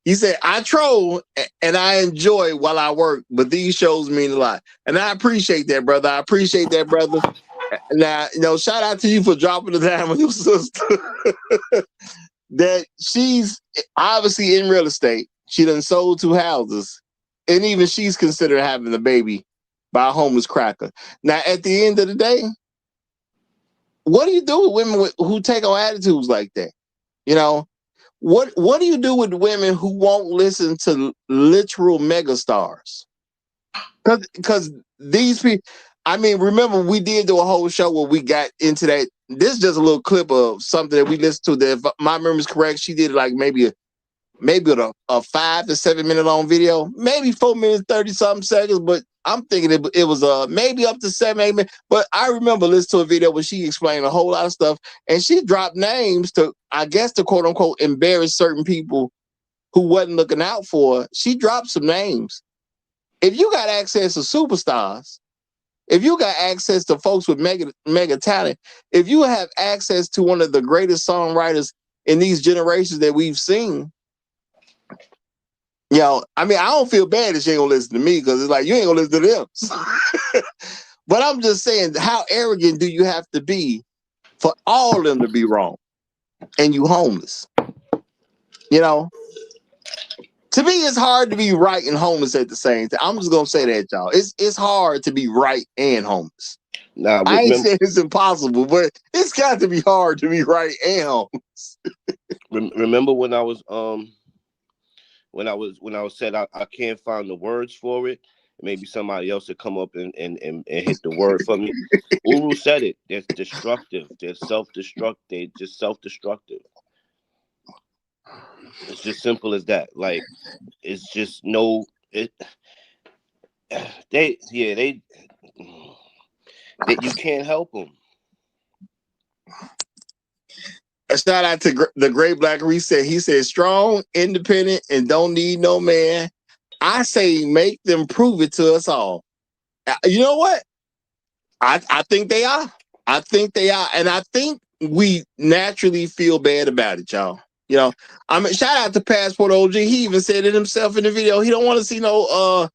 He said, I troll and I enjoy while I work, but these shows mean a lot. And I appreciate that, brother. I appreciate that, brother. Now, you know, shout out to you for dropping the dime on your sister. That she's obviously in real estate. She done sold 2 houses. And even she's considering having a baby by a homeless cracker. Now, at the end of the day, what do you do with women who take on attitudes like that? You know, what do you do with women who won't listen to literal megastars? Because these people, I mean, remember we did do a whole show where we got into that. This is just a little clip of something that we listened to. That, if my memory is correct, she did like maybe a 5 to 7 minute long video, maybe 4 minutes 30 something seconds. But I'm thinking it was maybe up to 7, 8 minutes. But I remember listening to a video where she explained a whole lot of stuff, and she dropped names to, I guess, to quote unquote embarrass certain people who wasn't looking out for her. She dropped some names. If you got access to superstars, if you got access to folks with mega talent, if you have access to one of the greatest songwriters in these generations that we've seen, I mean, I don't feel bad that she ain't gonna listen to me because it's like you ain't gonna listen to them. But I'm just saying, how arrogant do you have to be for all of them to be wrong and you homeless? To me, it's hard to be right and homeless at the same time. I'm just gonna say that, y'all. It's hard to be right and homeless. Now, I ain't saying it's impossible, but it's got to be hard to be right and homeless. Remember when I was said I can't find the words for it. Maybe somebody else would come up and hit the word for me. Uru said it. They're destructive. They're self-destruct. They're just self-destructive. It's just simple as that. Like, it's just they you can't help them. A shout out to the Great Black Reset. He said, strong, independent, and don't need no man. I say make them prove it to us all. You know what? I think they are. I think they are. And I think we naturally feel bad about it, y'all. I mean, shout out to Passport OG. He even said it himself in the video. He don't want to see no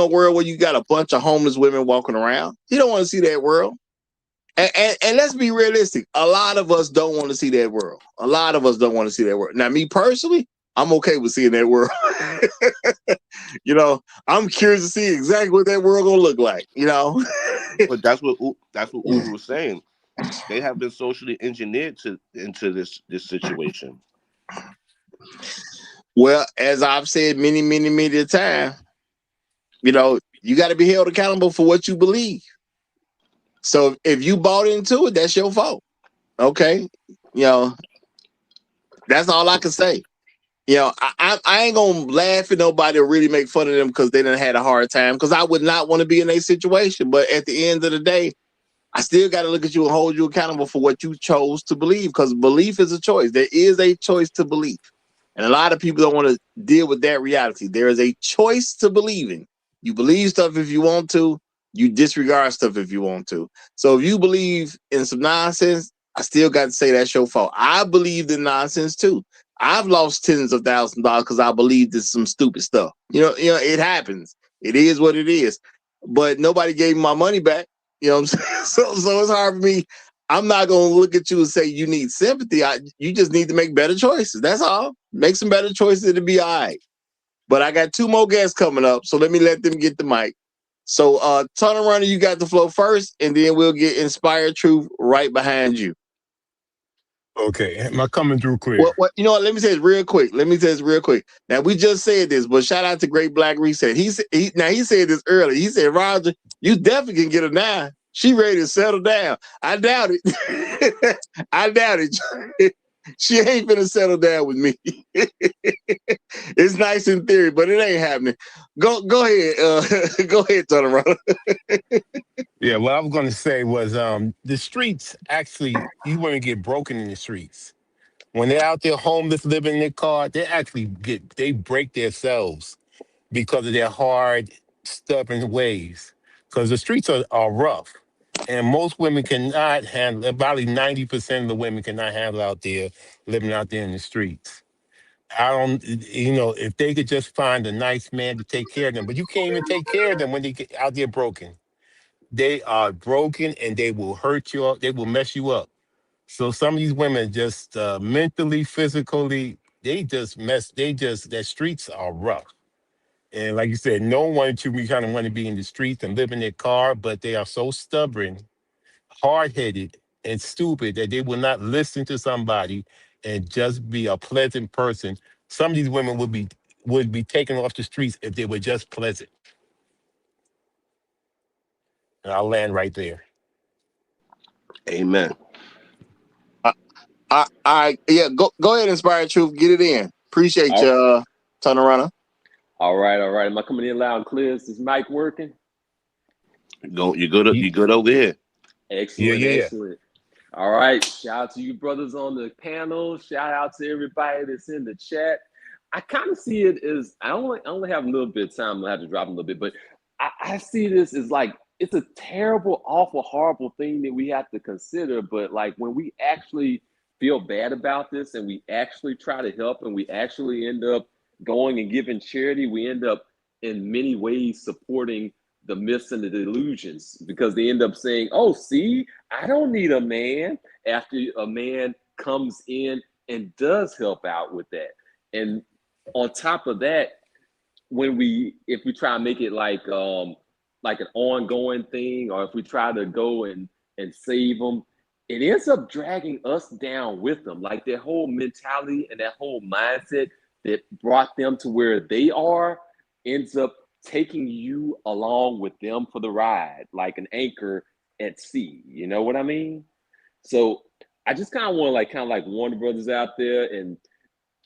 world where you got a bunch of homeless women walking around. He don't want to see that world. And let's be realistic. A lot of us don't want to see that world. A lot of us don't want to see that world. Now, me personally, I'm okay with seeing that world. I'm curious to see exactly what that world gonna look like. But that's what Uber was saying. They have been socially engineered into this situation. Well, as I've said many, many, many times, you got to be held accountable for what you believe. So if you bought into it, that's your fault. Okay. That's all I can say. I ain't going to laugh at nobody or really make fun of them because they done had a hard time, because I would not want to be in a situation. But at the end of the day, I still got to look at you and hold you accountable for what you chose to believe, because belief is a choice. There is a choice to believe. And a lot of people don't want to deal with that reality. There is a choice to believing. You believe stuff if you want to. You disregard stuff if you want to. So if you believe in some nonsense, I still got to say that's your fault. I believed in nonsense too. I've lost tens of thousands of dollars because I believed in some stupid stuff. It happens. It is what it is. But nobody gave me my money back. You know what I'm saying? So it's hard for me. I'm not going to look at you and say you need sympathy. You just need to make better choices. That's all. Make some better choices. It'll be all right. But I got two more guests coming up, so let me let them get the mic. So, Tunnel Runner, you got the flow first, and then we'll get Inspired Truth right behind you. Okay, am I coming through clear? What? Let me say this real quick. Now, we just said this, but shout out to Great Black Reset. He said this earlier. He said, Roger, you definitely can get her now. She ready to settle down. I doubt it. I doubt it. She ain't finna settle down with me. It's nice in theory, but it ain't happening. Go ahead. Go ahead, Tunnel Runner. Yeah, what I was going to say was the streets, actually, these women get broken in the streets. When they're out there homeless, living in their car, they break themselves because of their hard, stubborn ways. Because the streets are rough. And most women cannot handle, about 90% of the women cannot handle out there, living out there in the streets. I don't, if they could just find a nice man to take care of them, but you can't even take care of them when they get out there broken. They are broken and they will hurt you up. They will mess you up. So some of these women just mentally, physically, their streets are rough. And like you said, no one should be kind of want to be in the streets and live in their car, but they are so stubborn, hard-headed, and stupid that they will not listen to somebody and just be a pleasant person. Some of these women would be taken off the streets if they were just pleasant. And I'll land right there. Amen. Yeah, go ahead, Inspired Truth. Get it in. Appreciate you, Tunnel Runner. All right. Am I coming in loud and clear? Is this mic working? You good over here. Excellent, excellent. All right. Shout out to you brothers on the panel. Shout out to everybody that's in the chat. I kind of see it as, I only have a little bit of time. I have to drop a little bit, but I see this as like it's a terrible, awful, horrible thing that we have to consider. But like when we actually feel bad about this and we actually try to help and we actually end up going and giving charity, we end up in many ways supporting the myths and the delusions, because they end up saying, oh, see, I don't need a man, after a man comes in and does help out with that. And on top of that, if we try to make it like an ongoing thing, or if we try to go and save them, it ends up dragging us down with them. Like their whole mentality and that whole mindset that brought them to where they are ends up taking you along with them for the ride, like an anchor at sea. You know what I mean? So I just kind of want to like warn the brothers out there and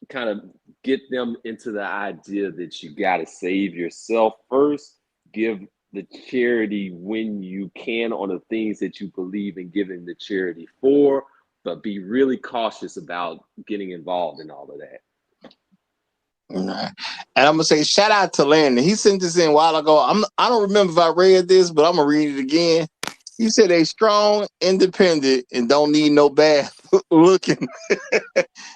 kind of get them into the idea that you got to save yourself first, give the charity when you can on the things that you believe in giving the charity for, but be really cautious about getting involved in all of that. And I'm gonna say shout out to Landon. He sent this in a while ago. I don't remember if I read this, but I'm gonna read it again. He said they strong, independent, and don't need no bad looking.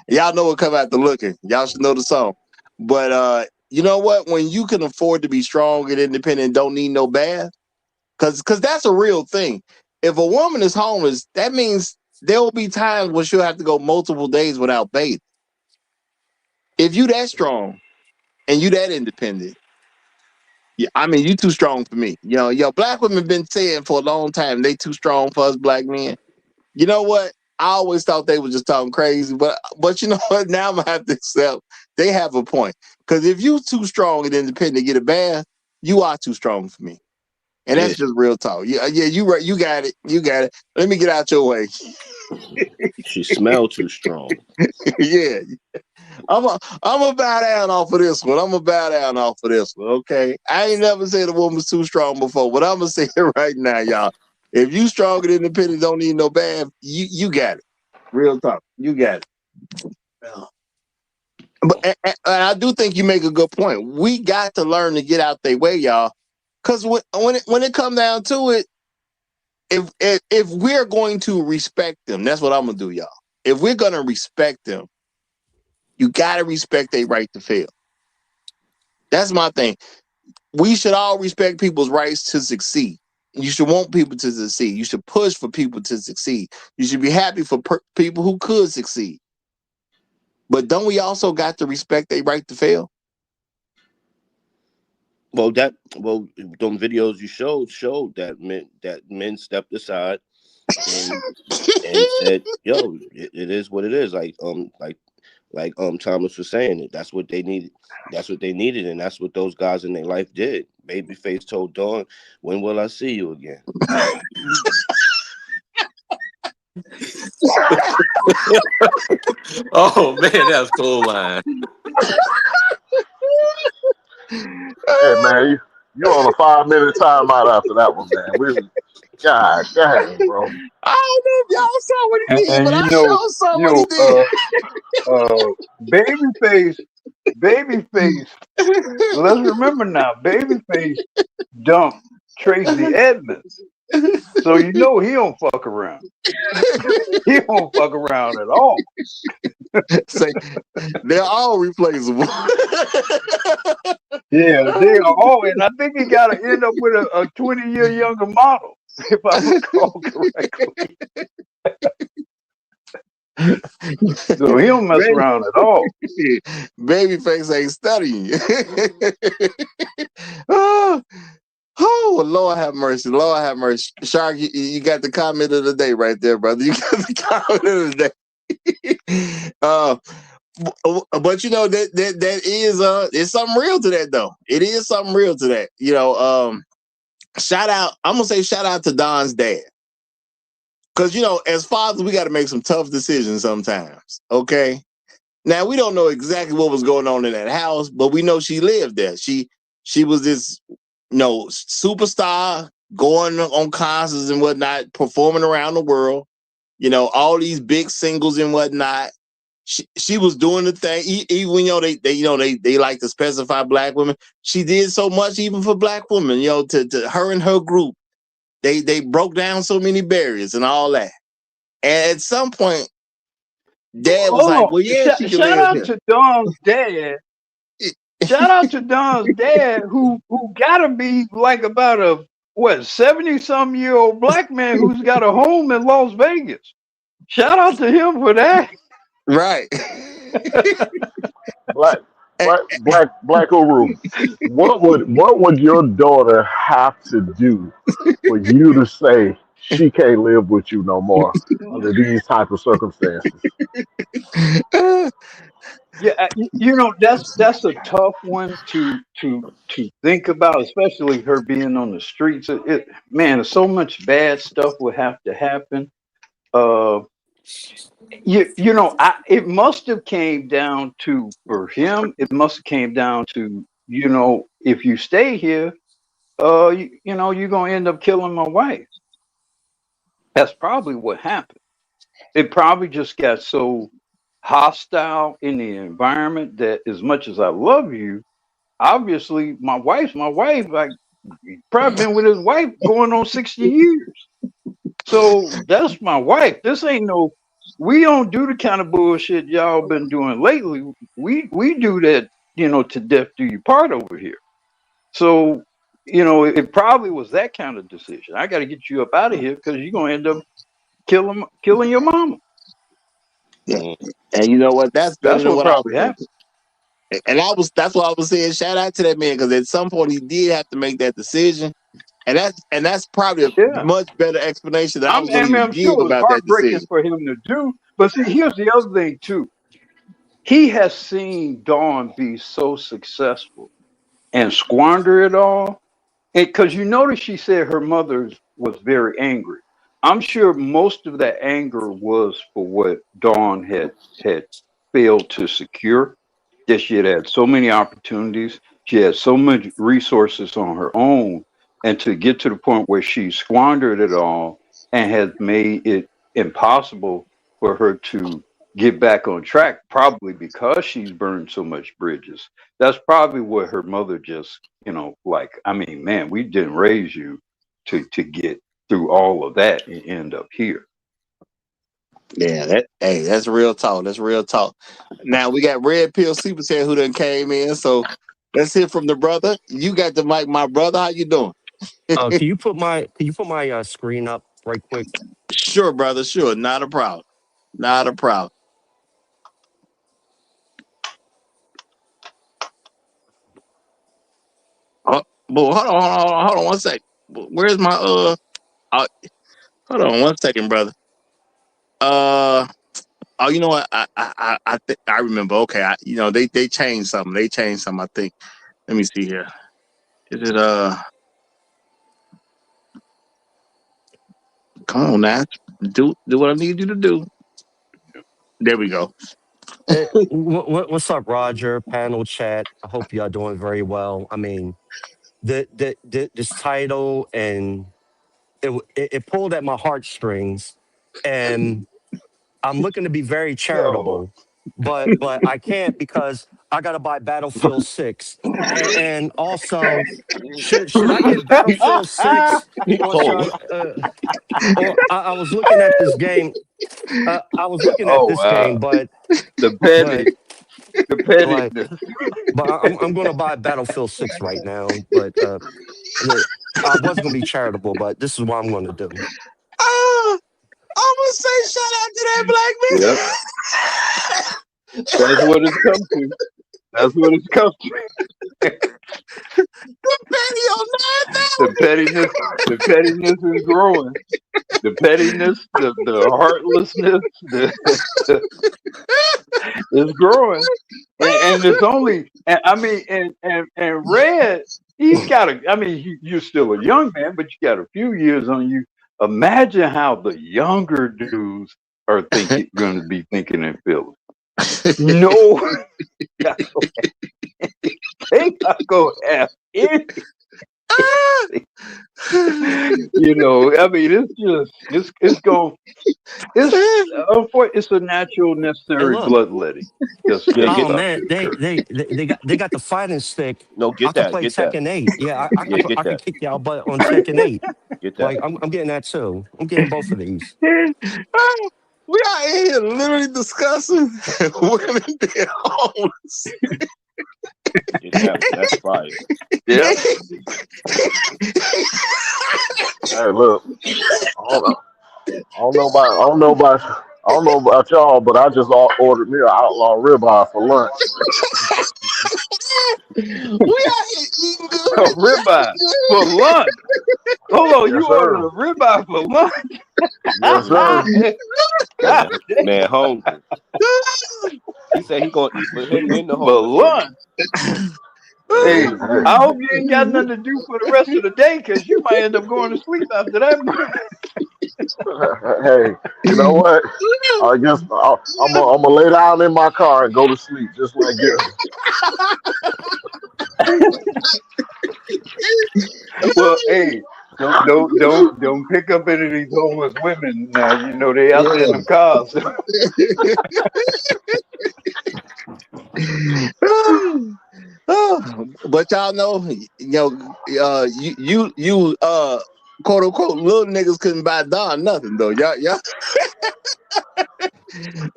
Y'all know what come after looking. Y'all should know the song. But you know what? When you can afford to be strong and independent and don't need no bath, because that's a real thing. If a woman is homeless, that means there will be times when she'll have to go multiple days without bathing. If you that strong and you that independent, yeah, I mean, you too strong for me. Black women been saying for a long time they too strong for us black men. You know what? I always thought they were just talking crazy, but you know what? Now I'm gonna have to accept they have a point. Because if you too strong and independent to get a bath, you are too strong for me, and that's just real talk. Yeah, you right. You got it. You got it. Let me get out your way. She smelled too strong. Yeah. I'm a bow down off of this one. Okay. I ain't never said a woman's too strong before, but I'm gonna say it right now, y'all. If you strong and independent, don't need no bath, you got it. Real talk. You got it. But and I do think you make a good point. We got to learn to get out their way, y'all. Because when it comes down to it, if we're going to respect them, that's what I'm gonna do, y'all. If we're gonna respect them, you gotta respect their right to fail. That's my thing. We should all respect people's rights to succeed. You should want people to succeed. You should push for people to succeed. You should be happy for people who could succeed. But don't we also got to respect their right to fail? Well, them videos you showed that men stepped aside and said, "Yo, it is what it is." Like Thomas was saying, that's what they needed. That's what they needed, and that's what those guys in their life did. Babyface told Dawn, "When will I see you again?" Oh man, that's cool line. Hey man, you on a 5-minute timeout after that one, man. God damn, bro. I don't know if y'all saw what he did, And but I sure saw what he did. Babyface. Let's remember now, Babyface dumped Tracy Edmonds, so you know he don't fuck around. He don't fuck around at all. Say, they're all replaceable. Yeah, they are all, and I think he got to end up with a 20-year younger model, if I recall correctly. So he don't mess around at all. Babyface ain't studying. Oh, Lord have mercy. Lord have mercy. Shark, you got the comment of the day right there, brother. You got the comment of the day. But you know that is it's something real to that though. It is something real to that. Shout out. I'm gonna say shout out to Don's dad. Because as fathers, we got to make some tough decisions sometimes. Okay. Now we don't know exactly what was going on in that house, but we know she lived there. She was this superstar going on concerts and whatnot, performing around the world. All these big singles and whatnot. She was doing the thing, even they like to specify black women. She did so much even for black women. To her and her group, They broke down so many barriers and all that. And at some point, Dad was Hold like, on. "Well, yeah, she can Shout live out here." to Don's dad. Shout out to Don's dad, who gotta be like about a 70-some-year-old black man who's got a home in Las Vegas. Shout out to him for that. Right. Black Uru. What would your daughter have to do for you to say she can't live with you no more under these type of circumstances? Yeah, that's a tough one to think about, especially her being on the streets. Man, so much bad stuff would have to happen. Uh, it must have came down to, for him, it must have came down to, if you stay here, you're gonna end up killing my wife. That's probably what happened. It probably just got so hostile in the environment that, as much as I love you, obviously my wife's my wife. Like, probably been with his wife going on 60 years. So that's my wife. This ain't no, we don't do the kind of bullshit y'all been doing lately. We do that, to death do you part over here. So, it probably was that kind of decision. I got to get you up out of here because you're gonna end up killing your mama. Yeah. And you know what? That's better That's than what what I was probably thinking. happened. And that's what I was saying. Shout out to that man, because at some point he did have to make that decision. And that's probably a Yeah. much better explanation than I was going to I'm give sure it was about that heartbreaking decision. for him to do. But see, here's the other thing too. He has seen Dawn be so successful and squander it all. Because you notice she said her mother was very angry. I'm sure most of that anger was for what Dawn had failed to secure. That she had so many opportunities, she had so much resources on her own, and to get to the point where she squandered it all and has made it impossible for her to get back on track, probably because she's burned so much bridges. That's probably what her mother just, like, I mean, man, we didn't raise you to get through all of that and end up here. Yeah, that's real talk. That's real talk. Now we got Red Pill Super Chat who done came in. So let's hear from the brother. You got the mic, my brother. How you doing? Can you put my screen up right quick? Sure, brother. Sure. Not a problem. Not a problem. Oh, hold on 1 second. Where's my hold on 1 second, brother. Oh, you know what? I remember. Okay, they changed something. They changed something. I think. Let me see here. Is it Come on now, do what I need you to do. There we go. What's up, Roger? Panel chat. I hope y'all doing very well. I mean, this title and it pulled at my heartstrings, and I'm looking to be very Oh. charitable, but I can't because I got to buy Battlefield 6, and also should I get Battlefield 6 or should I was looking at this game. I was looking at Oh this game, wow. but The but like pettiness. but I'm going to buy Battlefield 6 right now. But I was going to be charitable, but this is what I'm going to do. I'm gonna say shout out to that black man. Yep. That's what it's come to. That's what it's come to. The pettiness is growing. The pettiness, the heartlessness, is growing, and it's only. And I mean, and Red, he's got a. I mean, you're still a young man, but you got a few years on you. Imagine how the younger dudes are going to be thinking and feeling. No, they not gonna have any. You know, I mean, it's going. It's a natural, Hey, necessary look. bloodletting. Just Yeah, Oh just get stop man, it. they got the fighting stick. no, I get could that, play get that. Tekken 8. Yeah, Yeah, get I could that, kick y'all butt on Tekken 8. get that. Like I'm getting that too. I'm getting both of these. We are in here literally discussing women being homeless. Get that one. That's fire. Yeah. Hey, look. I don't know about y'all, but I just ordered me an outlaw ribeye for lunch. We are here eating A good. ribeye for lunch. Hold on, Yes, you ordered sir. a ribeye for lunch? Yes, sir. God Man, damn, man, hungry. He said he gonna eat for him and the for homeless woman. lunch. Hey, Hey, hey, I hope you ain't got nothing to do for the rest of the day, because you might end up going to sleep after that. hey, you know what? I guess I'm gonna lay down in my car and go to sleep just like this. Well, hey, don't pick up any of these homeless women now. You know they out there in them cars. But y'all know, quote unquote little niggas couldn't buy Don nothing though.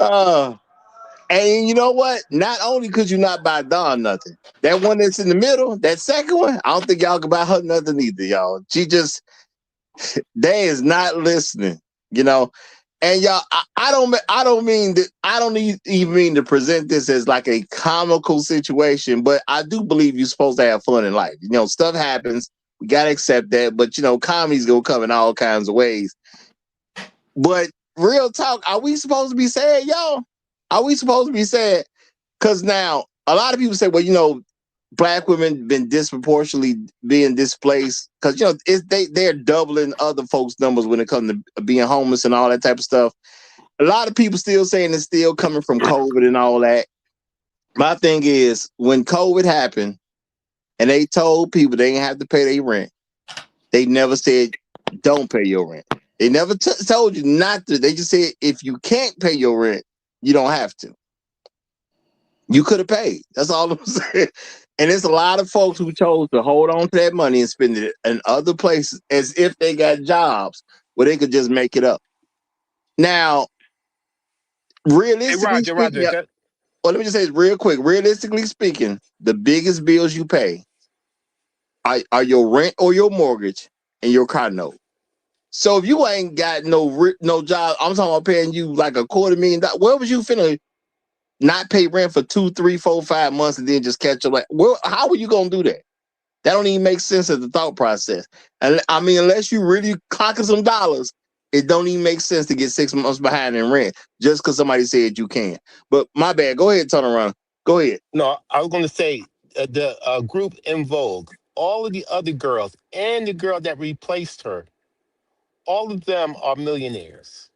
Y'all. And you know what? Not only could you not buy Don nothing, that one that's in the middle, that second one, I don't think y'all can buy her nothing either, y'all. She just, they is not listening, you know. And y'all, I don't mean that. I don't even mean to present this as like a comical situation, but I do believe you're supposed to have fun in life. You know, stuff happens. We gotta accept that. But you know, comedy's gonna come in all kinds of ways. But real talk, are we supposed to be sad, y'all? Are we supposed to be sad? Because now a lot of people say, well, you know, black women been disproportionately being displaced because you know they're doubling other folks' numbers when it comes to being homeless and all that type of stuff. A lot of people still saying it's still coming from COVID and all that. My thing is when COVID happened and they told people they didn't have to pay their rent, they never said don't pay your rent. They never told you not to. They just said if you can't pay your rent, you don't have to. You could have paid. That's all I'm saying. And there's a lot of folks who chose to hold on to that money and spend it in other places as if they got jobs where they could just make it up. Now, Hey, realistically Roger, speaking, Roger, that, well, let me just say this real quick. Realistically speaking, the biggest bills you pay are your rent or your mortgage and your car note. So if you ain't got no job, I'm talking about paying you like $250,000. Where was you finna not pay rent for 2, 3, 4, 5 months and then just catch up? Like, well, how are you gonna do that? That don't even make sense as the thought process. And I mean, unless you really clocking some dollars, it don't even make sense to get 6 months behind in rent just because somebody said you can. But my bad. Go ahead, turn around. Go ahead. no, I was going to say the group in Vogue, all of the other girls and the girl that replaced her, all of them are millionaires.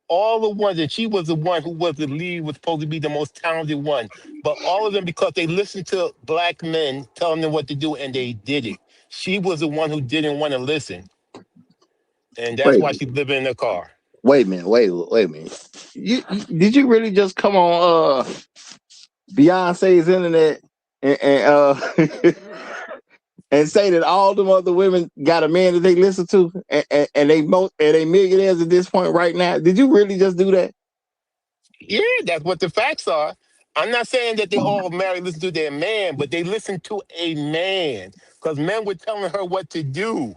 All the ones, and she was the one who was the lead, was supposed to be the most talented one. But all of them, because they listened to black men telling them what to do and they did it. She was the one who didn't want to listen. And that's Wait, why she's living in a car. wait a minute. Wait a minute. Did you really just come on Beyonce's internet and and say that all them other women got a man that they listen to and they millionaires at this point right now? Did you really just do that? Yeah, that's what the facts are. I'm not saying that they all married, listen to their man, but they listened to a man because men were telling her what to do.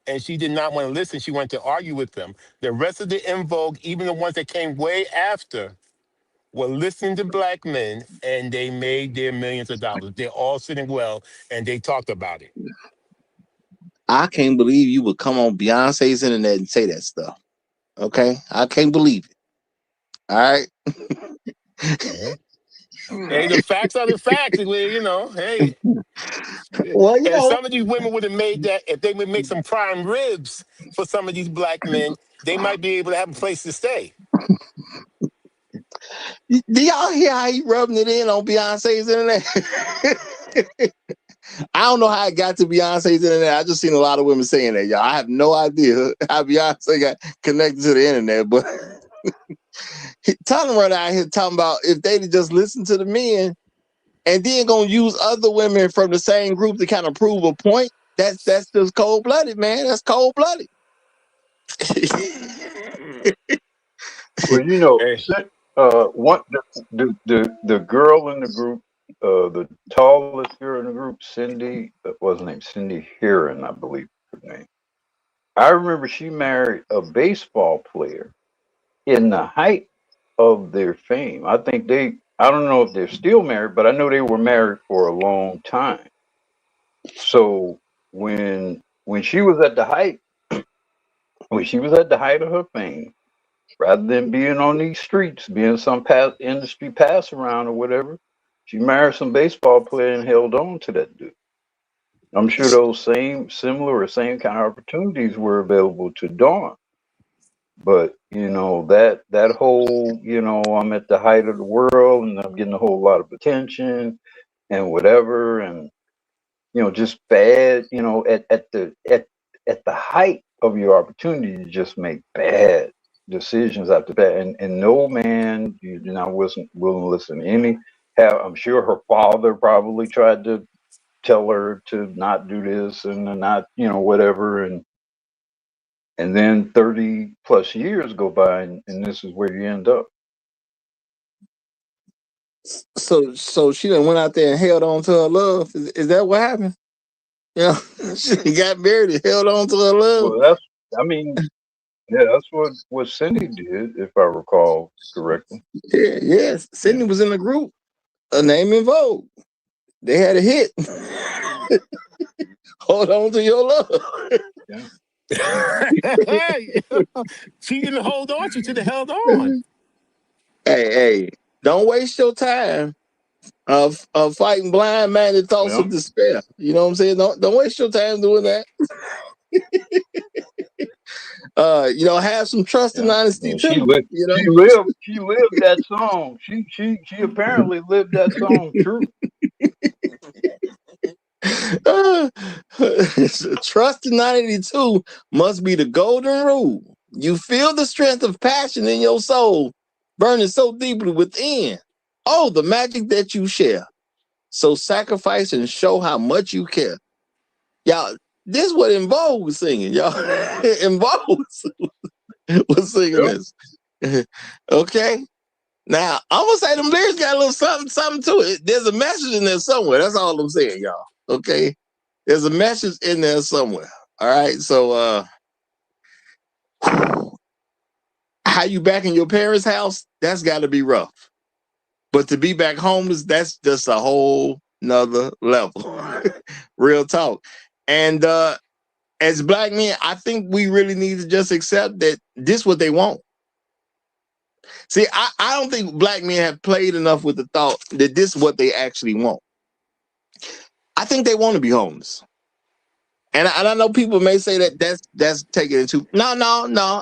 And she did not want to listen. She wanted to argue with them. The rest of the In Vogue, even the ones that came way after, were listening to black men and they made their millions of dollars. They're all sitting well and they talked about it. I can't believe you would come on Beyonce's internet and say that stuff. Okay, I can't believe it. All right. Uh-huh. Hey, the facts are the facts. Hey. Well, you And know, some of these women would have made that if they would make some prime ribs for some of these black men, they might be able to have a place to stay. do y'all hear how he rubbing it in on Beyonce's internet? I don't know how it got to Beyonce's internet. I just seen a lot of women saying that, y'all. I have no idea how Beyonce got connected to the internet, but Tyler right out here talking about if they'd just listen to the men and then gonna use other women from the same group to kind of prove a point. That's just cold blooded, man. That's cold blooded. Well, you know, Hey, one the girl in the group, the tallest girl in the group, Cindy, what's her name? Cindy Heron, I believe her name. I remember she married a baseball player in the height of their fame. I think I don't know if they're still married, but I know they were married for a long time. So when she was at the height, when she was at the height of her fame, rather than being on these streets, being some industry pass around or whatever, she married some baseball player and held on to that dude. I'm sure those similar or same kind of opportunities were available to Dawn. But that whole, I'm at the height of the world and I'm getting a whole lot of attention and whatever, and just bad, at the height of your opportunity, you just make bad decisions after that. And no man, wasn't willing to listen to any. I'm sure her father probably tried to tell her to not do this and to not, whatever. And then 30 plus years go by, and this is where you end up. So she done went out there and held on to her love. Is that what happened? Yeah, she got married and held on to her love. Well, I mean, yeah, that's what Cindy did, if I recall correctly. Yeah, yes. Sydney was in the group, A Name in Vogue. They had a hit. Hold on to your love. Yeah. she didn't hold on. She should have held on. Hey, don't waste your time of fighting blind man thoughts of despair. You know what I'm saying? Don't waste your time doing that. Have some trust and honesty too. She lived that song. She apparently lived that song true. Trust and honesty too must be the golden rule. You feel the strength of passion in your soul burning so deeply within. Oh, the magic that you share. So sacrifice and show how much you care. Y'all, this is what En Vogue was singing, y'all. En Vogue was singing this. Okay? Now, I'm going to say them lyrics got a little something to it. There's a message in there somewhere. That's all I'm saying, y'all. Okay? There's a message in there somewhere. All right? So, how you back in your parents' house, that's got to be rough. But to be back homeless, that's just a whole nother level. Real talk. And as black men, I think we really need to just accept that this is what they want. See, I don't think black men have played enough with the thought that this is what they actually want. I think they want to be homeless. And I know people may say that that's taking it too. No.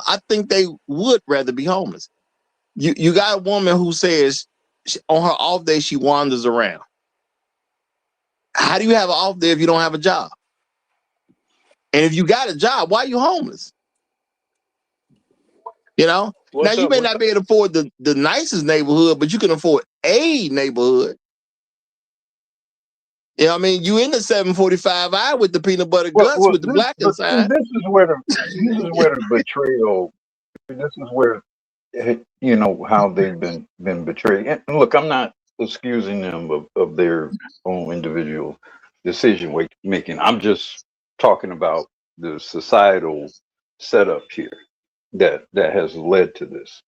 I think they would rather be homeless. You got a woman who says on her off day she wanders around. How do you have an off day if you don't have a job? And if you got a job, why are you homeless? Now you may not be able to afford the nicest neighborhood, but you can afford a neighborhood. You know what I mean? You in the 745I with the peanut butter guts with the black inside. This is where the betrayal. This is where how they've been betrayed. And look, I'm not excusing them of their own individual decision making. I'm just talking about the societal setup here that has led to this.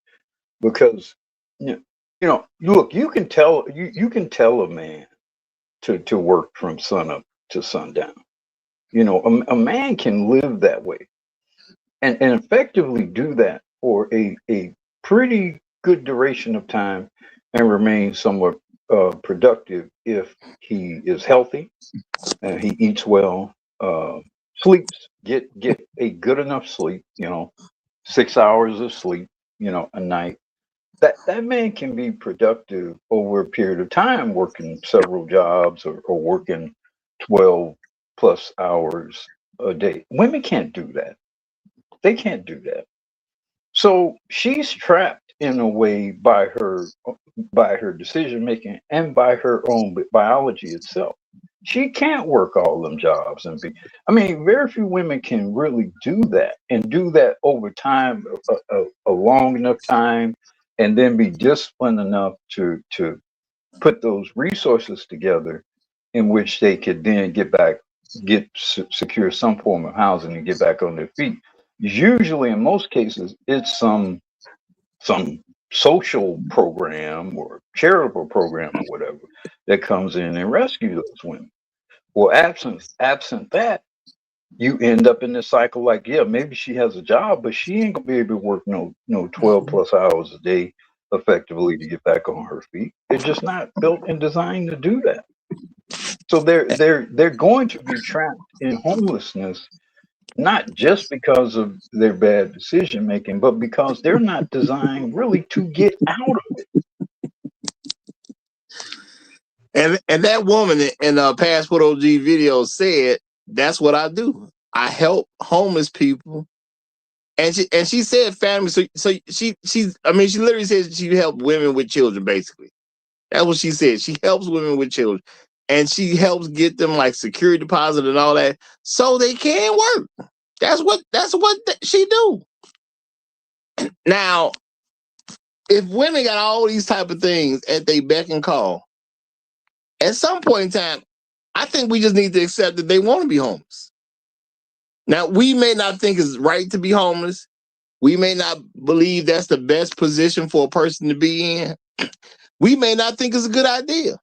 Because look, you can tell a man to work from sun up to sundown. A man can live that way and effectively do that for a pretty good duration of time and remain somewhat productive if he is healthy and he eats well, sleeps, get a good enough sleep, 6 hours of sleep, a night. That man can be productive over a period of time, working several jobs or working 12 plus hours a day. Women can't do that. They can't do that. So she's trapped in a way by her decision making and by her own biology itself. She can't work all them jobs and be. I mean, very few women can really do that and do that over time, a long enough time, and then be disciplined enough to put those resources together in which they could then secure some form of housing and get back on their feet. Usually, in most cases, it's some social program or charitable program or whatever that comes in and rescue those women. Well, absent that, you end up in this cycle like, yeah, maybe she has a job, but she ain't gonna be able to work no 12 plus hours a day effectively to get back on her feet. They're just not built and designed to do that. So they're going to be trapped in homelessness, not just because of their bad decision making, but because they're not designed really to get out of it. And that woman in Passport OG video said, "That's what I do. I help homeless people." And she said family. So she literally says she helped women with children. Basically, that's what she said. She helps women with children, and she helps get them like security deposit and all that, so they can work. That's what she do. Now, if women got all these type of things at they beck and call, at some point in time, I think we just need to accept that they want to be homeless. Now, we may not think it's right to be homeless. We may not believe that's the best position for a person to be in. We may not think it's a good idea.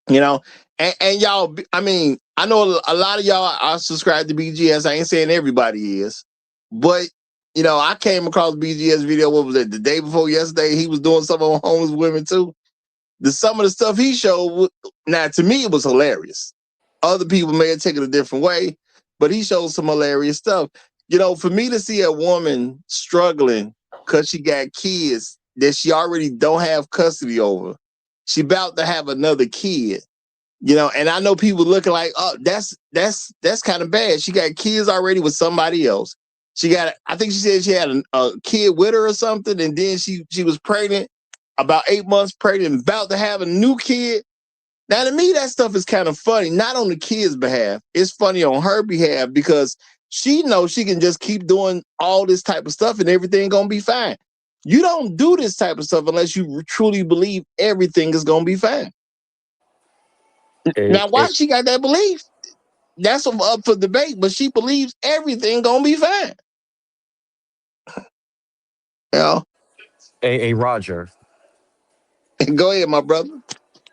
You know, and y'all, I mean, I know a lot of y'all are subscribed to BGS. I ain't saying everybody is, but you know, I came across BGS video. What was it? The day before yesterday, he was doing something on homeless women too. Some of the stuff he showed, now to me, it was hilarious. Other people may have taken it a different way, but he showed some hilarious stuff. You know, for me to see a woman struggling because she got kids that she already don't have custody over, she about to have another kid. You know, and I know people looking like, oh, that's kind of bad. She got kids already with somebody else. I think she said she had a kid with her or something, and then she was pregnant, about 8 months pregnant, about to have a new kid. Now, to me, that stuff is kind of funny, not on the kid's behalf. It's funny on her behalf because she knows she can just keep doing all this type of stuff and everything gonna be fine. You don't do this type of stuff unless you truly believe everything is gonna be fine. Now, why she got that belief? That's up for debate, but she believes everything gonna be fine. You know? Hey, Roger. Go ahead, my brother.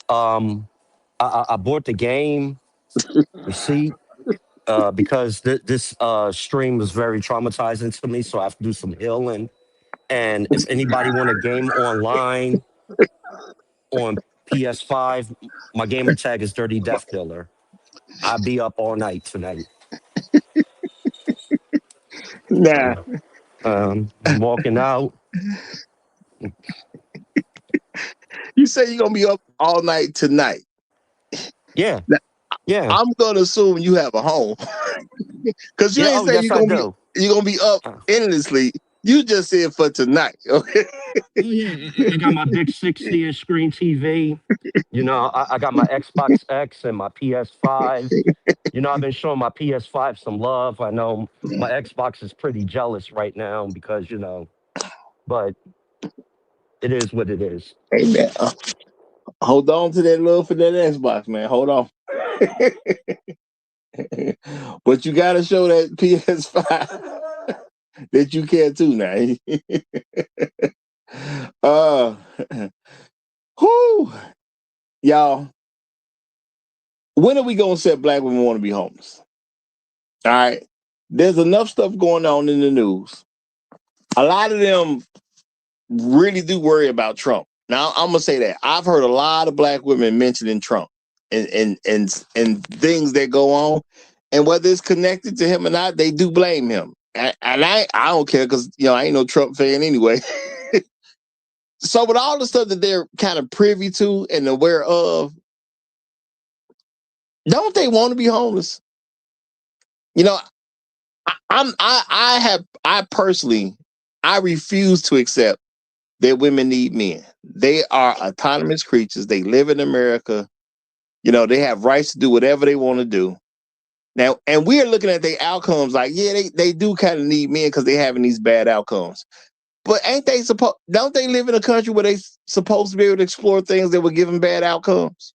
I bought the game. You see, because this stream was very traumatizing to me, so I have to do some healing. And if anybody want a game online on PS5, my gamer tag is Dirty Death Dealer. I'll be up all night tonight. Nah. I'm walking out. You say you're gonna be up all night tonight. Yeah. Now, Yeah. I'm gonna assume you have a home. Because you ain't say yes, I do. you're gonna be up endlessly. You just said for tonight. Okay. Yeah, I got my big 60-inch screen TV. You know, I got my Xbox X and my PS5. You know, I've been showing my PS5 some love. I know my Xbox is pretty jealous right now because, you know, but it is what it is. Hey man, hold on to that love for that Xbox, man. Hold on. But you gotta show that PS5 that you care too now. Whoo, y'all. When are we gonna set black women want to be homeless? All right. There's enough stuff going on in the news. A lot of them really do worry about Trump. Now I'm gonna say that I've heard a lot of black women mentioning Trump and things that go on, and whether it's connected to him or not, they do blame him. And I don't care because I ain't no Trump fan anyway. So with all the stuff that they're kind of privy to and aware of, Don't they want to be homeless? You know, I personally, I refuse to accept that women need men. They are autonomous creatures. They live in America. You know, they have rights to do whatever they want to do. Now, and we're looking at their outcomes like, yeah, they do kind of need men because they're having these bad outcomes. But ain't they supposed? Don't they live in a country where they supposed to be able to explore things that would give them bad outcomes?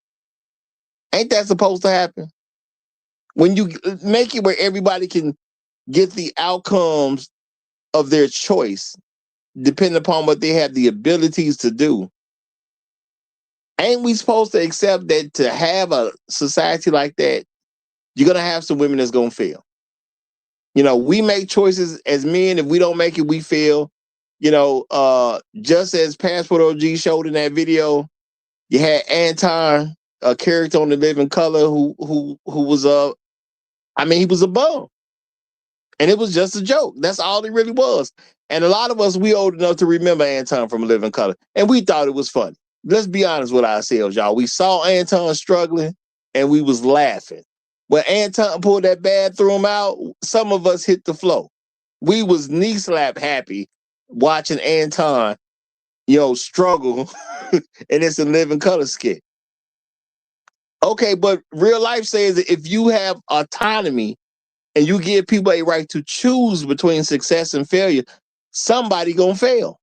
Ain't that supposed to happen? When you make it where everybody can get the outcomes of their choice, depending upon what they have the abilities to do, ain't we supposed to accept that to have a society like that, you're gonna have some women that's gonna fail? You know, we make choices as men. If we don't make it, we fail. You know, just as Passport OG showed in that video, you had Anton, a character on The Living Color, who was I mean, he was a bum. And it was just a joke. That's all it really was. And a lot of us, we old enough to remember Anton from A Living Color. And we thought it was funny. Let's be honest with ourselves, y'all. We saw Anton struggling and we was laughing. When Anton pulled that bathroom out, some of us hit the floor. We was knee slap happy watching Anton, you know, struggle and it's A Living Color skit. Okay, but real life says that if you have autonomy and you give people a right to choose between success and failure, somebody gonna fail.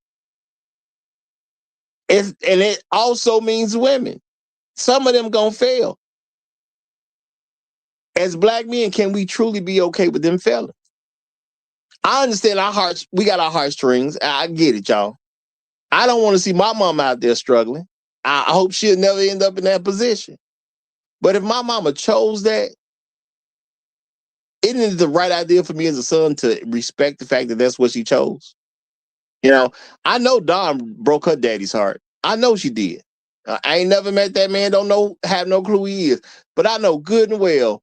And it also means women. Some of them gonna fail. As black men, can we truly be okay with them failing? I understand our hearts, we got our heartstrings. I get it, y'all. I don't want to see my mom out there struggling. I hope she'll never end up in that position. But if my mama chose that, isn't it the right idea for me as a son to respect the fact that that's what she chose? You know, I know Dawn broke her daddy's heart. I know she did. I ain't never met that man, don't know, have no clue who he is. But I know good and well,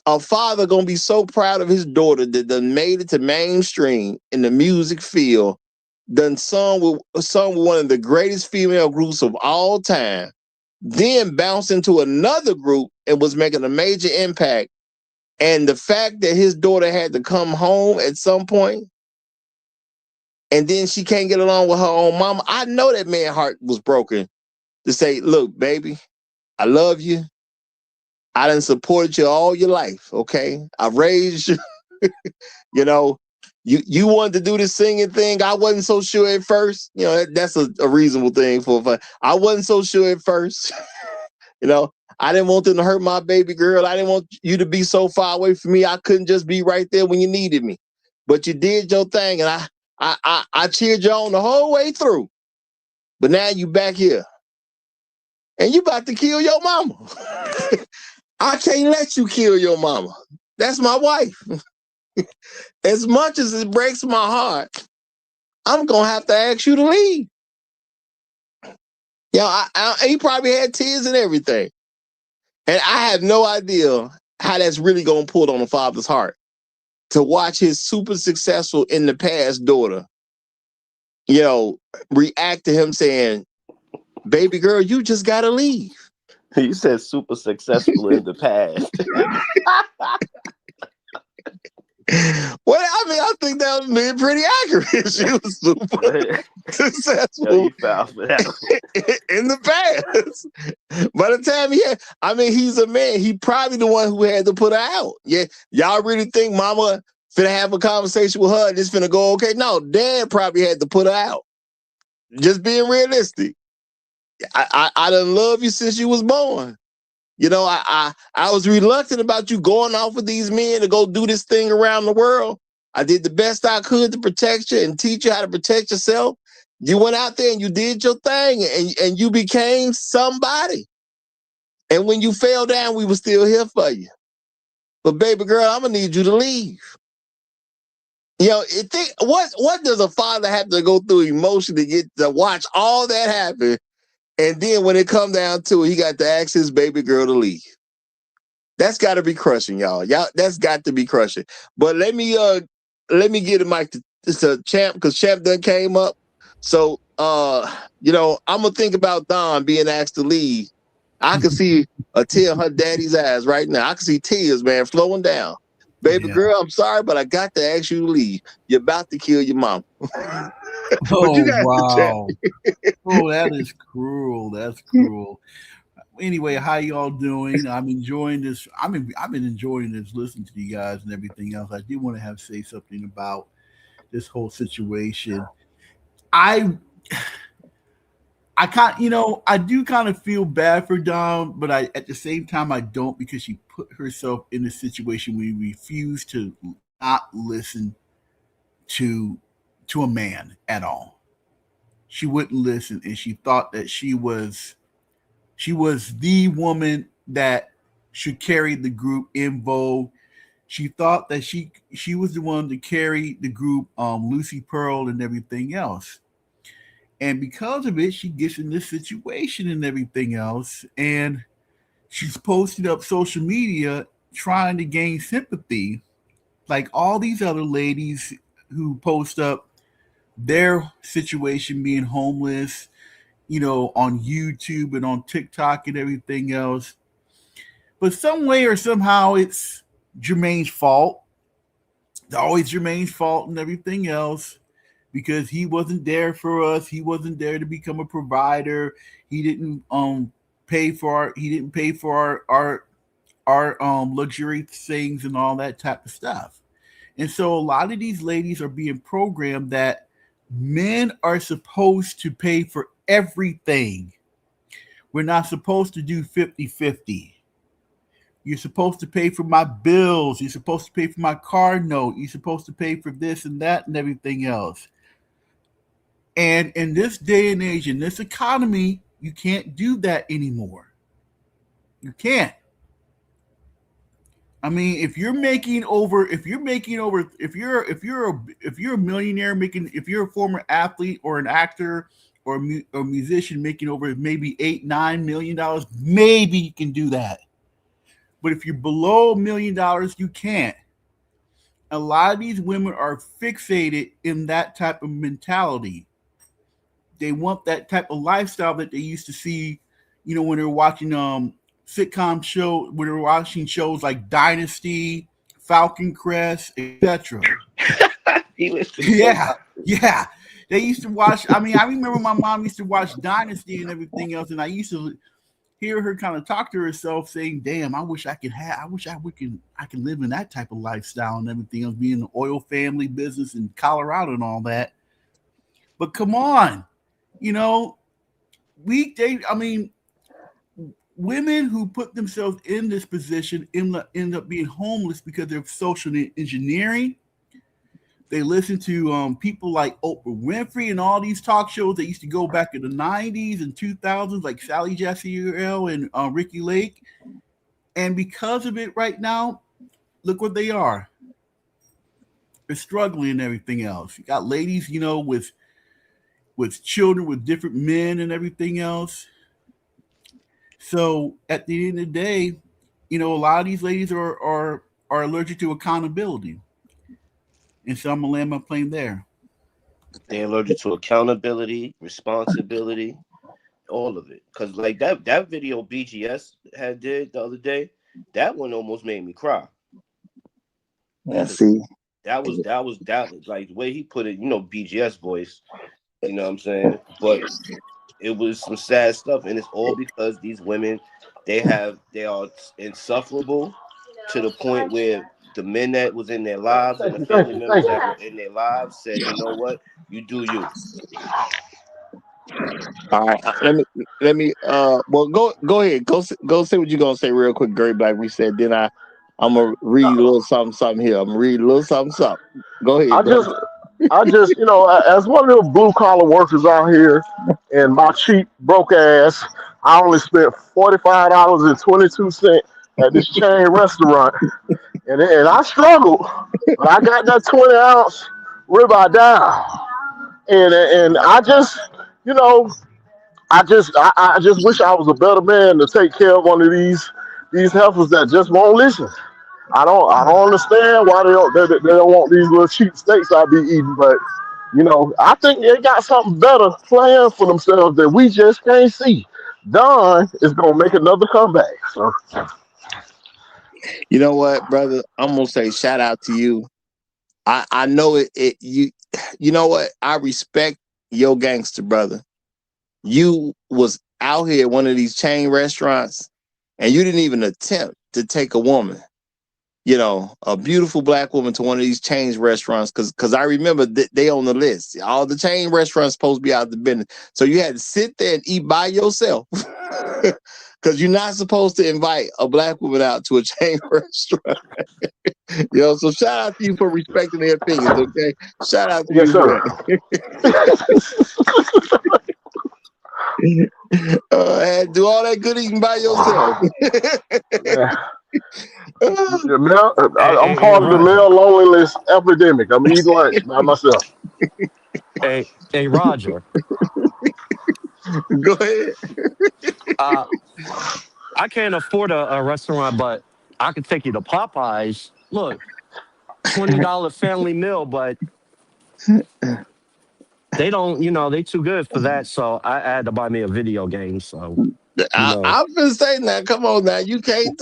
a father gonna be so proud of his daughter that done made it to mainstream in the music field, done sung with one of the greatest female groups of all time, then bounced into another group and was making a major impact. And the fact that his daughter had to come home at some point, and then she can't get along with her own mama, I know that man's heart was broken to say, look, baby, I love you. I done supported you all your life, okay? I raised you. You know, you wanted to do this singing thing. I wasn't so sure at first. You know, that's a reasonable thing for fun. I wasn't so sure at first. You know, I didn't want them to hurt my baby girl. I didn't want you to be so far away from me. I couldn't just be right there when you needed me. But you did your thing, and I cheered you on the whole way through. But now you back here. And you about to kill your mama. I can't let you kill your mama. That's my wife. As much as it breaks my heart, I'm gonna have to ask you to leave. You know, he probably had tears and everything. And I have no idea how that's really gonna pull on a father's heart to watch his super successful in the past daughter, you know, react to him saying, baby girl, you just gotta leave. You said super successful in the past. Well, I mean, I think that was being pretty accurate. She was super successful in the past. By the time he's a man. He probably the one who had to put her out. Yeah, y'all really think mama finna have a conversation with her and it's finna go okay? No, dad probably had to put her out. Just being realistic. I done love you since you was born. You know, I was reluctant about you going off with these men to go do this thing around the world. I did the best I could to protect you and teach you how to protect yourself. You went out there and you did your thing and you became somebody. And when you fell down, we were still here for you. But baby girl, I'm gonna need you to leave. You know, what does a father have to go through emotionally to get to watch all that happen? And then when it come down to it, he got to ask his baby girl to leave. That's got to be crushing, y'all. That's got to be crushing. But let me get a mic to Champ, because Champ done came up. So you know, I'm gonna think about Don being asked to leave. I can see a tear in her daddy's eyes right now. I can see tears, man, flowing down. Baby Yeah. girl, I'm sorry, but I got to ask you to leave. You're about to kill your mom. But you Oh got to check. wow. Oh, that is cruel. That's cruel. Anyway, how y'all doing? I'm enjoying this. I've been enjoying this, listening to you guys and everything else. I do want to have say something about this whole situation. I I can't, I do kind of feel bad for Dom, but I at the same time I don't, because she put herself in a situation where she refused to not listen to a man at all. She wouldn't listen, and she thought that she was the woman that should carry the group in vogue. She thought that she was the one to carry the group, Lucy Pearl and everything else. And because of it, she gets in this situation and everything else. And she's posting up social media trying to gain sympathy, like all these other ladies who post up their situation being homeless, on YouTube and on TikTok and everything else. But some way or somehow it's Jermaine's fault. It's always Jermaine's fault and everything else, because he wasn't there for us. He wasn't there to become a provider. He didn't pay for our luxury things and all that type of stuff. And so a lot of these ladies are being programmed that men are supposed to pay for everything. We're not supposed to do 50-50. You're supposed to pay for my bills. You're supposed to pay for my car note. You're supposed to pay for this and that and everything else. And in this day and age, in this economy, you can't do that anymore. You can't. I mean, if you're a millionaire making, if you're a former athlete or an actor or a musician making over maybe $8-9 million, maybe you can do that. But if you're below $1 million, you can't. A lot of these women are fixated in that type of mentality. They want that type of lifestyle that they used to see, when they were watching when they were watching shows like Dynasty, Falcon Crest, etc. Yeah, yeah. They used to watch. I mean, I remember my mom used to watch Dynasty and everything else, and I used to hear her kind of talk to herself, saying, "Damn, I wish I can live in that type of lifestyle and everything else, being an oil family business in Colorado and all that." But come on, women who put themselves in this position end up being homeless because they're social engineering. They listen to people like Oprah Winfrey and all these talk shows that used to go back in the 90s and 2000s, like Sally Jesse Earl and Ricky Lake. And because of it right now, look what they are. They're struggling and everything else. You got ladies, with children, with different men and everything else. So at the end of the day, a lot of these ladies are allergic to accountability. And so I'm gonna land my plane there. They're allergic to accountability, responsibility, all of it. Cause like that video BGS had did the other day, that one almost made me cry. Yeah, see. That was like the way he put it, BGS voice, you know what I'm saying? But it was some sad stuff, and it's all because these women, they are insufferable to the point where the men that was in their lives and the family members that were in their lives said, "You know what? You do you." All right, let me. Well, go ahead. Go say what you're gonna say real quick, Gary Black. We said. Then I'm gonna read a little something here. I'm gonna read a little something. Go ahead, I brother. just, as one of the blue collar workers out here, and my cheap broke ass, I only spent $45.22 at this chain restaurant, and I struggled, but I got that 20-ounce ribeye down, and I just, you know, I just wish I was a better man to take care of one of these heifers that just won't listen. I don't understand why they don't want these little cheap steaks I be eating, but I think they got something better planned for themselves that we just can't see. Don is gonna make another comeback. So You know what, brother? I'm gonna say shout out to you. I know you know what? I respect your gangster brother. You was out here at one of these chain restaurants and you didn't even attempt to take a woman, a beautiful black woman to one of these chain restaurants because I remember they on the list. All the chain restaurants supposed to be out the business. So you had to sit there and eat by yourself. Because you're not supposed to invite a black woman out to a chain restaurant. So shout out to you for respecting their opinions, okay? Shout out to yes, you for sir. that. And do all that good eating by yourself. The male, I'm Hey, part of the Roger. male loneliness epidemic. I'm eating lunch by myself. Hey, Roger. Go ahead. Uh, I can't afford a restaurant, but I could take you to Popeyes. Look, $20 family meal, but they don't, they too good for that. So I had to buy me a video game. So, you know, I've been saying that. Come on now. You can't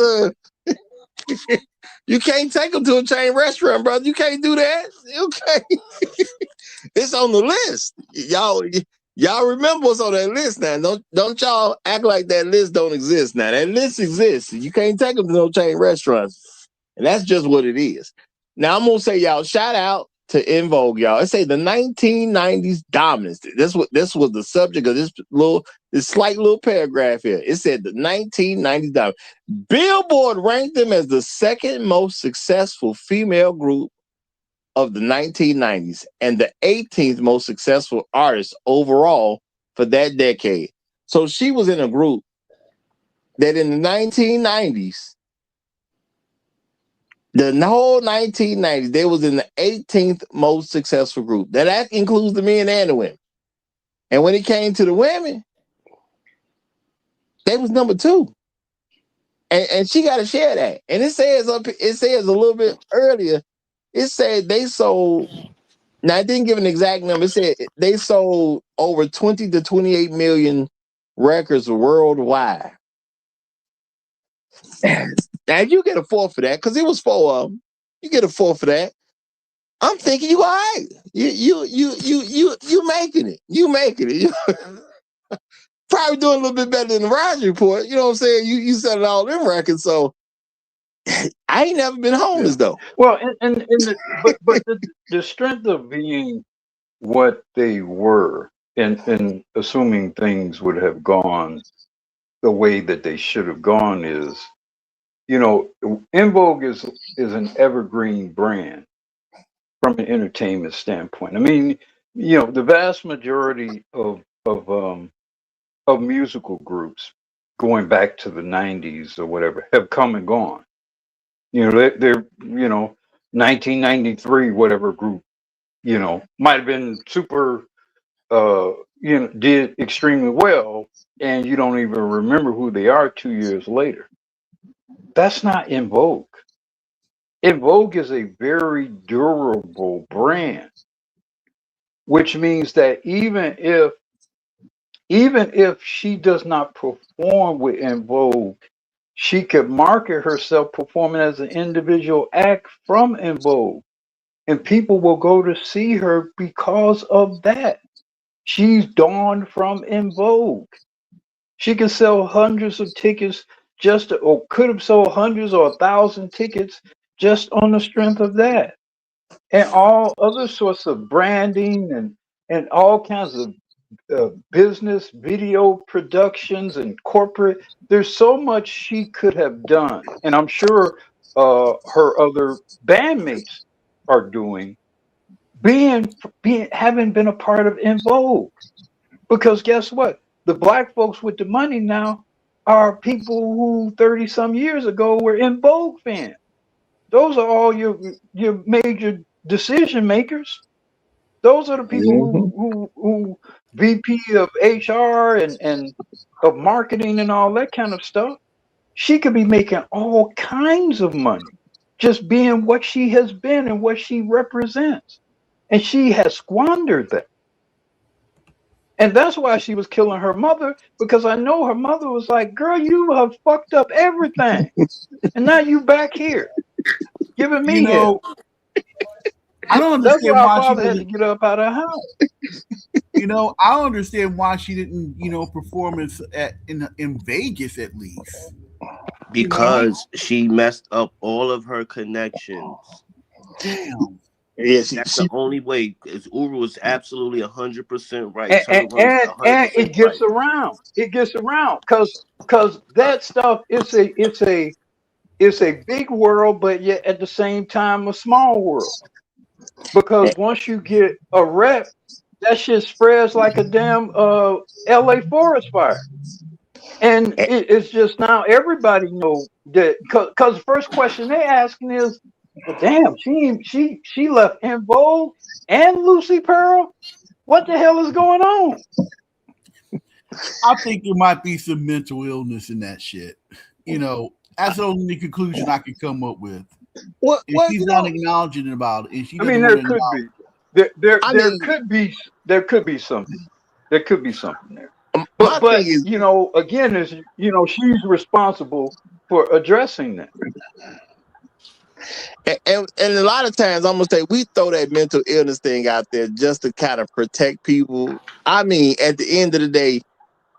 you can't take them to a chain restaurant, brother. You can't do that. You can't. It's on the list. Y'all remember what's on that list now. Don't y'all act like that list don't exist now. That list exists. You can't take them to no chain restaurants. And that's just what it is. Now I'm gonna say y'all shout out to In Vogue, y'all. It say the 1990s dominance. This was the subject of this slight little paragraph here. It said the 1990s dominance. Billboard ranked them as the second most successful female group of the 1990s and the 18th most successful artist overall for that decade. So she was in a group that in the 1990s, the whole 1990s, they was in the 18th most successful group. That includes the men and the women. And when it came to the women, they was number 2. And she got to share that. And it says a little bit earlier, it said they sold. Now, I didn't give an exact number. It said they sold over 20 to 28 million records worldwide. Now, if you get a 4 for that, because it was 4 of them, you get a 4 for that. I'm thinking you all right. You making it. You making it. Probably doing a little bit better than the Rise Report. You know what I'm saying? You set it all in records. So I ain't never been homeless though. Well, but the strength of being what they were, and assuming things would have gone the way that they should have gone is, In Vogue is an evergreen brand from an entertainment standpoint. I mean, the vast majority of musical groups going back to the 90s or whatever have come and gone. They're 1993 whatever group, might have been super did extremely well, and you don't even remember who they are 2 years later. That's not In Vogue. In Vogue is a very durable brand, which means that even if she does not perform with In Vogue, she could market herself performing as an individual act from In Vogue, and people will go to see her because of that. She's dawned from In Vogue. She can sell hundreds of tickets or could have sold hundreds or 1,000 tickets just on the strength of that. And all other sorts of branding and all kinds of business, video productions, and corporate. There's so much she could have done. And I'm sure her other bandmates are doing, having been a part of In Vogue. Because guess what? The black folks with the money now are people who 30 some years ago were In Vogue fans. Those are all your major decision makers. Those are the people who VP of HR and of marketing and all that kind of stuff. She could be making all kinds of money just being what she has been and what she represents. And she has squandered that. And that's why she was killing her mother, because I know her mother was like, girl, you have fucked up everything. And now you back here giving You me hell. know, I don't That's understand why our why she father had to doesn't. get up out of the house. You know, I don't understand why she didn't, perform in Vegas at least. You know, Because she messed up all of her connections. damn. Yeah, That's the only way. Because Uru was absolutely 100% right. And, Turtle was and, and 100% it right. gets around. It gets around because that stuff it's a big world, but yet at the same time a small world. Because once you get a rep, that shit spreads like a damn LA forest fire. And it's just now everybody know that because the first question they asking is, well, damn, she left En Vogue and Lucy Pearl. What the hell is going on? I think there might be some mental illness in that shit. That's the only conclusion I can come up with. What? And she's not acknowledging about it, and she I doesn't mean, want there to could acknowledge. be I mean, there could be something. There could be something there. my But thing is, again, is she's responsible for addressing that. and a lot of times I'm gonna say we throw that mental illness thing out there just to kind of protect people. I mean, at the end of the day,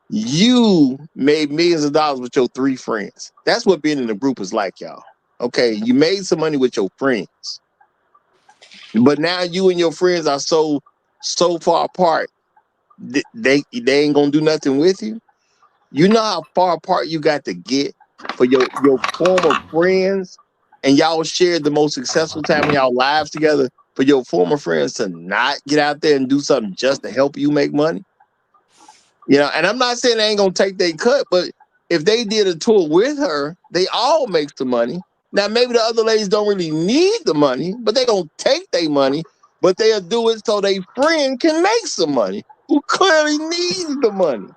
you made millions of dollars with your 3 friends. That's what being in a group is like, y'all. Okay, you made some money with your friends, but now you and your friends are so far apart. They ain't gonna do nothing with you. You know how far apart you got to get for your former friends, and y'all shared the most successful time in y'all lives together. For your former friends to not get out there and do something just to help you make money. And I'm not saying they ain't gonna take their cut, but if they did a tour with her, they all make some money. Now maybe the other ladies don't really need the money, but they gonna take their money, but they'll do it so their friend can make some money who clearly needs the money.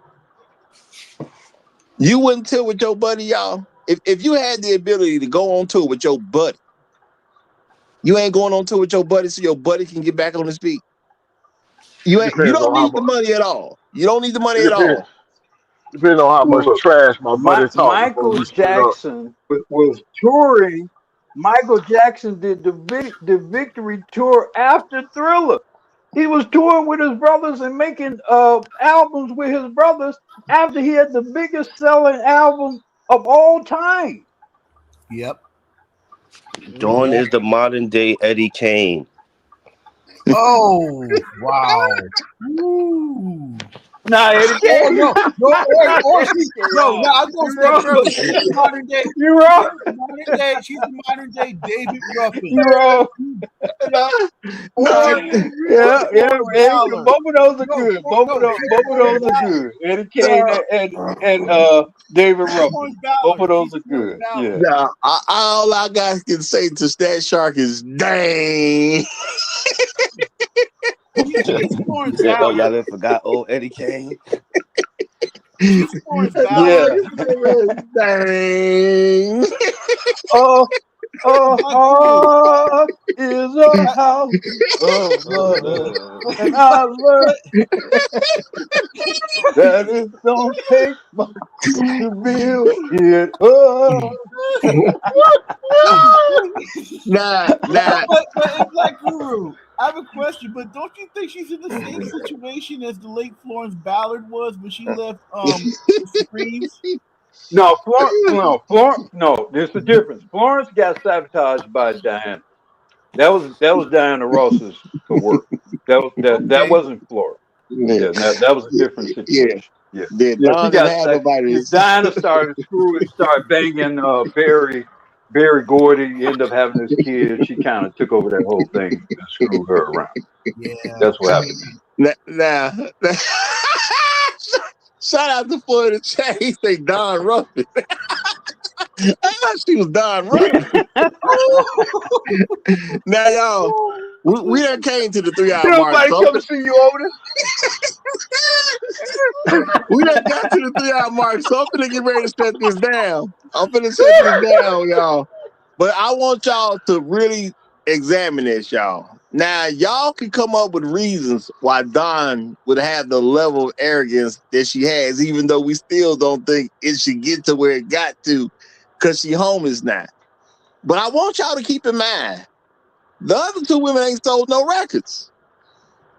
You wouldn't tour with your buddy, y'all. If you had the ability to go on tour with your buddy, you ain't going on tour with your buddy so your buddy can get back on his feet. You Depends don't on how need the much. money at all. You don't need the money It at depends. all. Depending on how much trash my buddy talked before Michael we split up. Jackson was touring. Michael Jackson did the victory tour after Thriller. He was touring with his brothers and making albums with his brothers after he had the biggest selling album of all time. Yep. Dawn Yeah. is the modern day Eddie Kane. Oh wow. Ooh. Nah, Eddie Oh Kane. no, I'm gonna step further. She's the modern day. You're wrong. She's the modern day David Ruffin. You're wrong. Yeah. Both of those are good. Both of those are good. Eddie Kane and David Ruffin. Both of those are good. Yeah. Now, all I guys can say to Stat Shark is dang. Oh, y'all ever forgot old Eddie Kane? Yeah. Dang. A heart is a house of love, and I learned that it don't take much to build it up. Nah. But Black Guru, I have a question. But don't you think she's in the same situation as the late Florence Ballard was when she left the Supremes? No, Florence. No, there's a difference. Florence got sabotaged by Diana. That was Diana Ross's work. That wasn't Florence. Yeah, that was a different situation. Yeah. She got Diana started banging Barry Gordy, ended up having this kid. She kind of took over that whole thing and screwed her around. Yeah, that's what happened. Now, shout out to Florida Chat. He say Don Ruffin. I thought she was Don Ruffin. Now, y'all, we done came to the 3-hour mark. Nobody come to see you over there. We done got to the 3-hour mark, so I'm finna get ready to set this down. y'all. But I want y'all to really examine this, y'all. Now, y'all can come up with reasons why Dawn would have the level of arrogance that she has, even though we still don't think it should get to where it got to because she homeless now. But I want y'all to keep in mind, the other two women ain't sold no records.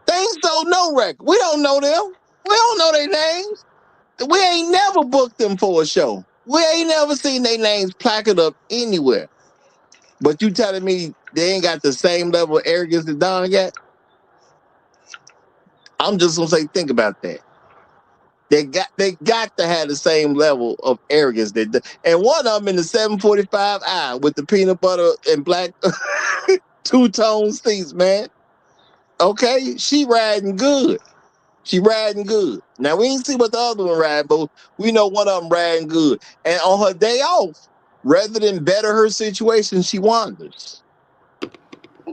They ain't sold no record. We don't know them. We don't know their names. We ain't never booked them for a show. We ain't never seen their names placarded up anywhere. But you telling me they ain't got the same level of arrogance that Dawn got? I'm just gonna say, think about that. They got to have the same level of arrogance that, and one of them in the 745i with the peanut butter and black two-tone seats, man. Okay, she riding good. She riding good. Now we ain't see what the other one riding, but we know one of them riding good. And on her day off, rather than better her situation, she wanders.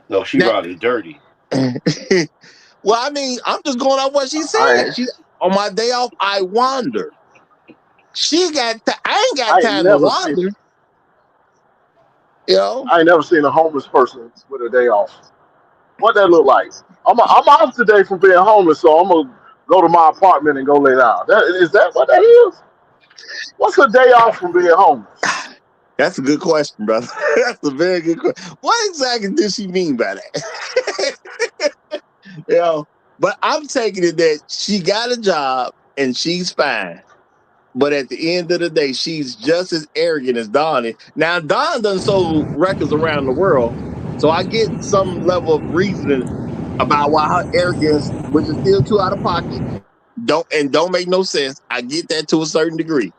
No, she Now, riding dirty. well, I mean, I'm just going off what she said. She on my day off, I wander. She got. I ain't got I ain't time to never seen. wander. You know. I ain't never seen a homeless person with a day off. What that look like? I'm off today from being homeless, so I'm gonna go to my apartment and go lay down. Is that what that is? What's a day off from being homeless? That's a good question, brother. That's a very good question. What exactly did she mean by that? You know, but I'm taking it that she got a job and she's fine. But at the end of the day, she's just as arrogant as Dawn is. Now, Dawn done sold records around the world, so I get some level of reasoning about why her arrogance, which is still too out of pocket, don't make no sense. I get that to a certain degree.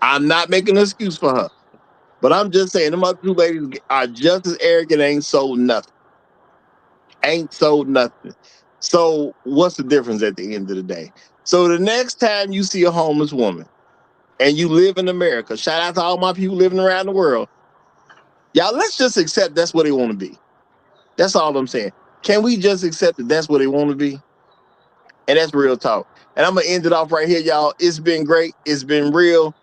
I'm not making an excuse for her, but I'm just saying them other two ladies are just as arrogant. Ain't sold nothing. Ain't sold nothing. So what's the difference at the end of the day? So the next time you see a homeless woman and you live in America, shout out to all my people living around the world. Y'all, let's just accept that's what they want to be. That's all I'm saying. Can we just accept that that's what they want to be? And that's real talk. And I'm going to end it off right here, y'all. It's been great. It's been real.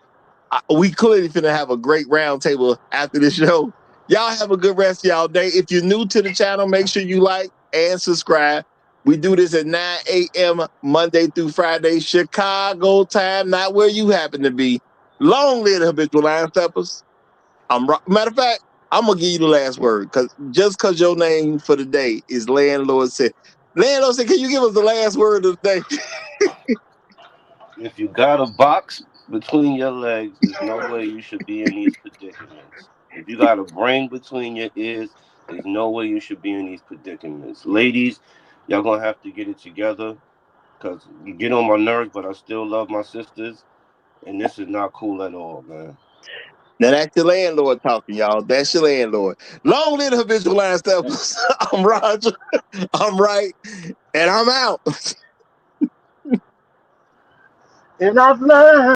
We clearly finna have a great round table after this show. Y'all have a good rest of y'all day. If you're new to the channel, make sure you like and subscribe. We do this at 9 a.m. Monday through Friday, Chicago time, not where you happen to be. Long live the habitual line steppers. Matter of fact, I'm gonna give you the last word because your name for the day is Landlord said. Landlord said, can you give us the last word of the day? If you got a box between your legs, there's no way you should be in these predicaments. If you got a brain between your ears, there's no way you should be in these predicaments. Ladies, y'all gonna have to get it together because you get on my nerves, but I still love my sisters, and this is not cool at all, man. Now that's your landlord talking, y'all. That's your landlord. Long live the habitual line steppers. I'm Roger. I'm right. And I'm out. And I've learned.